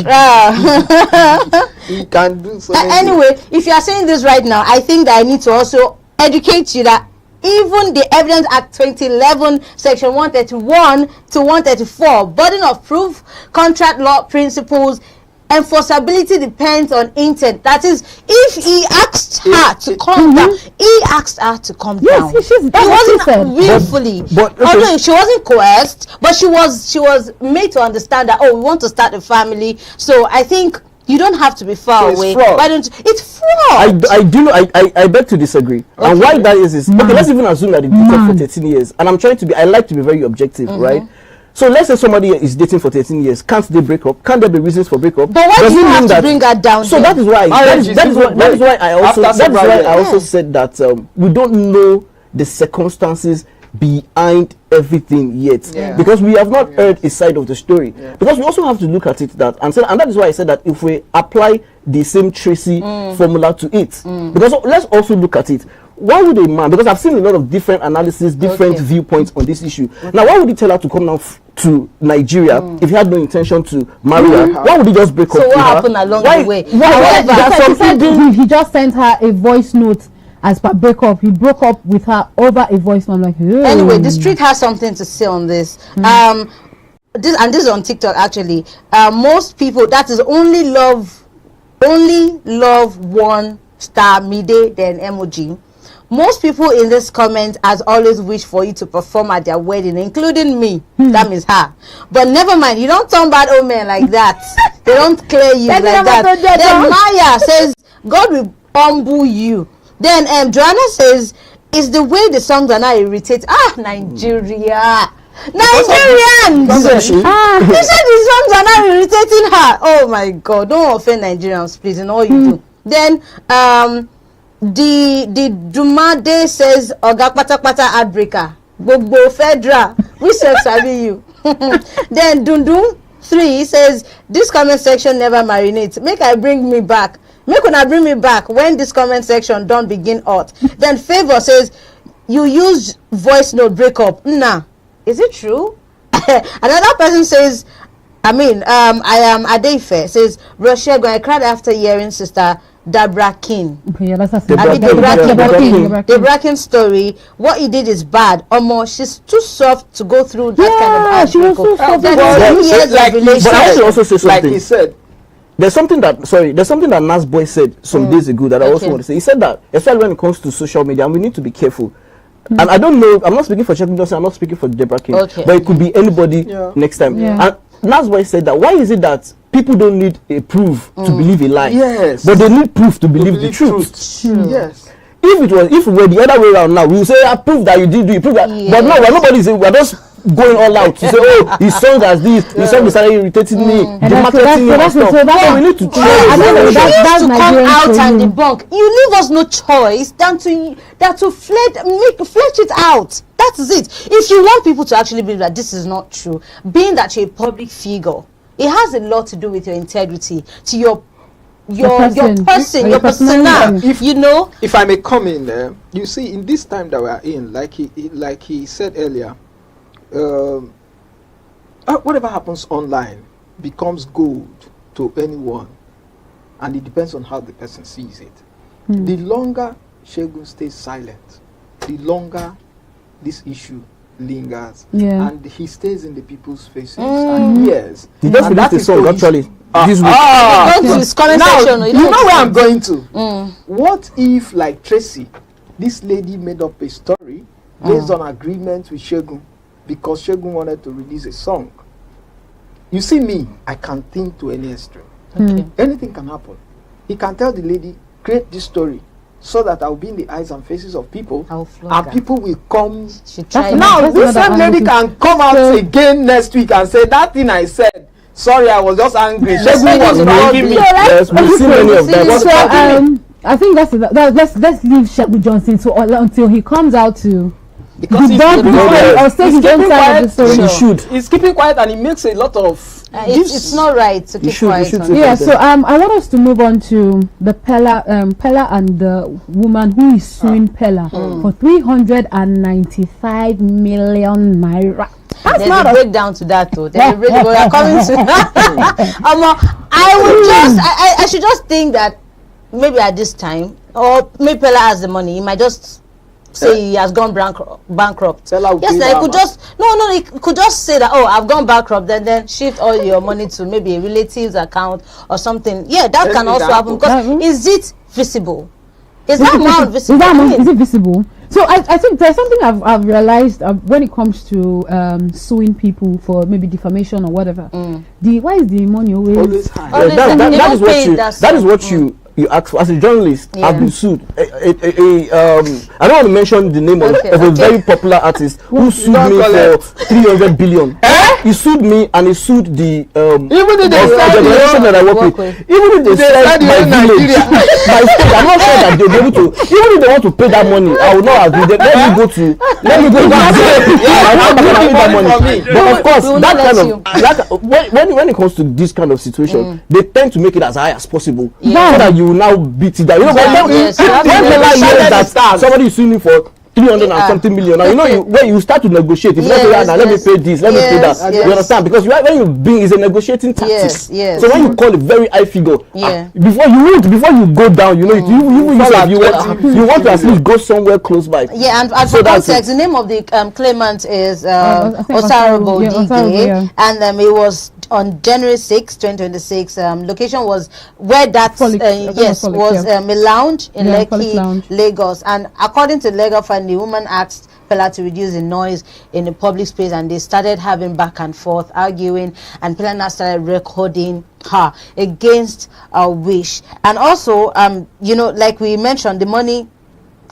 S20: He can do so.
S7: Anyway, if you are saying this right now, I think that I need to also educate you that even the Evidence Act 2011, Section 131 to 134, burden of proof, contract law principles, enforceability depends on intent. That is, if he asked her to come down, he asked her to come down.
S6: Yes,
S7: he wasn't willfully. Although she wasn't coerced, but she was made to understand that, we want to start a family. So I think you don't have to be far away.
S8: Fraud.
S7: Why don't you? It's fraud.
S8: I beg to disagree. Okay. And why that is okay, let's even assume that they dated for 13 years. And I'm trying to be, I like to be very objective, right? So let's say somebody is dating for 13 years. Can't they break up? Can't there be reasons for breakup?
S7: But why do you have to bring her down?
S8: So that is why. That is why I also said that we don't know the circumstances behind everything yet, because we have not heard a side of the story. Because we also have to look at it that and that is why I said that if we apply the same Tracy formula to it, because let's also look at it. Why would a man, because I've seen a lot of different analysis, different viewpoints on this issue. Now, why would he tell her to come now to Nigeria if he had no intention to marry her? Why would he just break up with her?
S7: So what happened along the way?
S6: He just sent her a voice note as per breakup. He broke up with her over a voice note. I'm like, hey.
S7: Anyway, the street has something to say on this. This is on TikTok actually. Most people, that is only love one star mide then emoji. Most people in this comment has always wished for you to perform at their wedding, including me. That means her. But never mind, you don't turn bad old men like that. They don't clear you like that. Then Maya says, God will humble you. Then Joanna says, it's the way the songs are now irritating. Nigeria. Nigerians! He said the songs are now irritating her. Oh my God, don't offend Nigerians, please, in all you do. Then the Dumade says Oga Pata Pata heartbreaker. Gbogbo Fedra. We self sabi you. Then Dundun 3 says this comment section never marinates. Make una bring me back when this comment section don't begin hot. Then Favor says you use voice note breakup. Nah. Is it true? Another person says, I am Adeife says Russia I cried after hearing sister Debra King. Debra King story. What he did is bad. She's too soft to go through that kind of.
S6: She was so soft.
S8: But I should also say something. Like he said, there's something that Nas Boy said some days ago that I also want to say. He said that especially when it comes to social media, and we need to be careful. And I don't know. I'm not speaking for Shegun Johnson. I'm not speaking for Debra King. But it could be anybody next time. And Nas Boy said that. Why is it that people don't need a proof to believe a lie? Yes. But they need proof to believe the truth.
S20: Yes.
S8: If it were the other way around now, we would say I prove that you did do it, prove that. But no, nobody is. We're just
S5: going all out to say, oh, his song has this, his song is started irritating me, the marketing and stuff. So we need to
S7: that's to come out and debunk. You leave us no choice than to flesh it out. That is it. If you want people to actually believe that this is not true, being that you're a public figure, it has a lot to do with your integrity, to your person, your persona.
S20: If I may come in there, you see, in this time that we are in, like he said earlier, whatever happens online becomes gold to anyone, and it depends on how the person sees it. The longer Segun stays silent, the longer this issue lingers, and he stays in the people's faces and ears.
S5: He just released a song actually.
S7: You know
S20: where I'm going to. What if, like Tracy, this lady made up a story based on agreement with Segun because Segun wanted to release a song? You see me, I can think to any extreme. Anything can happen. He can tell the lady, create this story so that I'll be in the eyes and faces of people, and people will come. Now this same lady can come out again next week and say, that thing I said, sorry, I was just angry. Segun was bugging me.
S5: Yes, we've seen many of them.
S6: So I think let's leave Segun Johnson until he comes out to or say his own side of the story.
S20: He should. He's keeping quiet and he makes a lot of.
S7: It's not right to keep quiet.
S6: So I want us to move on to the Pella and the woman who is suing Pella for 395 million naira.
S7: There's a breakdown to that though. There's a breakdown. We are coming to I should just think that maybe at this time, or maybe Pella has the money, he might just say he has gone bankrupt. Yes, he could just say that, oh, I've gone bankrupt, then shift all your money to maybe a relative's account or something. Yeah, that can also happen. Because is it visible? Is that amount visible?
S6: Is it visible? So I think there's something I've realized when it comes to suing people for maybe defamation or whatever. Why is the money always high?
S5: That is what you ask for. As a journalist, I've been sued. I don't want to mention the name of a very popular artist who sued me for 300 billion. He sued me and he sued the organization that I work with. Even if they said my village, my state, I'm not sure that they'll be able to. Even if they want to pay that money, I will not agree. Let me go to that money. But of course, when it comes to this kind of situation, they tend to make it as high as possible so that you will now beat it down. You know, when that somebody is suing you for 300 and something million, now when you start to negotiate, if let me pay this, let me pay that. You understand? Because when you bring is a negotiating tactic. So when you call a very high figure, before you go down, you want to at least go somewhere close by.
S7: Yeah, and for context, the name of the claimant is Osarabo Dike, and it was on January 6, 2026. Location was where that was a lounge in Lekki, Lagos. And according to legal file, the woman asked Pella to reduce the noise in the public space, and they started having back and forth arguing, and Pella now started recording her against her wish. And also, like we mentioned, the money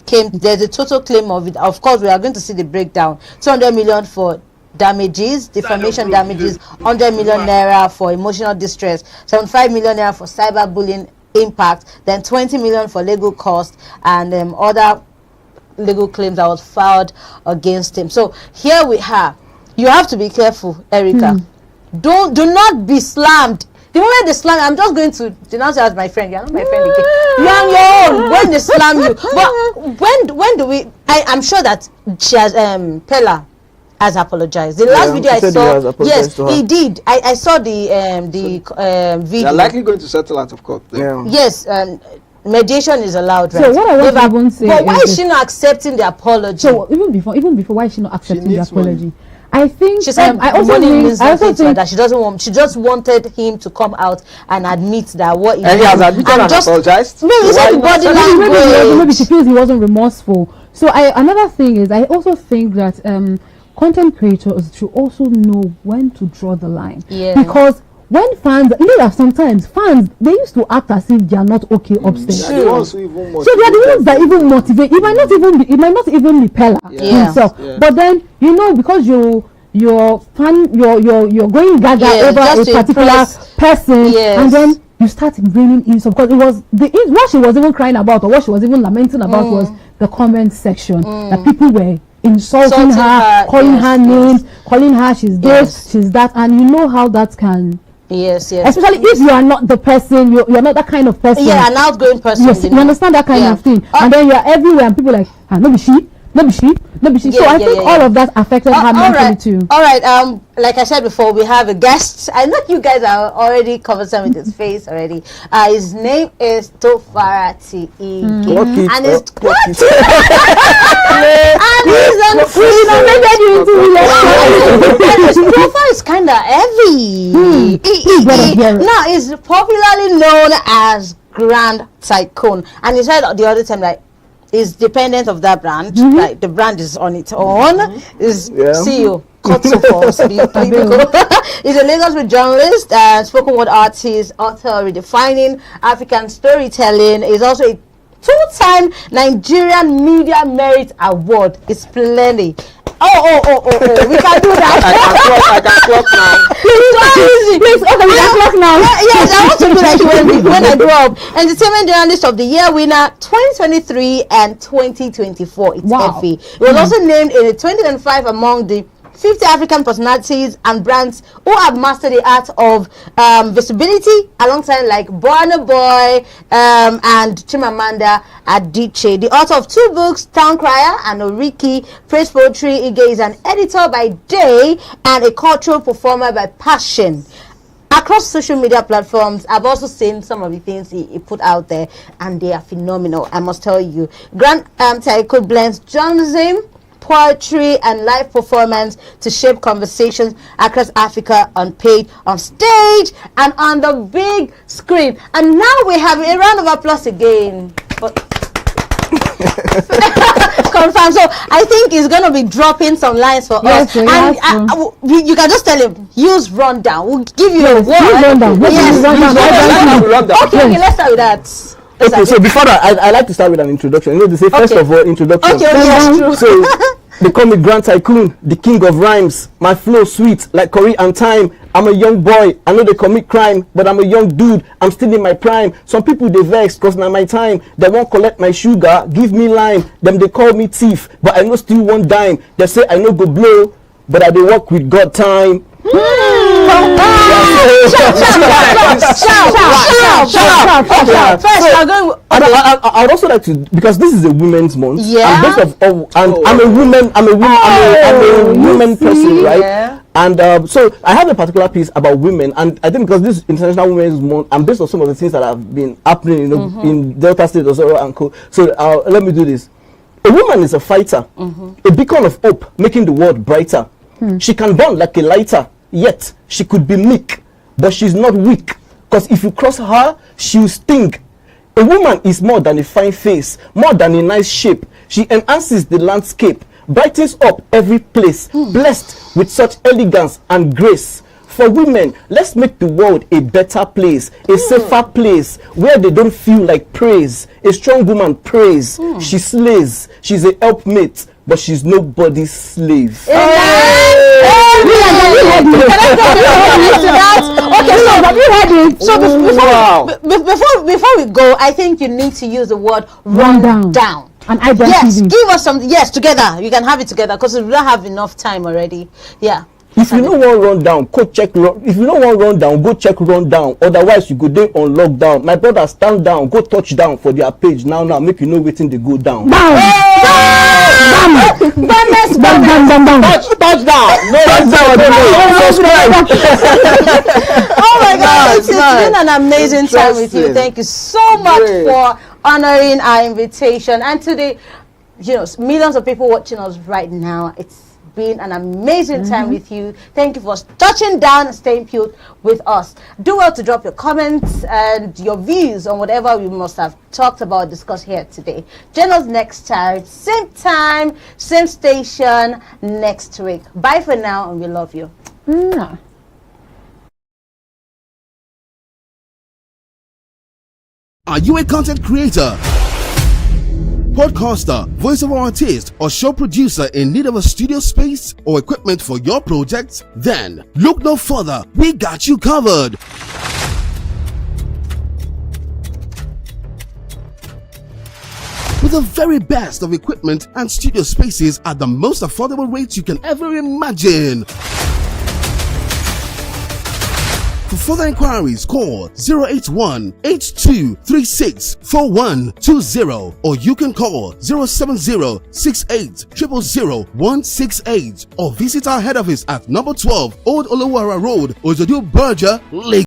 S7: came. There's a total claim of it. Of course, we are going to see the breakdown. 200 million for damages, defamation damages, 100 million naira for emotional distress, 75 million naira for cyberbullying impact, then 20 million for legal costs, and other legal claims that was filed against him. So here we have. You have to be careful, Erica. Do not be slammed. The moment they slam, I'm just going to denounce you as my friend. You're not my friend again. You're on your own when they slam you. But when do we? I'm sure that she has Pella has apologized. The last video I saw, yes, he did. I saw the video.
S20: They're likely going to settle out of court.
S7: Yes, mediation is allowed, right?
S6: So what I want to even say,
S7: but why is she not accepting the apology?
S6: So even before, why is she not accepting the apology?
S20: Money.
S6: I think
S7: she said I also think that she doesn't want. She just wanted him to come out and admit that what he
S20: and he has admitted and apologized.
S7: No, he said body language.
S6: Maybe she feels he wasn't remorseful. So another thing is, I also think that content creators should also know when to draw the line. Because when fans, sometimes fans, they used to act as if they are not okay upstairs. So they are the ones that even motivate. It might not even be Pella himself. But then, because you're going gaga over a particular person, and then you start bringing in. So because it was what she was even crying about, or what she was even lamenting about, was the comment section that people were insulting her, calling her names, calling her she's this, she's that, and you know how that can.
S7: Yes.
S6: Especially if you are not the person, you're not that kind of person.
S7: Yeah, an outgoing person.
S6: Yes, you understand that kind of thing, and then you're everywhere, and people are like, no be she. So I think all of that affected her mentally too.
S7: All right. Like I said before, we have a guest. I know you guys are already conversant with his face already. His name is Tofarati Ige, and his profile is kind of heavy. Now, he's popularly known as Grand Tycoon, and he said the other time that is dependent of that brand, like the brand is on its own. Is CEO cut so far. He's a Lagos journalist, spoken word artist, author redefining African storytelling. He's also a two-time Nigerian Media Merit Award. It's plenty. Oh, we can do that.
S4: I can clock now.
S7: Please, okay, we can clock now. Yes, I want to be like when I grow up. Entertainment Journalist of the Year winner 2023 and 2024. It's heavy. It was also named in the 2025 among the 50 African personalities and brands who have mastered the art of visibility, alongside like Burna Boy and Chimamanda Adichie. The author of 2 books, Town Crier and Oriki, Praise Poetry. Ige is an editor by day and a cultural performer by passion. Across social media platforms, I've also seen some of the things he put out there, and they are phenomenal, I must tell you. Grand Tycoon blends journalism, poetry and live performance to shape conversations across Africa, on page, on stage, and on the big screen. And now we have a round of applause again. Confirm. So I think he's going to be dropping some lines for us. And you can just tell him, use rundown. We'll give you a word. Okay, let's start with that.
S8: Okay, so before that, I like to start with an introduction. You know, they say first of all, introduction.
S7: Okay, yes, true.
S8: So they call me Grand Tycoon, the king of rhymes. My flow sweet like curry and thyme. I'm a young boy. I know they commit crime, but I'm a young dude. I'm still in my prime. Some people they vex cause now my time. They won't collect my sugar, give me lime. Them they call me thief, but I know still one dime. They say I know go blow, but I dey work with God time.
S7: First,
S8: I'd also like to, because this is a women's month.
S7: Yeah.
S8: I'm a woman person, right? Yeah. And so I have a particular piece about women, and I think because this is International Women's Month, and based on some of the things that have been happening, you know, in Delta State or and co. So let me do this. A woman is a fighter, a beacon of hope, making the world brighter. She can burn like a lighter, yet she could be meek, but she's not weak. Because if you cross her, she'll sting. A woman is more than a fine face, more than a nice shape. She enhances the landscape, brightens up every place, blessed with such elegance and grace. For women, let's make the world a better place, a safer place, where they don't feel like praise. A strong woman prays, she slays, she's a helpmate, but she's nobody's slave.
S7: Okay, so have you heard it? So before we go, I think you need to use the word rundown.
S6: And iBrand
S7: yes,
S6: TV.
S7: give us something. Yes, together. You can have it together because we don't have enough time already. Yeah.
S8: If you don't want rundown, go check. If you don't want rundown, go check rundown. Otherwise, you go there on lockdown. My brother, stand down, go touch down for their page now. Make you know waiting they go down.
S7: Touch down. Oh my God! It's been an amazing time with you. Thank you so much for honoring our invitation. And today, you know, millions of people watching us right now. It's been an amazing time with you. Thank you for touching down and staying put with us. Do well to drop your comments and your views on whatever we must have talked about, discussed here today. Join us next time, same station next week. Bye for now, and we love you.
S14: Are you a content creator? podcaster, voiceover artist, or show producer in need of a studio space or equipment for your project? Then look no further. We got you covered. With the very best of equipment and studio spaces at the most affordable rates you can ever imagine. For further inquiries, call 081-8236-4120 or you can call 070-68000168 or visit our head office at number 12 Old Olowara Road, Ojodu Berger, Lagos.